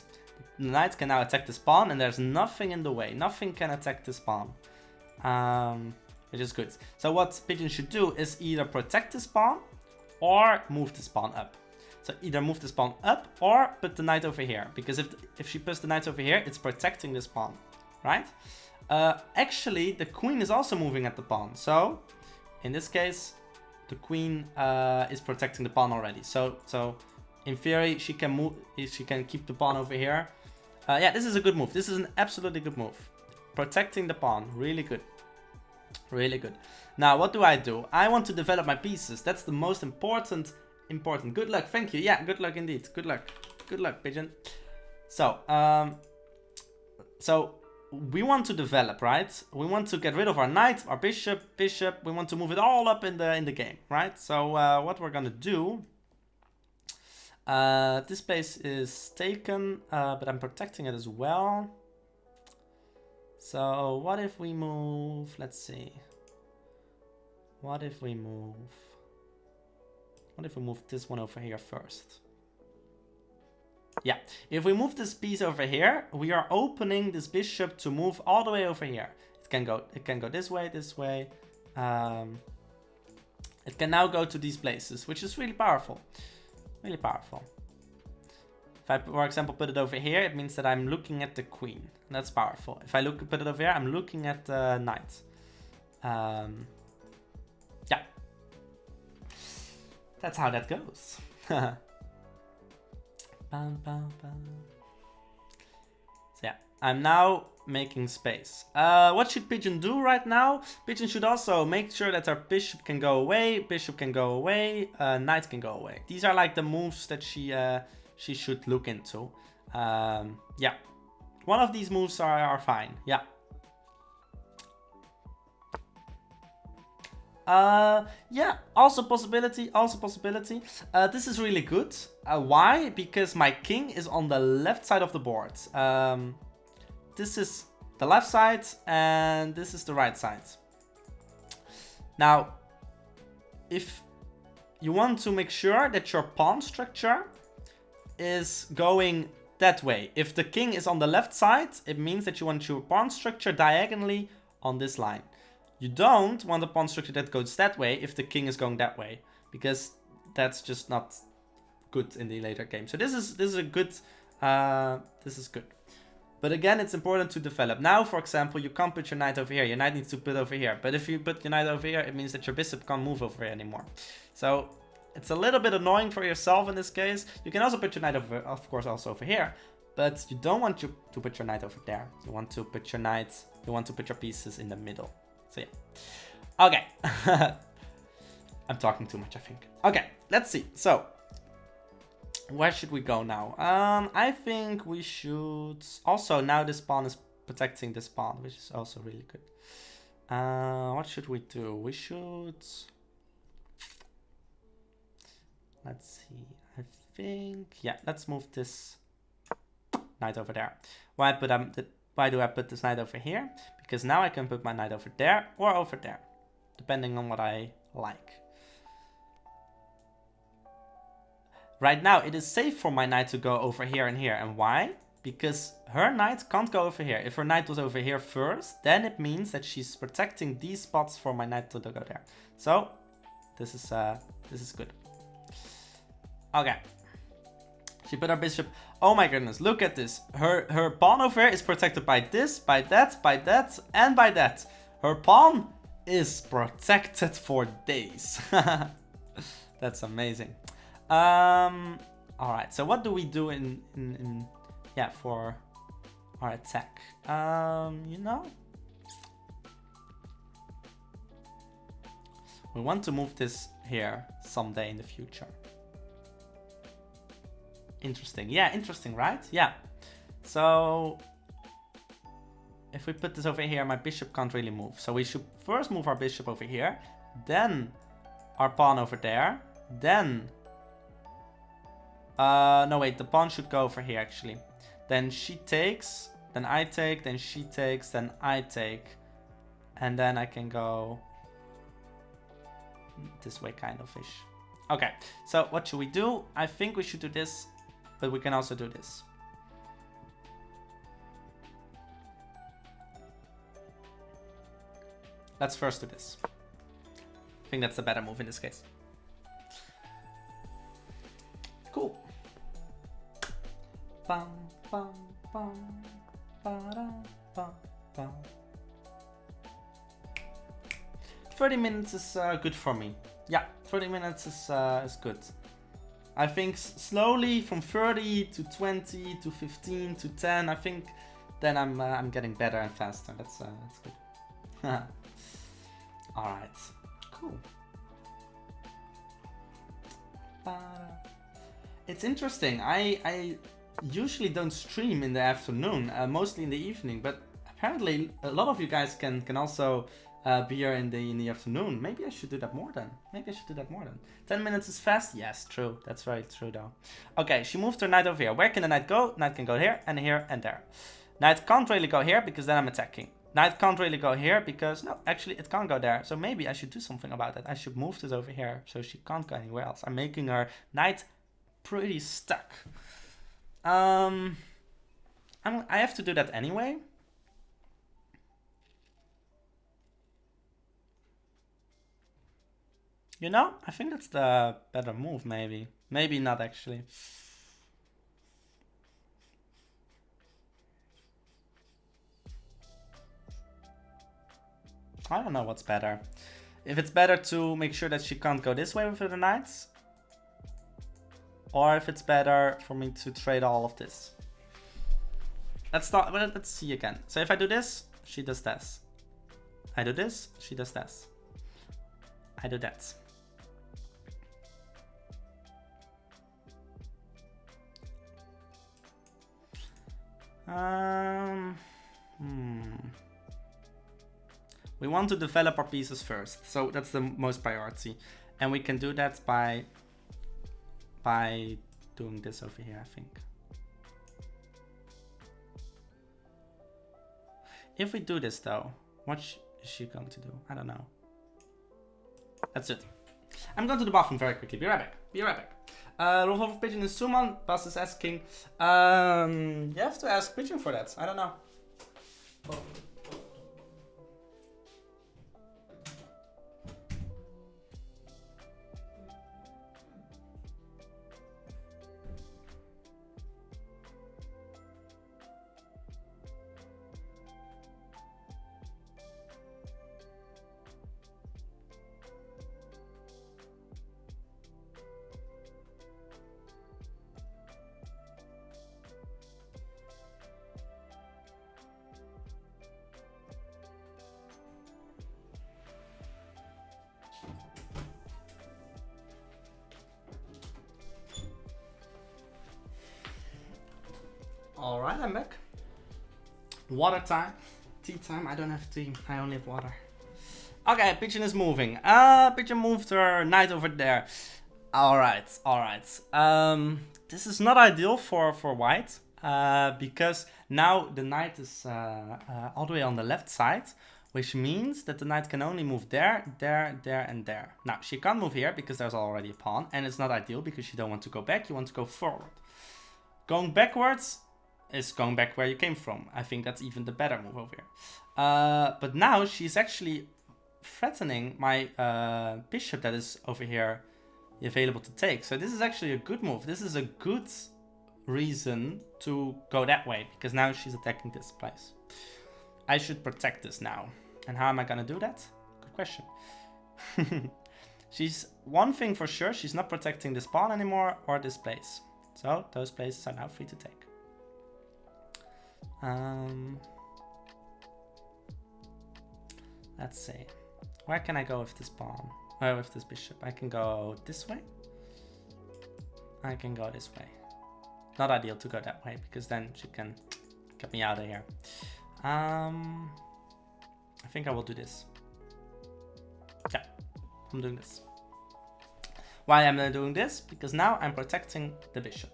The knight can now attack this pawn, and there's nothing in the way. Nothing can attack this pawn, which is good. So what Pigeon should do is either protect this pawn or move this pawn up. So either move this pawn up or put the knight over here, because if she puts the knight over here, it's protecting this pawn, right? Actually, the queen is also moving at the pawn. So in this case, the queen is protecting the pawn already. So in theory, she can move. She can keep the pawn over here. Yeah, this is a good move. This is an absolutely good move. Protecting the pawn, really good. Really good. Now, what do? I want to develop my pieces. That's the most important. Good luck. Thank you. Yeah, good luck indeed. Good luck. Good luck, Pigeon. So, we want to develop, right? We want to get rid of our knight, our bishop. We want to move it all up in the game, right? So, what we're gonna do? This place is taken, but I'm protecting it as well. So, what if we move? Let's see. What if we move this one over here first? Yeah, if we move this piece over here, we are opening this bishop to move all the way over here. It can go this way. It can now go to these places, which is really powerful. Really powerful. If I, for example, put it over here, it means that I'm looking at the queen. And that's powerful. If I put it over here, I'm looking at the knight. Yeah. That's how that goes. So yeah, I'm now making space. What should Pigeon do right now? Pigeon should also make sure that our bishop can go away, knight can go away. These are like the moves that she should look into. Yeah, one of these moves are fine. Yeah. Yeah, also possibility, also possibility. This is really good. Why? Because my king is on the left side of the board. This is the left side and this is the right side. Now, if you want to make sure that your pawn structure is going that way. If the king is on the left side, it means that you want your pawn structure diagonally on this line. You don't want a pawn structure that goes that way if the king is going that way, because that's just not good in the later game. So this is a good, this is good. But again, it's important to develop. Now, for example, you can't put your knight over here. Your knight needs to put over here. But if you put your knight over here, it means that your bishop can't move over here anymore. So it's a little bit annoying for yourself in this case. You can also put your knight over, of course, also over here. But you don't want to put your knight over there. You want to put your knight, you want to put your pieces in the middle. So yeah. Okay. I'm talking too much, I think. Okay, let's see. So where should we go now? I think we should... Also, now this pawn is protecting this pawn, which is also really good. What should we do? We should... Let's see. I think... Yeah, let's move this knight over there. Why do I put this knight over here? Because now I can put my knight over there or over there, depending on what I like. Right now, it is safe for my knight to go over here and here. And why? Because her knight can't go over here. If her knight was over here first, then it means that she's protecting these spots for my knight to go there. So, this is good. Okay. She put her bishop... Oh my goodness, look at this. Her pawn over here is protected by this, by that, and by that. Her pawn is protected for days. That's amazing. Alright, so what do we do in yeah, for our attack? You know, we want to move this here someday in the future. Interesting. Yeah, interesting, right? Yeah. So if we put this over here, my bishop can't really move. So we should first move our bishop over here, then our pawn over there, then... no, wait, the pawn should go over here, actually. Then she takes, then I take, then she takes, then I take. And then I can go this way, kind of ish. Okay, so what should we do? I think we should do this, but we can also do this. Let's first do this. I think that's the better move in this case. Cool. Bum, bum, bum, ba-da, bum, bum. 30 minutes is good for me. Yeah, 30 minutes is good. I think slowly from 30 to 20 to 15 to 10. I think then I'm getting better and faster. That's good. All right, cool. It's interesting. I usually don't stream in the afternoon, mostly in the evening. But apparently, a lot of you guys can also be here in the afternoon. Maybe I should do that more then. 10 minutes is fast. Yes, true. That's very true though. Okay, she moved her knight over here. Where can the knight go? Knight can go here and here and there. Knight can't really go here because then I'm attacking. Knight can't really go here because, no, actually it can't go there. So maybe I should do something about that. I should move this over here so she can't go anywhere else. I'm making her knight pretty stuck. I have to do that anyway. You know, I think that's the better move, maybe. Maybe not, actually. I don't know what's better. If it's better to make sure that she can't go this way with the knights, or if it's better for me to trade all of this. Let's see again. So if I do this, she does this. I do this, she does this. I do that. We want to develop our pieces first, so that's the most priority. And we can do that by doing this over here, I think. If we do this though, what is she going to do? I don't know. That's it. I'm going to the bathroom very quickly. Be right back. Be right back. Rolf of Pigeon is Suman. Bas is asking. You have to ask Pigeon for that. I don't know. Alright, I'm back. Water time. Tea time. I don't have tea. I only have water. Okay, Pigeon is moving. Pigeon moved her knight over there. Alright, alright. This is not ideal for white. Because now the knight is all the way on the left side. Which means that the knight can only move there, there, there, and there. Now, she can't move here because there's already a pawn. And it's not ideal because you don't want to go back. You want to go forward. Going backwards is going back where you came from. I think that's even the better move over here. But now she's actually threatening my bishop that is over here available to take. So this is actually a good move. This is a good reason to go that way because now she's attacking this place. I should protect this now. And how am I gonna do that? Good question. She's one thing for sure, she's not protecting this pawn anymore or this place. So those places are now free to take. Let's see. Where can I go with this pawn? Or with this bishop? I can go this way. I can go this way. Not ideal to go that way because then she can get me out of here. I think I will do this. Yeah, I'm doing this. Why am I doing this? Because now I'm protecting the bishop.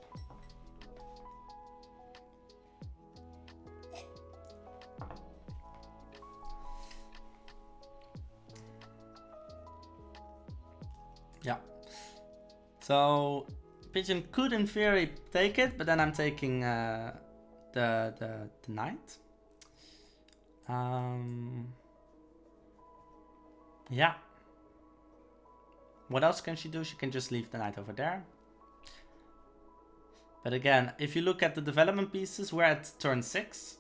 Yeah. So Pigeon could in theory take it, but then I'm taking the knight. Yeah. What else can she do? She can just leave the knight over there. But again, if you look at the development pieces, we're at turn 6.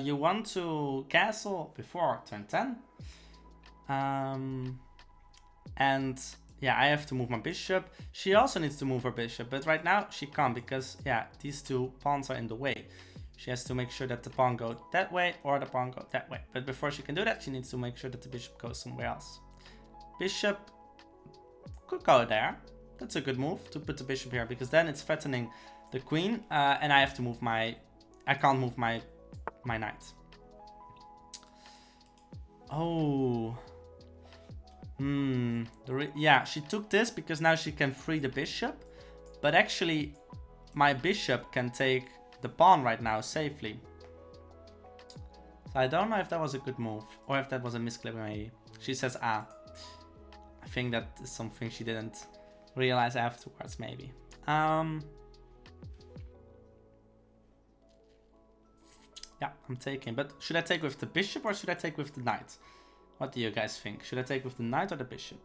You want to castle before turn 10. And yeah, I have to move my bishop. She also needs to move her bishop, but right now she can't because yeah, these two pawns are in the way. She has to make sure that the pawn goes that way or the pawn goes that way. But before she can do that, she needs to make sure that the bishop goes somewhere else. Bishop could go there. That's a good move to put the bishop here because then it's threatening the queen and I have to move my... I can't move my knight. Oh... yeah, she took this because now she can free the bishop. But actually, my bishop can take the pawn right now safely. So I don't know if that was a good move. Or if that was a misclick maybe. She says, ah. I think that is something she didn't realize afterwards maybe. Yeah, I'm taking. But should I take with the bishop or should I take with the knight? What do you guys think? Should I take with the knight or the bishop?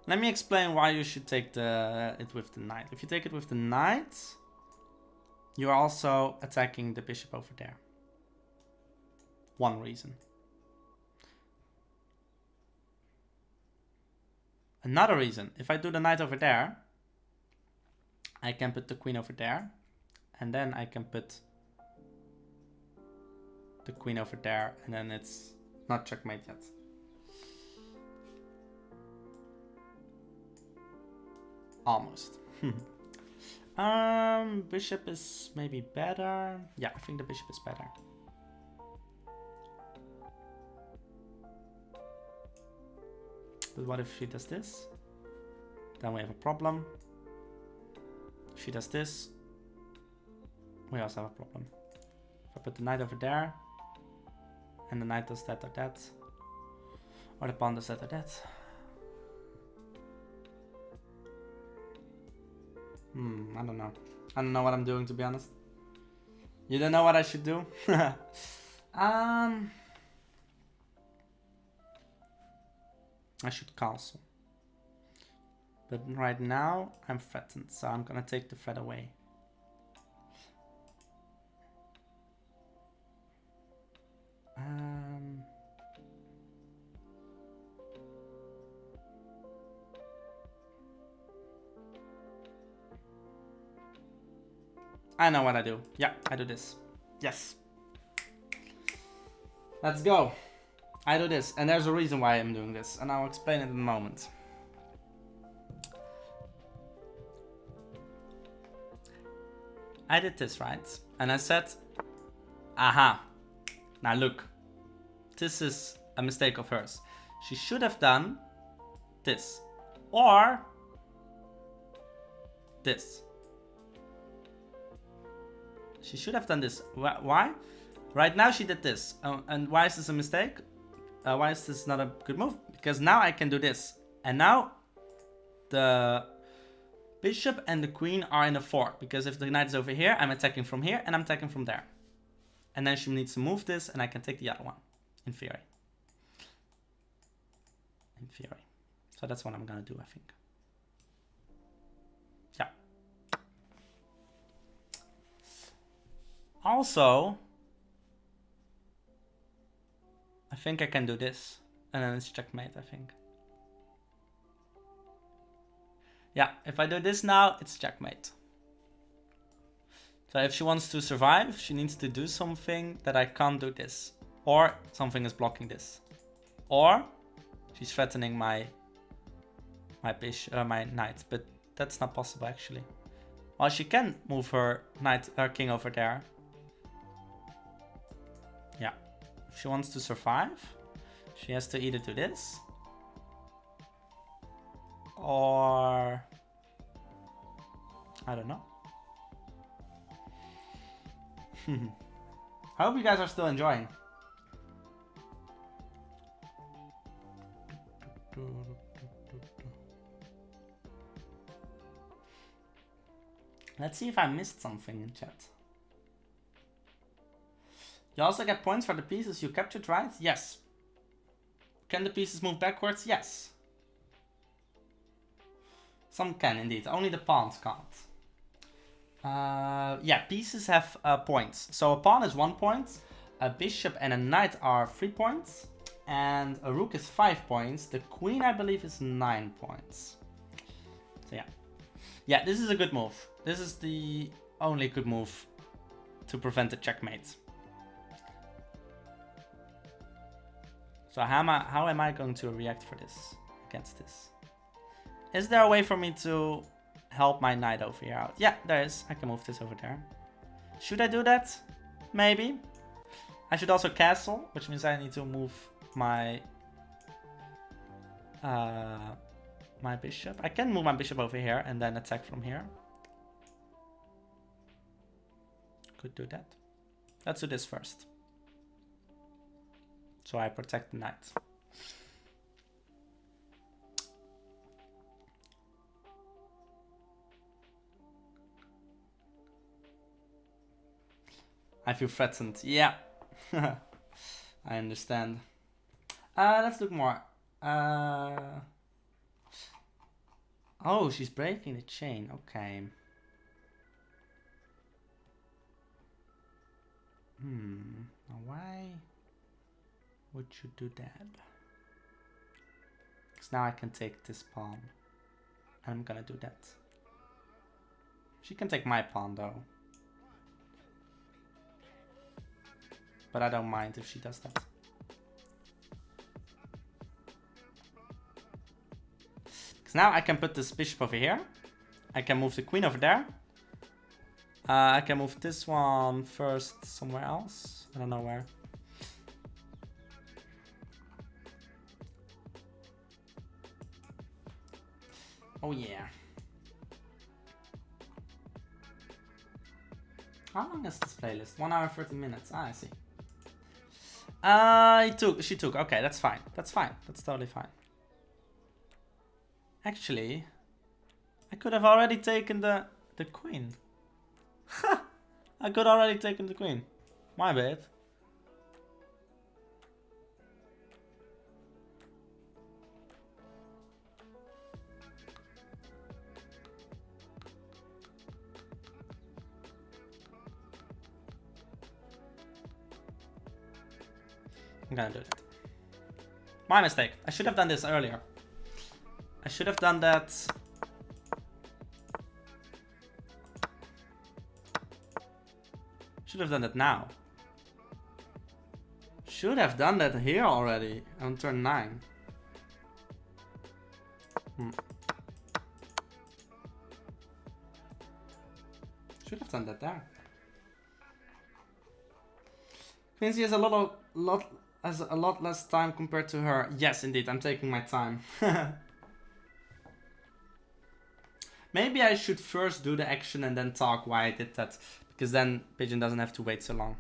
Let me explain why you should take it with the knight. If you take it with the knight, you're also attacking the bishop over there. One reason. Another reason, if I do the knight over there, I can put the queen over there. And then I can put the queen over there. And then it's not checkmate yet. Almost. Bishop is maybe better. Yeah, I think the bishop is better. But what if she does this? Then we have a problem. If she does this, we also have a problem. If I put the knight over there, and the knight does that or that, or the pawn does that or that. I don't know. I don't know what I'm doing, to be honest. You don't know what I should do? I should castle. But right now, I'm threatened, so I'm gonna take the threat away. I know what I do. Yeah, I do this. Yes. Let's go. I do this, and there's a reason why I'm doing this, and I'll explain it in a moment. I did this, right? And I said, aha. Now look, this is a mistake of hers. She should have done this, or this. She should have done this. Why? Right now she did this. And why is this a mistake? Why is this not a good move? Because now I can do this. And now the bishop and the queen are in a fork. Because if the knight is over here, I'm attacking from here and I'm attacking from there. And then she needs to move this and I can take the other one. In theory. In theory. So that's what I'm gonna do, I think. Yeah. Also, I think I can do this. And then it's checkmate, I think. Yeah, if I do this now, it's checkmate. So if she wants to survive, she needs to do something that I can't do this. Or something is blocking this. Or she's threatening my knight. But that's not possible, actually. Well, she can move her king over there. Yeah. If she wants to survive, she has to either do this. Or I don't know. I hope you guys are still enjoying. Let's see if I missed something in chat. You also get points for the pieces you captured, right? Yes. Can the pieces move backwards? Yes. Some can indeed, only the pawns can't. Yeah, pieces have points. So a pawn is 1 point, a bishop and a knight are 3 points, and a rook is 5 points. The queen, I believe, is 9 points. So yeah. Yeah, this is a good move. This is the only good move to prevent a checkmate. So how am I going to react for this, against this? Is there a way for me to help my knight over here out? Yeah, there is. I can move this over there. Should I do that? Maybe. I should also castle, which means I need to move my my bishop. I can move my bishop over here and then attack from here. Could do that. Let's do this first. So I protect the knight. I feel threatened. Yeah. I understand. Let's look more. Oh, she's breaking the chain. Okay. Now why would you do that? Because now I can take this pawn. And I'm gonna do that. She can take my pawn though. But I don't mind if she does that. Because now I can put this bishop over here. I can move the queen over there. I can move this one first somewhere else. I don't know where. Oh yeah. How long is this playlist? 1 hour 30 minutes. Ah, I see. She took. Okay, that's fine. That's fine. That's totally fine. Actually, I could have already taken the queen. I could already taken the queen. My bad. I'm gonna do that. My mistake. I should have done this earlier. I should have done that. Should have done that now. Should have done that here already on turn 9. Should have done that there. Quincy has a lot less time compared to her. Yes, indeed, I'm taking my time. Maybe I should first do the action and then talk why I did that, because then Pigeon doesn't have to wait so long.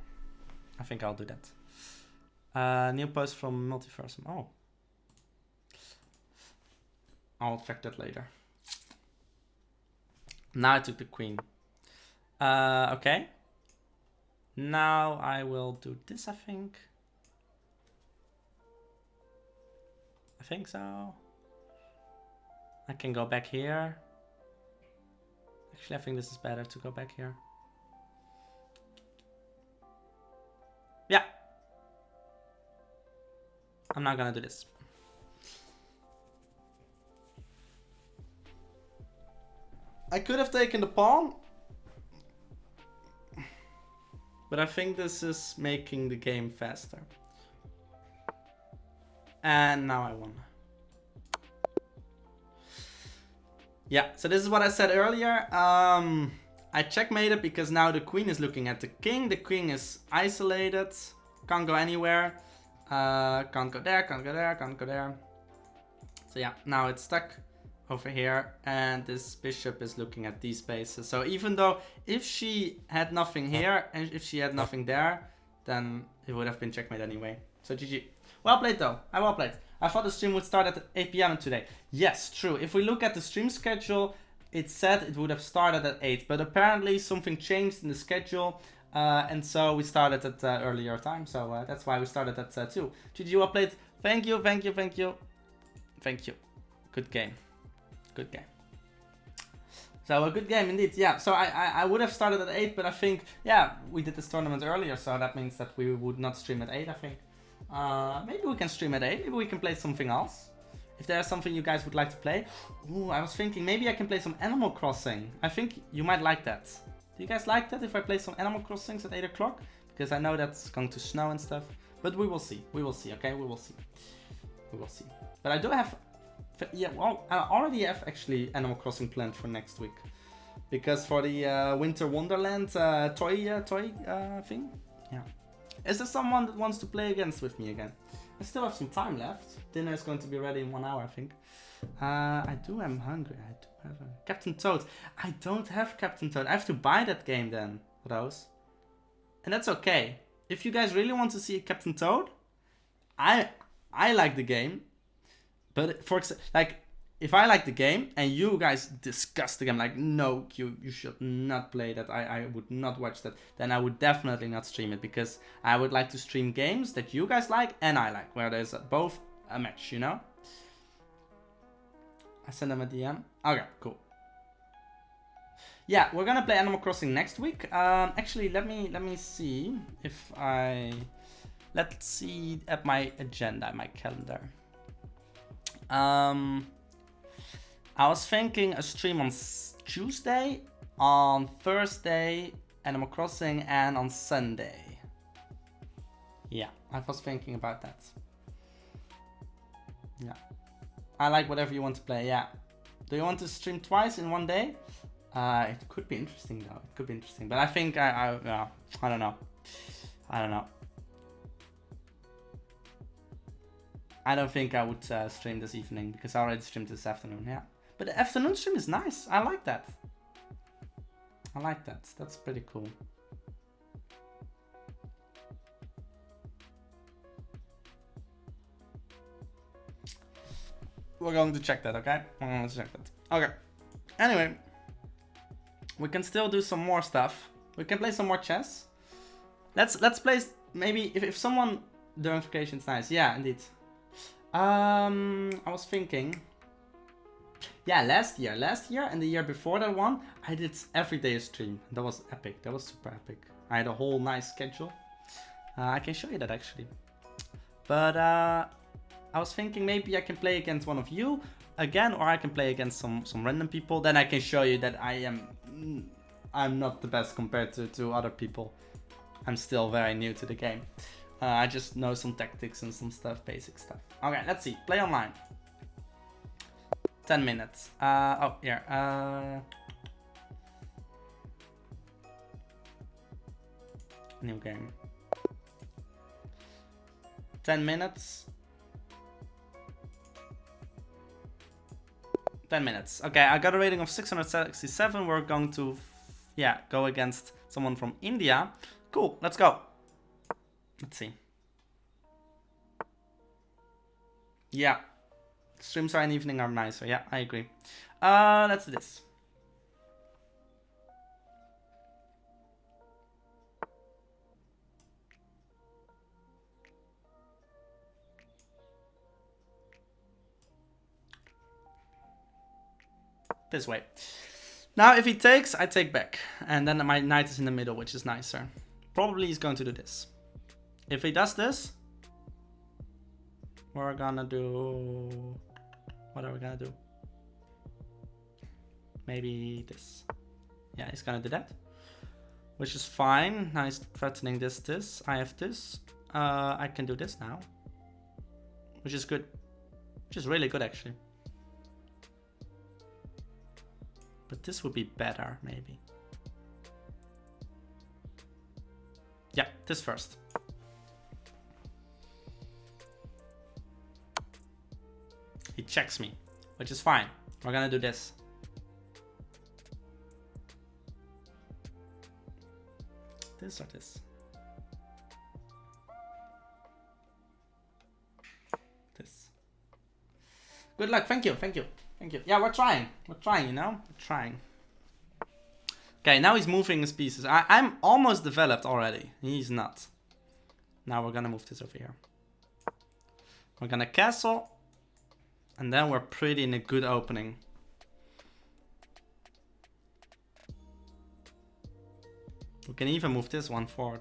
I think I'll do that. New post from Multiversum. Oh. I'll check that later. Now I took the queen. Okay. Now I will do this, I think. I think so. I can go back here. Actually, I think this is better to go back here. Yeah. I'm not gonna do this. I could have taken the pawn. But I think this is making the game faster. And now I won. Yeah, so this is what I said earlier. I checkmated because now the queen is looking at the king. The king is isolated. Can't go anywhere. Can't go there, can't go there, can't go there. So yeah, now it's stuck over here. And this bishop is looking at these spaces. So even though if she had nothing here and if she had nothing there, then it would have been checkmate anyway. So GG. Well played though. I well played. I thought the stream would start at 8 PM today. Yes, true. If we look at the stream schedule, it said it would have started at 8. But apparently something changed in the schedule. And so we started at earlier time. So that's why we started at 2. GG, well played. Thank you, thank you, thank you. Thank you. Good game. Good game. So a good game indeed. Yeah, so I would have started at 8. But I think, yeah, we did this tournament earlier. So that means that we would not stream at 8, I think. Maybe we can stream at 8. Maybe we can play something else. If there's something you guys would like to play. Ooh, I was thinking maybe I can play some Animal Crossing. I think you might like that. Do you guys like that if I play some Animal Crossings at 8 o'clock? Because I know that's going to snow and stuff. But we will see. We will see, okay? We will see. We will see. But I do have... Yeah, well, I already have actually Animal Crossing planned for next week. Because for the Winter Wonderland toy thing. Yeah. Is there someone that wants to play against with me again? I still have some time left. Dinner is going to be ready in 1 hour, I think. I am hungry. I do have a... Captain Toad. I don't have Captain Toad. I have to buy that game then, Rose. And that's okay. If you guys really want to see Captain Toad, I like the game. But for like, if I like the game and you guys discuss the game, like, no, you should not play that, I would not watch that, then I would definitely not stream it, because I would like to stream games that you guys like and I like, where there's both a match, you know? I send them a DM. Okay, cool. Yeah, we're gonna play Animal Crossing next week. Actually, let me see if let's see at my agenda, my calendar. I was thinking a stream on Tuesday, on Thursday, Animal Crossing, and on Sunday. Yeah, I was thinking about that. Yeah. I like whatever you want to play, yeah. Do you want to stream twice in one day? It could be interesting though, it could be interesting. But I think I don't know. I don't know. I don't think I would stream this evening, because I already streamed this afternoon, yeah. But the afternoon stream is nice. I like that. I like that. That's pretty cool. We're going to check that, okay? We're going to check that. Okay. Anyway, we can still do some more stuff. We can play some more chess. Let's play maybe if someone during vacation is nice. Yeah, indeed. I was thinking. Yeah, last year and the year before that one, I did every day a stream. That was epic. That was super epic. I had a whole nice schedule. I can show you that actually. But I was thinking maybe I can play against one of you again, or I can play against some random people. Then I can show you that I'm not the best compared to other people. I'm still very new to the game. I just know some tactics and some stuff, basic stuff. Okay, let's see. Play online. 10 minutes. Oh, here. New game. 10 minutes. 10 minutes. Okay, I got a rating of 667. We're going to, yeah, go against someone from India. Cool, let's go. Let's see. Yeah. Streams are in the evening are nicer. Yeah, I agree. Let's do this. This way. Now, if he takes, I take back. And then my knight is in the middle, which is nicer. Probably he's going to do this. If he does this, we're gonna do... What are we gonna do? Maybe this. Yeah, he's gonna do that. Which is fine. Now he's threatening this. I have this. I can do this now. Which is good. Which is really good, actually. But this would be better, maybe. Yeah, this first. He checks me, which is fine. We're gonna do this. This or this? This. Good luck. Thank you. Thank you. Thank you. Yeah, we're trying. We're trying, you know? We're trying. Okay, now he's moving his pieces. I'm almost developed already. He's not. Now we're gonna move this over here. We're gonna castle. And then we're pretty in a good opening. We can even move this one forward.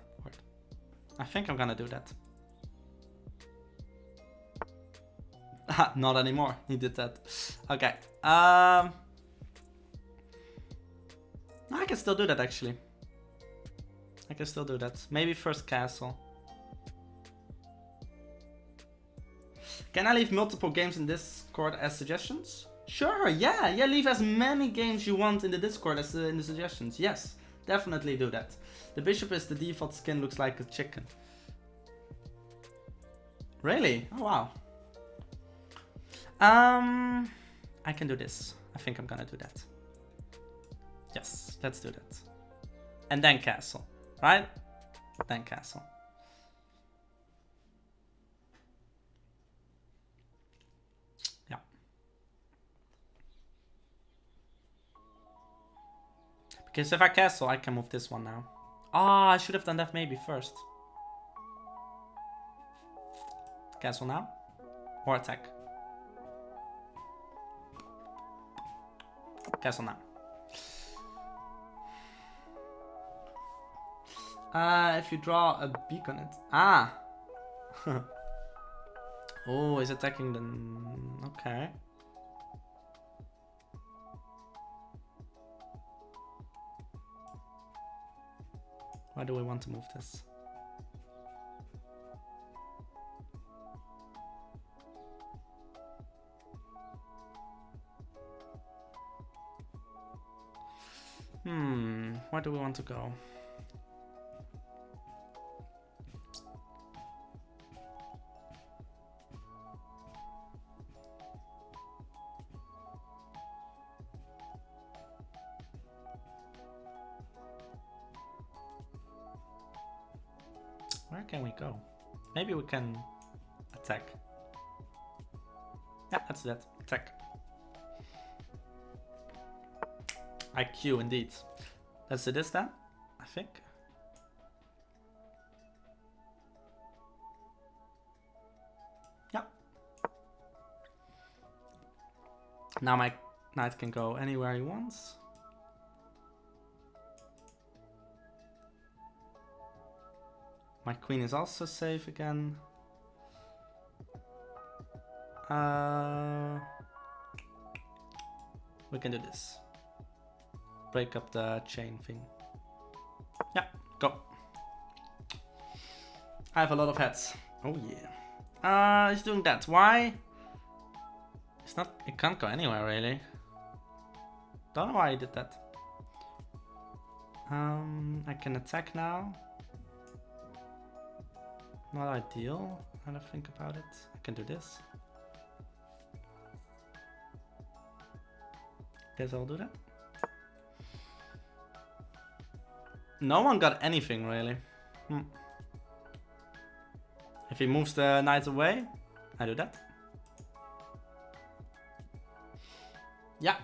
I think I'm gonna do that. Not anymore. He did that. Okay. I can still do that actually. I can still do that. Maybe first castle. Can I leave multiple games in Discord as suggestions? Sure, yeah, leave as many games you want in the Discord as in the suggestions. Yes, definitely do that. The bishop is the default skin, looks like a chicken. Really? Oh wow. I can do this. I think I'm gonna do that. Yes, let's do that. And then castle, right? Then castle. Because if I castle, I can move this one now. Ah, I should have done that maybe first. Castle now. Or attack. Castle now. If you draw a beacon it. Ah! Oh, he's attacking the... Okay. Why do we want to move this? Where do we want to go? Where can we go? Maybe we can attack. Yeah, that's that. Attack. IQ indeed. Let's do this then, I think. Yeah. Now my knight can go anywhere he wants. My queen is also safe again. We can do this. Break up the chain thing. Yeah, go. I have a lot of heads. Oh yeah. He's doing that. Why? It's not. It can't go anywhere really. Don't know why he did that. I can attack now. Not ideal. Now that I think about it, I can do this. Guess I'll do that. No one got anything really. If he moves the knights away, I do that. Yeah.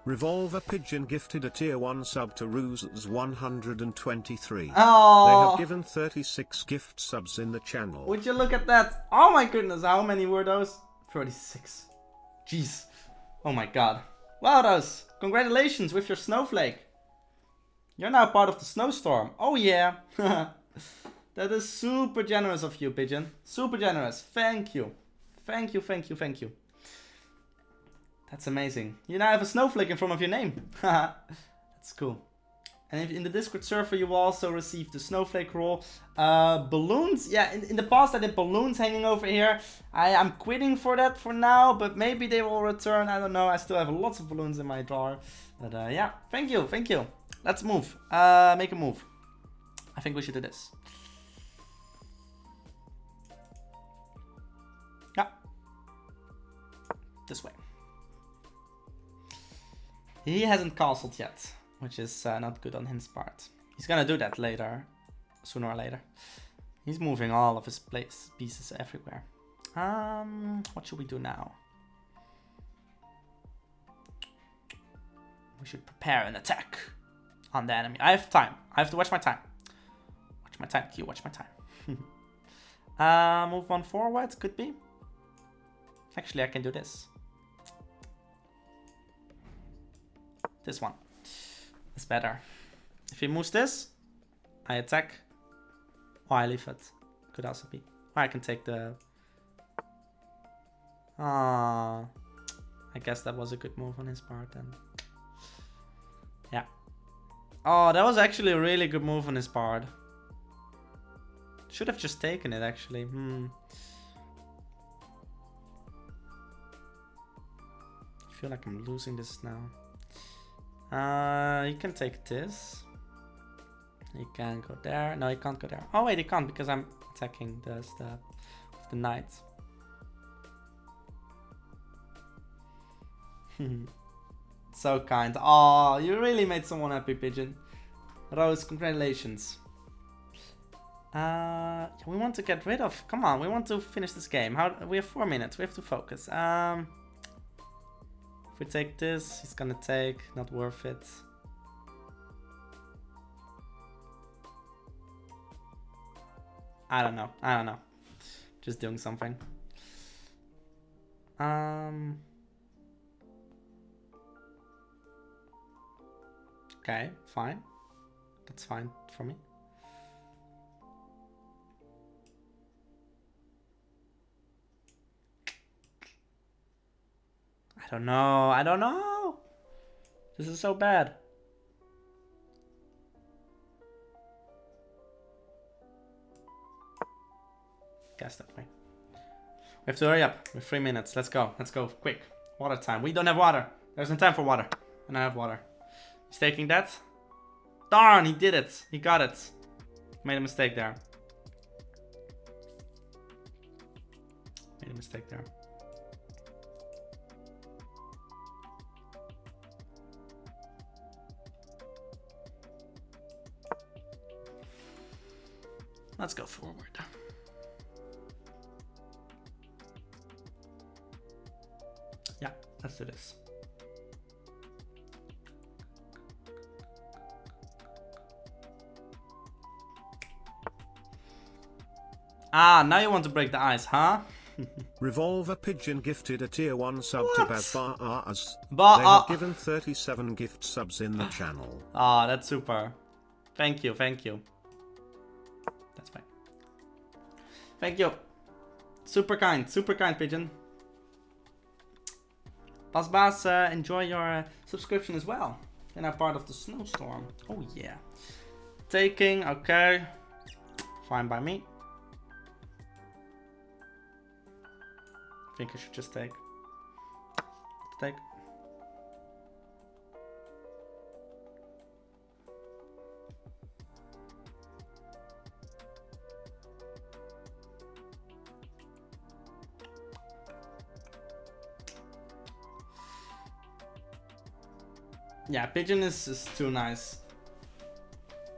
Revolver Pigeon gifted a tier 1 sub to Rooz's 123. Oh. They have given 36 gift subs in the channel. Would you look at that? Oh my goodness, how many were those? 36. Jeez. Oh my god. Wow, those. Congratulations with your snowflake. You're now part of the snowstorm. Oh yeah. That is super generous of you, Pigeon. Super generous. Thank you. Thank you, thank you, thank you. That's amazing. You now have a snowflake in front of your name. That's cool. And if in the Discord server, you will also receive the snowflake roll. Balloons. Yeah, in the past I did balloons hanging over here. I'm quitting for that for now, but maybe they will return. I don't know. I still have lots of balloons in my drawer. But yeah, thank you, thank you. Let's move. Make a move. I think we should do this. Yeah. This way. He hasn't castled yet, which is not good on his part. He's gonna do that later, sooner or later. He's moving all of his pieces everywhere. What should we do now? We should prepare an attack on the enemy. I have time. I have to watch my time. Watch my time, Q. Watch my time. Move one forward, could be. Actually, I can do this. This one is better. If he moves this, I attack. Or I leave it. Could also be. Or I can take the... I guess that was a good move on his part then. Yeah. Oh, that was actually a really good move on his part. Should have just taken it actually. I feel like I'm losing this now. You can take this. He can go there. No, he can't go there. Oh wait, he can't because I'm attacking the stuff with the knight. So kind. Oh, you really made someone happy, Pigeon. Rose, congratulations. We want to get rid of. Come on, we want to finish this game. We have 4 minutes. We have to focus. If we take this, he's gonna take. Not worth it. I don't know. I don't know. Just doing something. Okay, fine. That's fine for me. I don't know. I don't know. This is so bad. Guess that way. We have to hurry up. We have 3 minutes. Let's go. Let's go. Quick. Water time. We don't have water. There's no time for water. And I have water. He's taking that. Darn, he did it. He got it. Made a mistake there. Made a mistake there. Let's go forward. Yeah, let's do this. Ah, now you want to break the ice, huh? Revolver Pigeon gifted a tier 1 sub What? to Baz. They Ba have given 37 gift subs in the channel. Ah, that's super. Thank you, thank you. That's fine. Thank you. Super kind, Pigeon. Baz, enjoy your subscription as well. You're now part of the snowstorm. Oh yeah. Taking, okay. Fine by me. I think I should just take. Take. Yeah, Pigeon is too nice.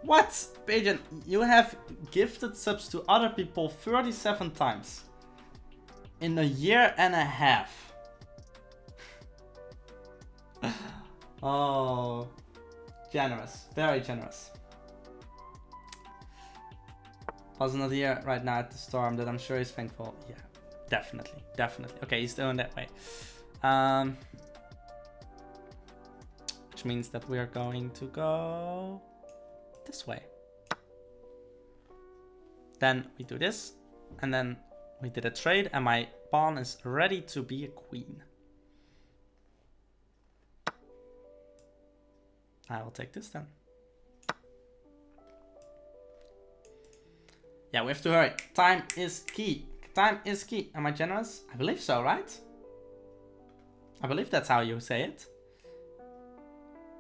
What? Pigeon, you have gifted subs to other people 37 times. In a year and a half. Oh. Generous. Very generous. Was not here right now at the storm, that I'm sure he's thankful. Yeah, definitely. Definitely. Okay, he's doing that way. Which means that we are going to go this way. Then we do this, and then we did a trade, and my pawn is ready to be a queen. I will take this then. Yeah, we have to hurry. Time is key. Time is key. Am I generous? I believe so, right? I believe that's how you say it.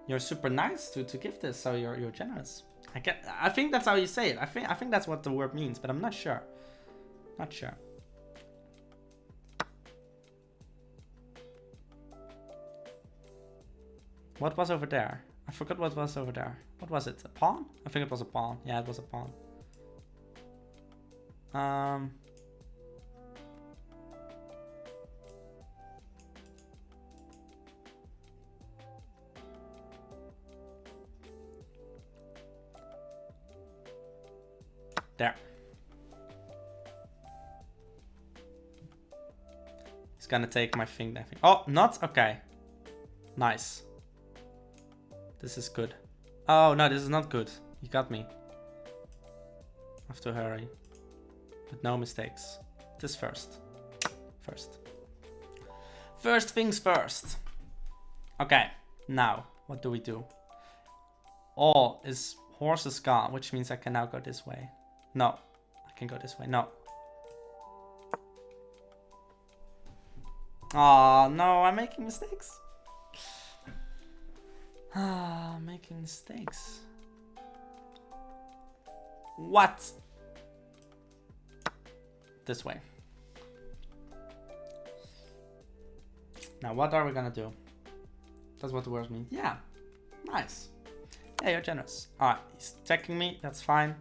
You're super nice to give this, so you're generous. I think that's how you say it. I think that's what the word means, but I'm not sure. Not sure. What was over there? I forgot what was over there. What was it? A pawn? I think it was a pawn. Yeah, it was a pawn. There. He's gonna take my thing, I think. Oh, not? Okay. Nice. This is good. Oh, no, this is not good. You got me. I have to hurry. But no mistakes. This first. First things first. Okay, now, what do we do? All is horse is gone, which means I can now go this way. No, I can go this way. No. Oh, no, I'm making mistakes. Ah, making mistakes. What? This way. Now, what are we gonna do? That's what the words mean. Yeah, nice. Yeah, you're generous. Alright, he's attacking me. That's fine.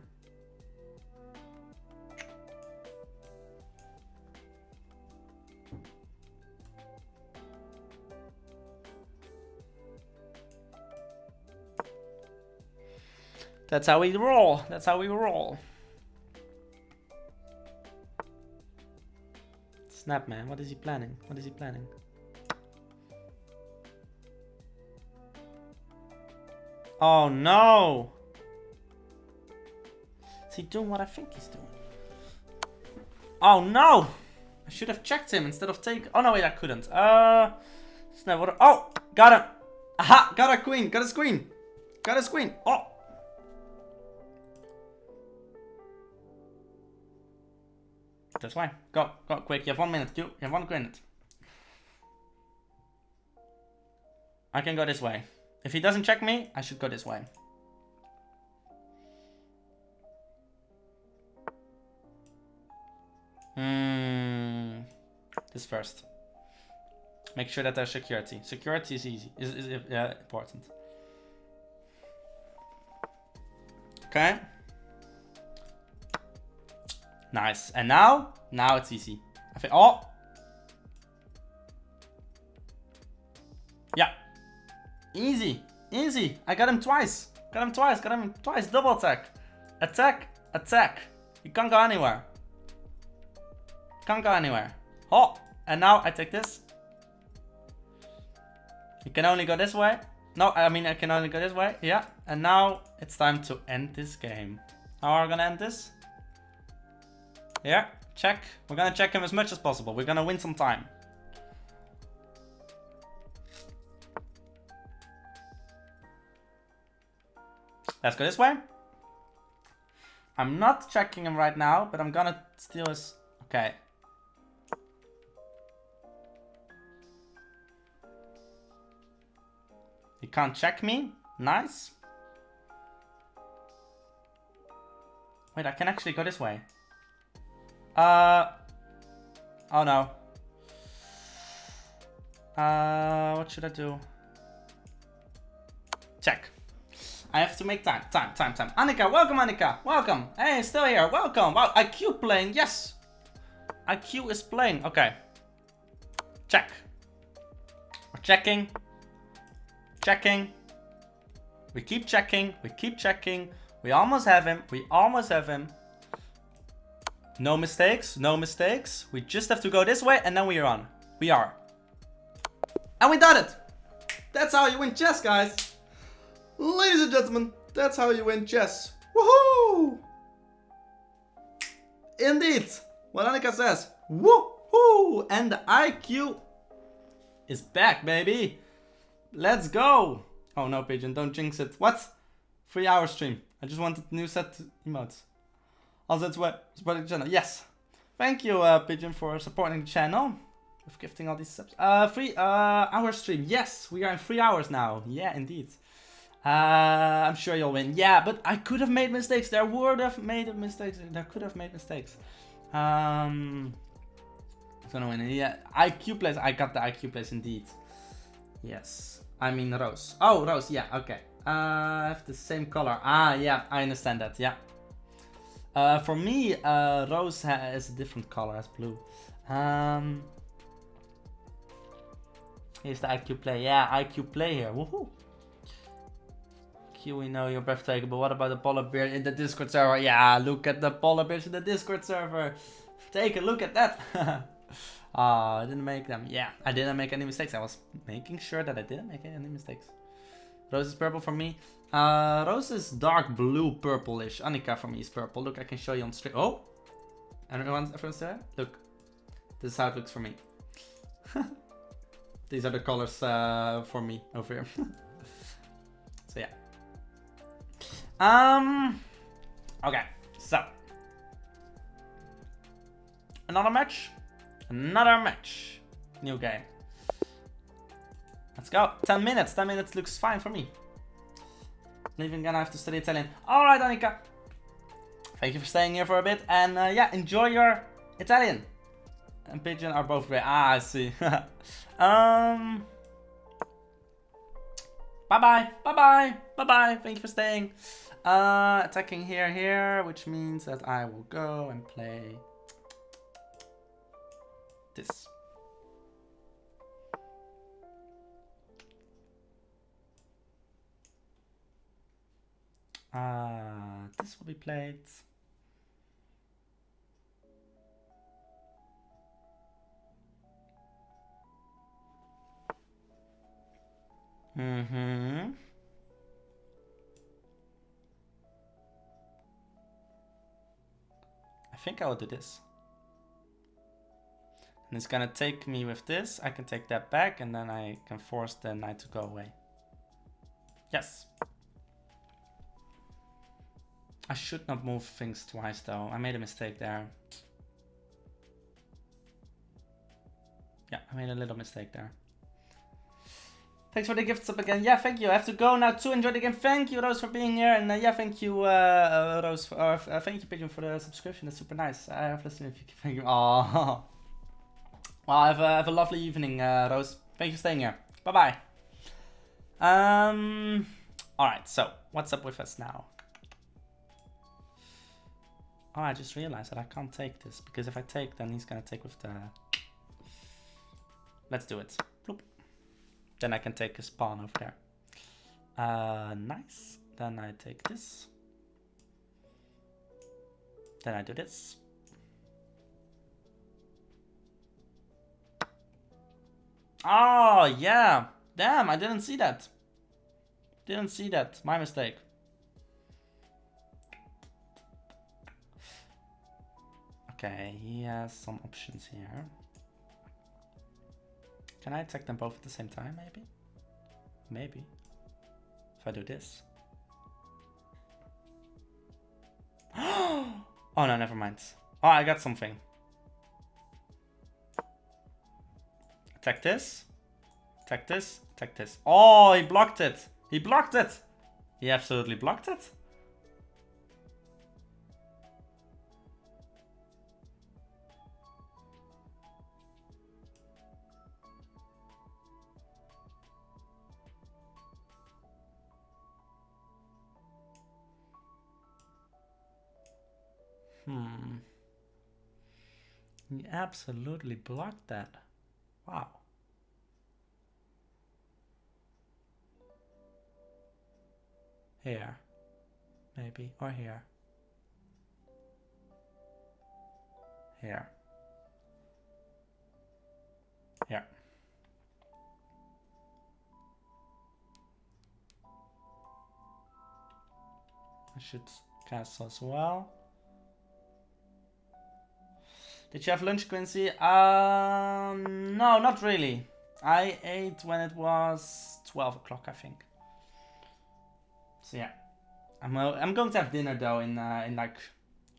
That's how we roll. That's how we roll. Snap, man. What is he planning? What is he planning? Oh, no. Is he doing what I think he's doing? Oh, no. I should have checked him instead of taking... Oh, no, wait, I couldn't. Snap, what... Oh, got him. Aha, got a queen. Got his queen. Got his queen. Oh. That's fine. Go, quick. You have 1 minute. You have 1 minute. I can go this way. If he doesn't check me, I should go this way. This first. Make sure that there's security. Security is easy. Is important. Okay. Nice. And now it's easy. I think, oh. Yeah. Easy. Easy. I got him twice. Got him twice. Double attack. Attack. Attack. You can't go anywhere. Can't go anywhere. Oh. And now I take this. You can only go this way. No, I mean I can only go this way. Yeah. And now it's time to end this game. How are we gonna end this? Yeah. Check. We're gonna check him as much as possible. We're gonna win some time. Let's go this way. I'm not checking him right now, but I'm gonna steal his... Okay. He can't check me. Nice. Wait, I can actually go this way. Oh no. What should I do? Check. I have to make time. Annika, welcome Annika. Welcome. Hey, still here. Welcome. Wow, IQ playing. Yes. IQ is playing. Okay. Check. We're checking. Checking. We keep checking. We keep checking. We almost have him. We almost have him. No mistakes. No mistakes. We just have to go this way and then we are on. We are. And we done it. That's how you win chess, guys. Ladies and gentlemen, that's how you win chess. Woohoo! Indeed. What Annika says. Woohoo! And the IQ is back, baby. Let's go. Oh no, Pigeon, don't jinx it. What? 3 hour stream. I just wanted new set emotes. Also, it's what supporting the channel. Yes. Thank you, Pigeon, for supporting the channel. With gifting all these subs. 3 hour stream. Yes, we are in 3 hours now. Yeah, indeed. I'm sure you'll win. Yeah, but I could have made mistakes. There would have made mistakes. There could have made mistakes. Gonna win. Yeah, IQ plays. I got the IQ plays indeed. Yes. I mean Rose. Oh, Rose. Yeah. Okay. I have the same color. Ah, yeah. I understand that. Yeah. For me, Rose has a different color as blue. Here's the IQ play. Yeah, IQ play here. Woohoo. We know you're breathtaking, but what about the polar bear in the Discord server? Yeah, look at the polar bears in the Discord server. Take a look at that. Oh, I didn't make them. Yeah, I didn't make any mistakes. I was making sure that I didn't make any mistakes. Rose is purple for me. Rose is dark blue, purplish. Annika for me is purple. Look, I can show you on stream. Oh, everyone's there? Look, this is how it looks for me. These are the colors for me over here. So yeah. Okay, so another match, new game. Let's go. 10 minutes. 10 minutes looks fine for me. Leaving again, I have to study Italian. All right, Annika. Thank you for staying here for a bit, and yeah, enjoy your Italian. And Pigeon are both great. Ah, I see. Bye bye. Thank you for staying. Attacking here, which means that I will go and play this. This will be played. I think I will do this. And it's gonna take me with this. I can take that back and then I can force the knight to go away. Yes. I should not move things twice though. I made a mistake there. Yeah, I made a little mistake there. Thanks for the gifts up again. Yeah, thank you. I have to go now to enjoy the game. Thank you, Rose, for being here. And yeah, thank you, Rose. Thank you, Pigeon, for the subscription. That's super nice. I have listened if you can. Thank you. Oh. Well, have a lovely evening, Rose. Thank you for staying here. Bye-bye. Alright, so what's up with us now? Oh, I just realized that I can't take this, because if I take, then he's gonna take with the... Let's do it. Bloop. Then I can take his pawn over there. Nice. Then I take this. Then I do this. Oh, yeah. Damn, I didn't see that. Didn't see that. My mistake. Okay, he has some options here. Can I attack them both at the same time, maybe? Maybe. If I do this. Oh no, never mind. Oh, I got something. Attack this. Attack this. Attack this. Oh, he blocked it. He blocked it. He absolutely blocked it. He absolutely blocked that. Wow. Here. Maybe. Or here. Here. Here. I should castle as well. Did you have lunch, Quincy? No, not really. I ate when it was 12 o'clock, I think. So yeah, I'm going to have dinner though in like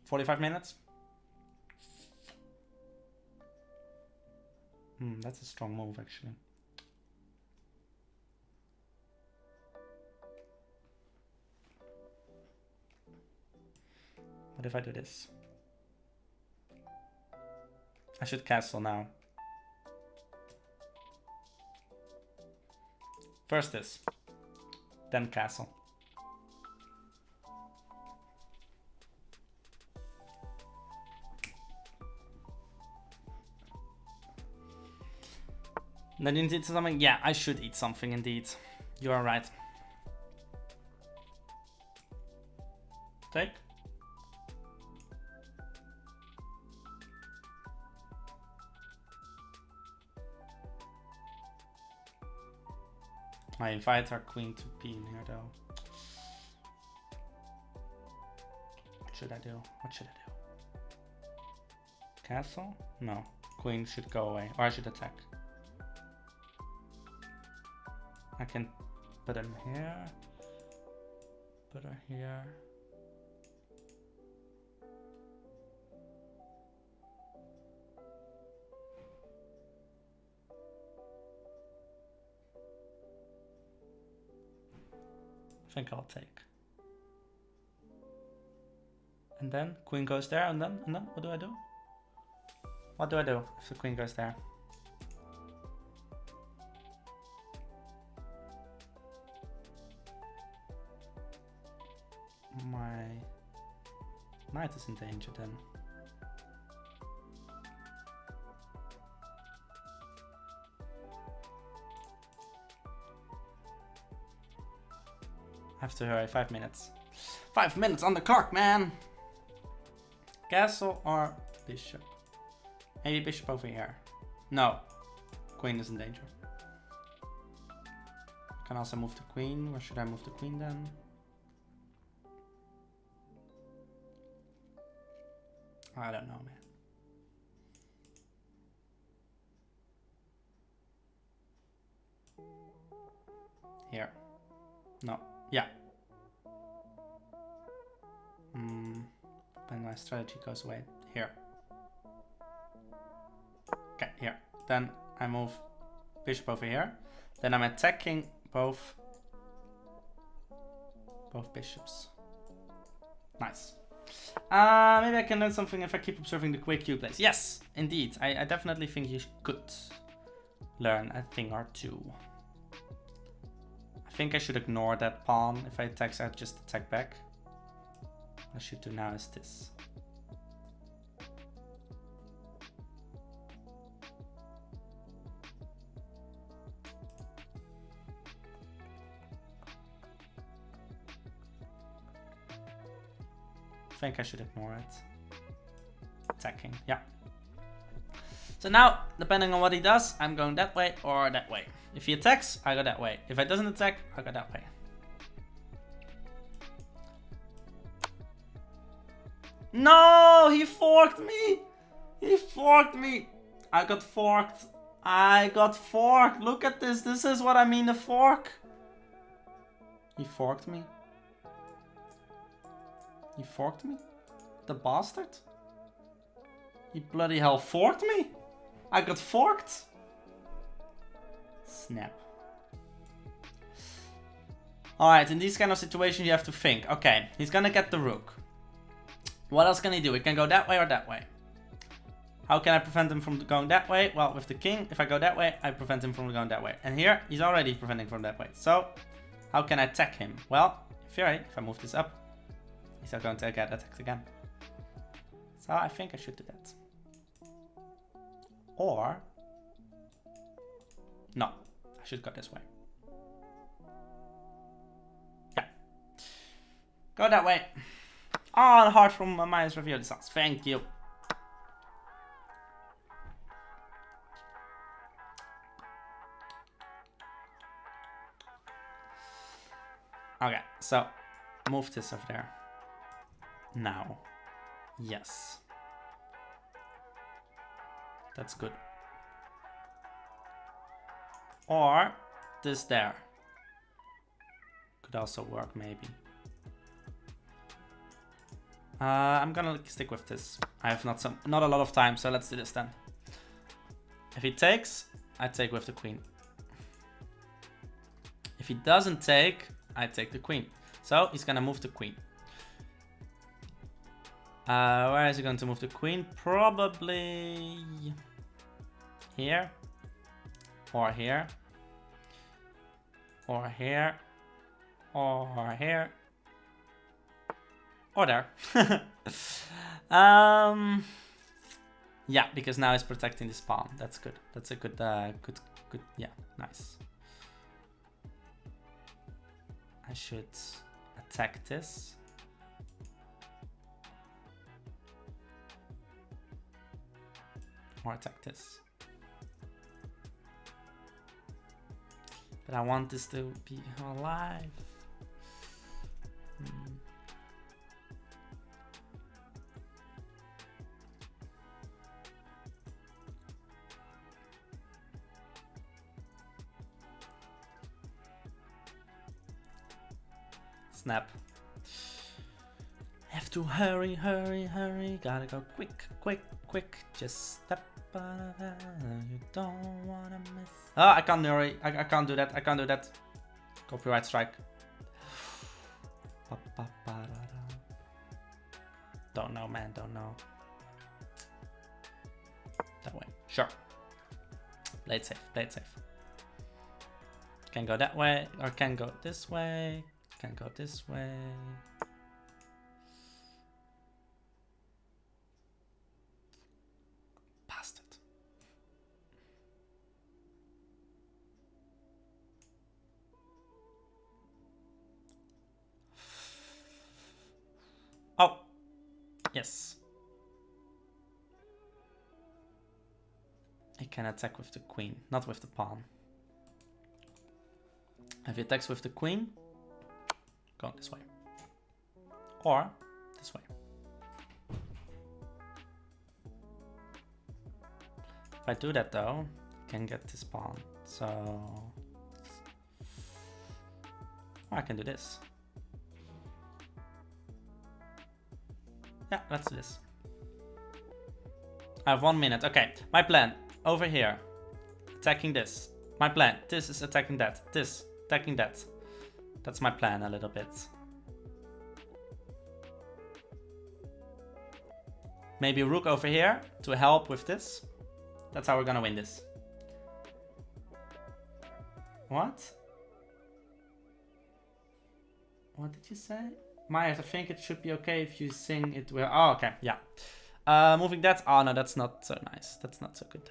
45 minutes. That's a strong move actually. What if I do this? I should castle now. First this, then castle. Then you need to eat something? Yeah, I should eat something indeed. You are right. Take. I invite our queen to be in here though. What should I do? What should I do? Castle? No. Queen should go away. Or I should attack. I can put him here. Put her here. I think I'll take. And then queen goes there, and then what do I do? What do I do if the queen goes there? My knight is in danger then. I have to hurry, 5 minutes. 5 minutes on the clock, man! Castle or bishop? Maybe bishop over here. No, queen is in danger. I can also move the queen. Where should I move the queen then? I don't know, man. Here. No. Yeah. And my strategy goes away. Here. Okay, here. Then I move bishop over here. Then I'm attacking both bishops. Nice. Maybe I can learn something if I keep observing the quick Q plays. Yes, indeed. I definitely think you could learn a thing or two. I think I should ignore that pawn. If I attack, I just attack back. What I should do now is this. I think I should ignore it. Attacking, yeah. So now, depending on what he does, I'm going that way or that way. If he attacks, I go that way. If he doesn't attack, I go that way. No, he forked me. He forked me. I got forked. I got forked. Look at this. This is what I mean, a fork. He forked me. He forked me? The bastard. He bloody hell forked me. I got forked. Snap. Alright, in these kind of situations you have to think. Okay, he's gonna get the rook. What else can he do? He can go that way or that way. How can I prevent him from going that way? Well, with the king, if I go that way, I prevent him from going that way. And here, he's already preventing from that way. So, how can I attack him? Well, in theory, if I move this up, he's not going to get attacked again. So I think I should do that. Or... no, I should go this way. Yeah. Go that way. Oh, the heart from minus reveal the stars. Thank you. Okay, so move this over there. Now. Yes. That's good. Or this there. Could also work maybe. I'm gonna stick with this. I have not a lot of time, so let's do this then. If he takes, I take with the queen. If he doesn't take, I take the queen. So he's gonna move the queen. Where is he going to move the queen? Probably here. Or here. Or here. Or here. Or there. Yeah, because now he's protecting this pawn. That's good. That's a good, good, yeah, nice. I should attack this. Or attack this. But I want this to be alive. Snap. Have to hurry, hurry, hurry. Gotta go quick, quick, quick. Just step on it. You don't wanna miss. Oh, I can't hurry. I can't do that. I can't do that. Copyright strike. Don't know, man. Don't know. That way. Sure. Play it safe. Play it safe. Can go that way or can go this way. Can go this way. Bastard. Oh. Yes. He can attack with the queen, not with the pawn. If he attacks with the queen, go this way. Or this way. If I do that though, I can get this pawn. So or I can do this. Yeah, let's do this. I have 1 minute. Okay, my plan. Over here. Attacking this. My plan. This is attacking that. This. Attacking that. That's my plan a little bit. Maybe rook over here to help with this. That's how we're gonna win this. What? What did you say? Myers, I think it should be okay if you sing it well. Oh, okay, yeah. Moving that. Oh no, that's not so nice. That's not so good.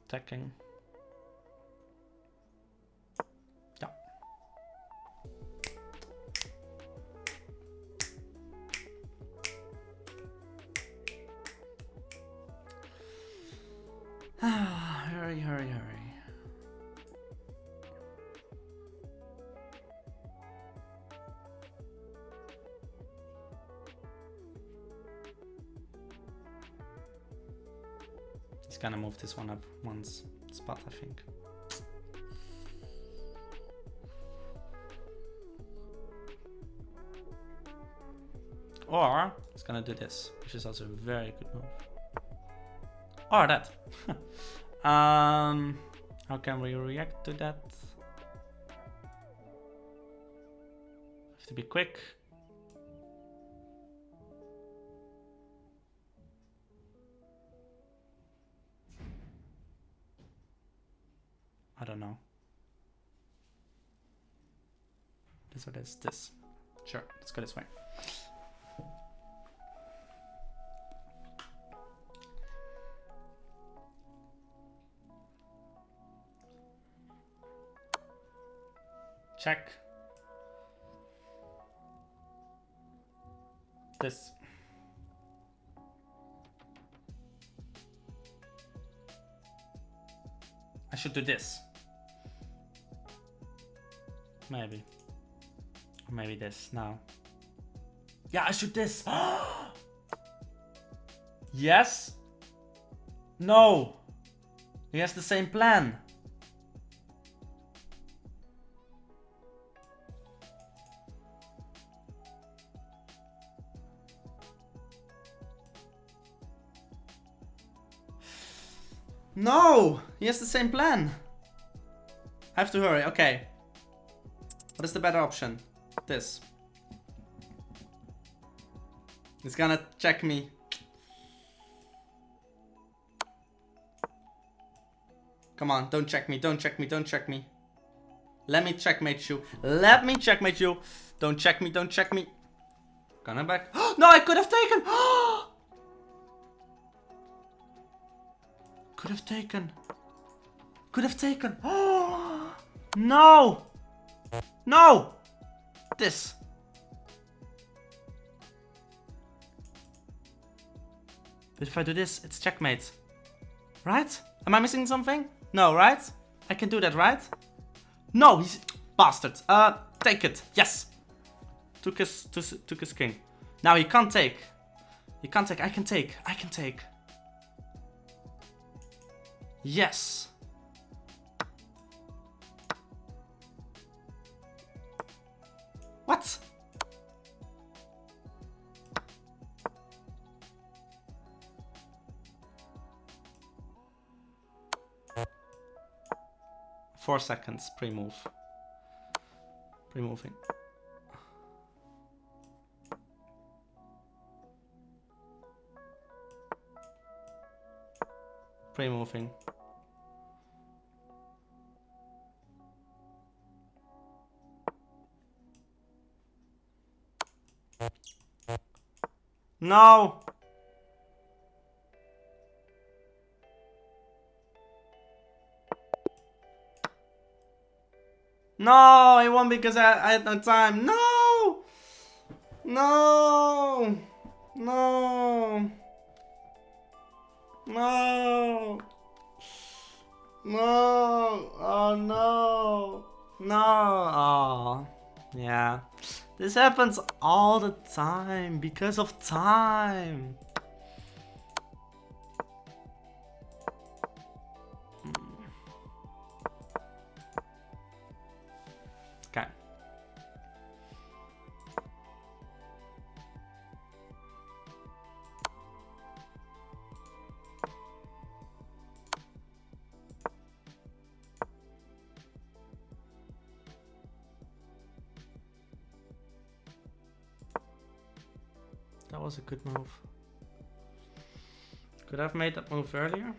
Attacking. Yeah. Hurry, hurry, hurry. He's gonna move this one up one spot, I think. Or he's gonna do this, which is also a very good move. Or that. How can we react to that? Have to be quick. I don't know. This or this? This. Sure, let's go this way. Check. This. I should do this. Maybe. Or maybe this now. Yeah, I should this. Yes. No. He has the same plan. No! He has the same plan. I have to hurry. Okay. What is the better option? This. He's gonna check me. Come on, don't check me, don't check me, don't check me. Let me checkmate you. Let me checkmate you. Don't check me, don't check me. Gonna back. No, I could have taken. Could have taken. Could have taken. No. No. This. But if I do this, it's checkmate. Right? Am I missing something? No, right? I can do that, right? No, he's bastard. Take it. Yes. Took his king. Now he can't take. He can't take. I can take. I can take. Yes. What? Four seconds pre-move. Pre-moving. Pre-moving. No! No, I won because I had no time. No! No! No! No! No! Oh no! No! Oh, yeah. This happens all the time because of time. Okay. That was a good move. Could I have made that move earlier?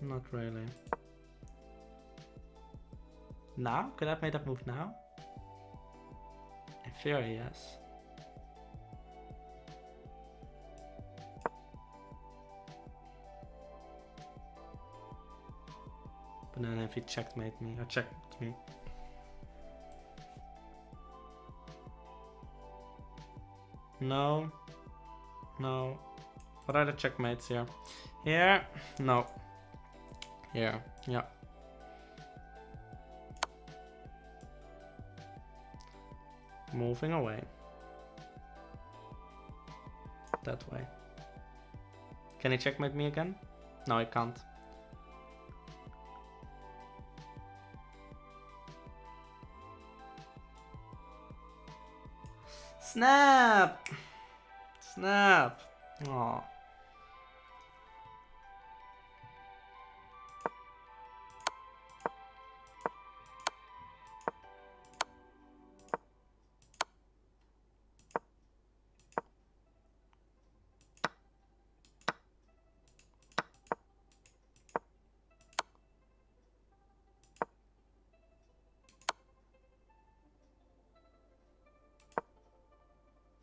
Not really. Now? Could I have made that move now? In theory, yes. But then if he checkmate me, or checked me. No. No. What are the checkmates here? Here? No. Here. Yeah. Moving away. That way. Can he checkmate me again? No, he can't. Snap! Snap! Aw.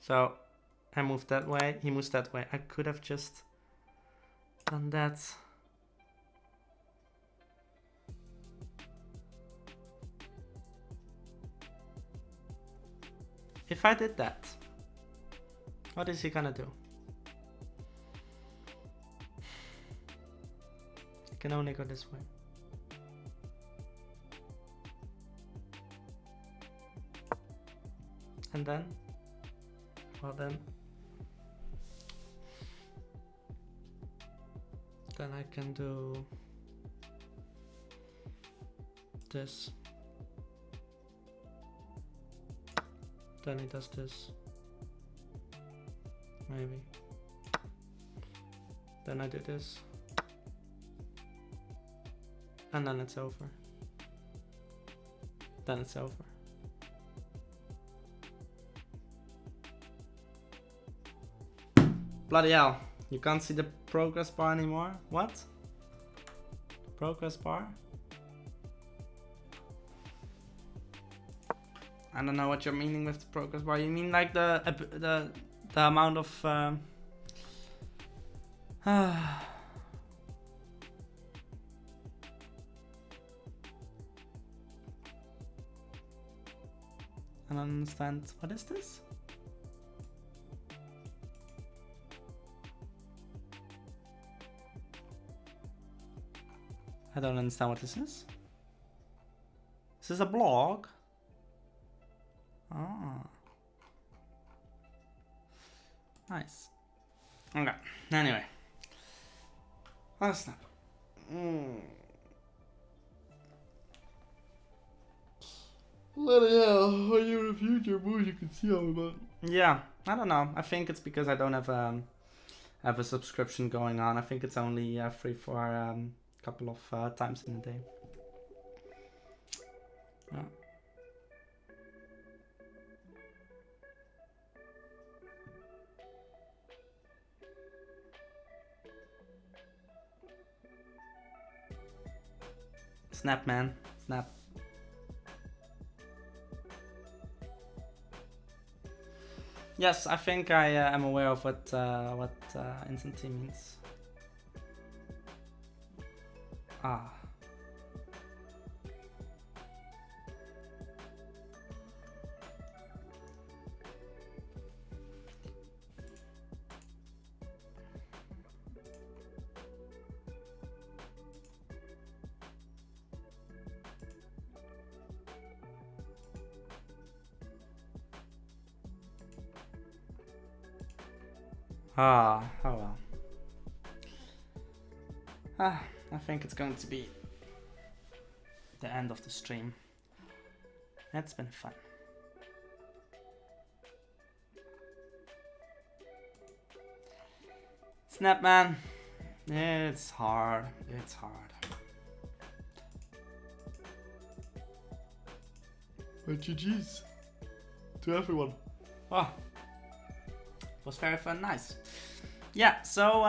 So I moved that way, he moves that way. I could have just done that. If I did that, what is he gonna do? He can only go this way. And then? Well then I can do this. Then he does this. Maybe. Then I do this. And then it's over. Then it's over. Bloody hell, you can't see the progress bar anymore? What? Progress bar? I don't know what you're meaning with the progress bar. You mean like the amount of I don't understand. What is this? I don't understand what this is. Is this a blog? Ah. Nice. Okay, anyway. Oh snap. Bloody hell, when you reviewed your moves you can see how about. Yeah, I don't know. I think it's because I don't have a subscription going on. I think it's only free for couple of times in a day. Yeah. Snap, man, snap. Yes, I think I am aware of what instant T means. Ah. Ah, oh well. Ah, I think it's going to be the end of the stream. It's been fun. Snap, man. It's hard. It's hard. But GG's to everyone. Ah. Was very fun, nice. Yeah, so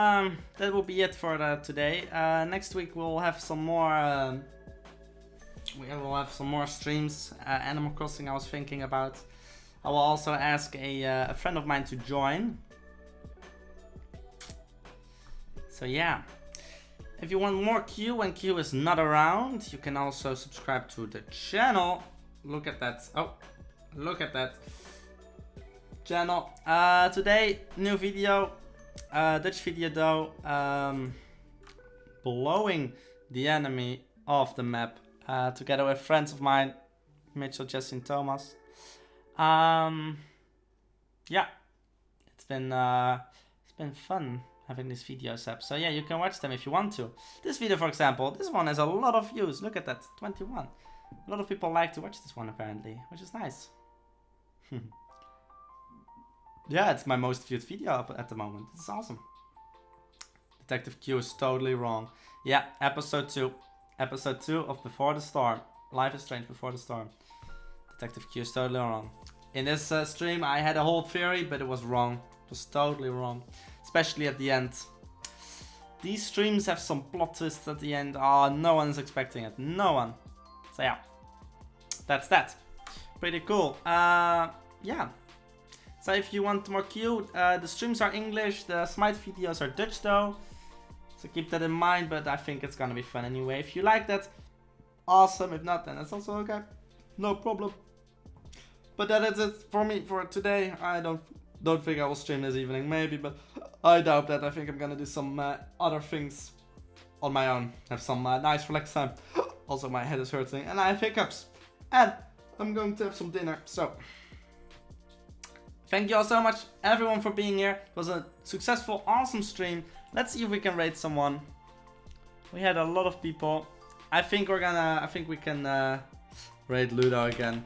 that will be it for today. Next week we'll have some more. We will have some more streams. Animal Crossing, I was thinking about. I will also ask a friend of mine to join. So yeah, if you want more Q when Q is not around, you can also subscribe to the channel. Look at that! Oh, look at that! Channel. Today, new video. Dutch video though. Blowing the enemy off the map. Together with friends of mine, Mitchell, Jesse, and Thomas. Yeah, it's been fun having these videos up. So yeah, you can watch them if you want to. This video, for example, this one has a lot of views. Look at that, 21. A lot of people like to watch this one apparently, which is nice. Yeah, it's my most viewed video up at the moment. It's awesome. Detective Q is totally wrong. Yeah, episode 2. Episode 2 of Before the Storm. Life is Strange Before the Storm. Detective Q is totally wrong. In this stream, I had a whole theory, but it was wrong. It was totally wrong. Especially at the end. These streams have some plot twists at the end. Oh, no one is expecting it. No one. So yeah. That's that. Pretty cool. Yeah. So if you want more Q, the streams are English. The Smite videos are Dutch though. So keep that in mind, but I think it's gonna be fun anyway. If you like that, awesome. If not, then that's also okay. No problem. But that is it for me for today. I don't think I will stream this evening, maybe, but I doubt that. I think I'm gonna do some other things on my own. Have some nice relaxed time. Also, my head is hurting and I have hiccups. And I'm going to have some dinner, so... Thank you all so much, everyone, for being here. It was a successful, awesome stream. Let's see if we can raid someone. We had a lot of people. I think we can raid Ludo again.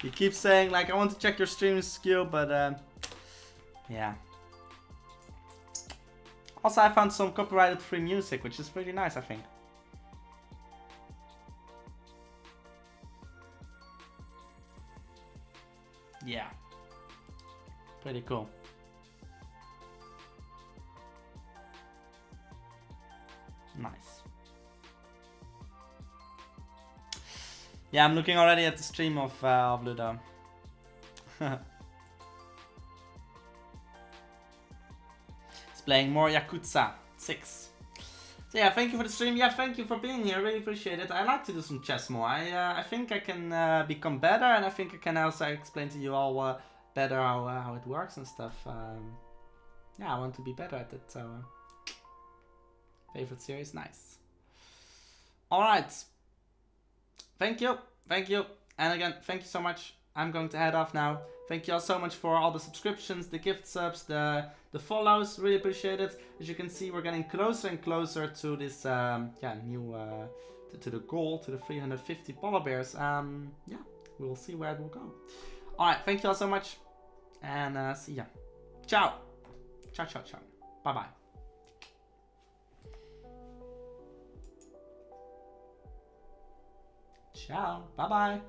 He keeps saying like, I want to check your stream skill, but yeah. Also, I found some copyrighted free music, which is pretty nice, I think. Yeah. Pretty cool. Nice. Yeah, I'm looking already at the stream of Ludo. He's playing more Yakuza 6. So yeah, thank you for the stream. Yeah, thank you for being here. Really appreciate it. I like to do some chess more. I think I can become better, and I think I can also explain to you all better how it works and stuff. Yeah, I want to be better at it. So favorite series, nice. All right. Thank you, and again, thank you so much. I'm going to head off now. Thank you all so much for all the subscriptions, the gift subs, the follows. Really appreciate it. As you can see, we're getting closer and closer to this new to the goal, to the 350 polar bears. Yeah, we'll see where it will go. All right, thank you all so much, and see ya. Ciao. Ciao, ciao, ciao. Bye bye. Ciao. Bye bye.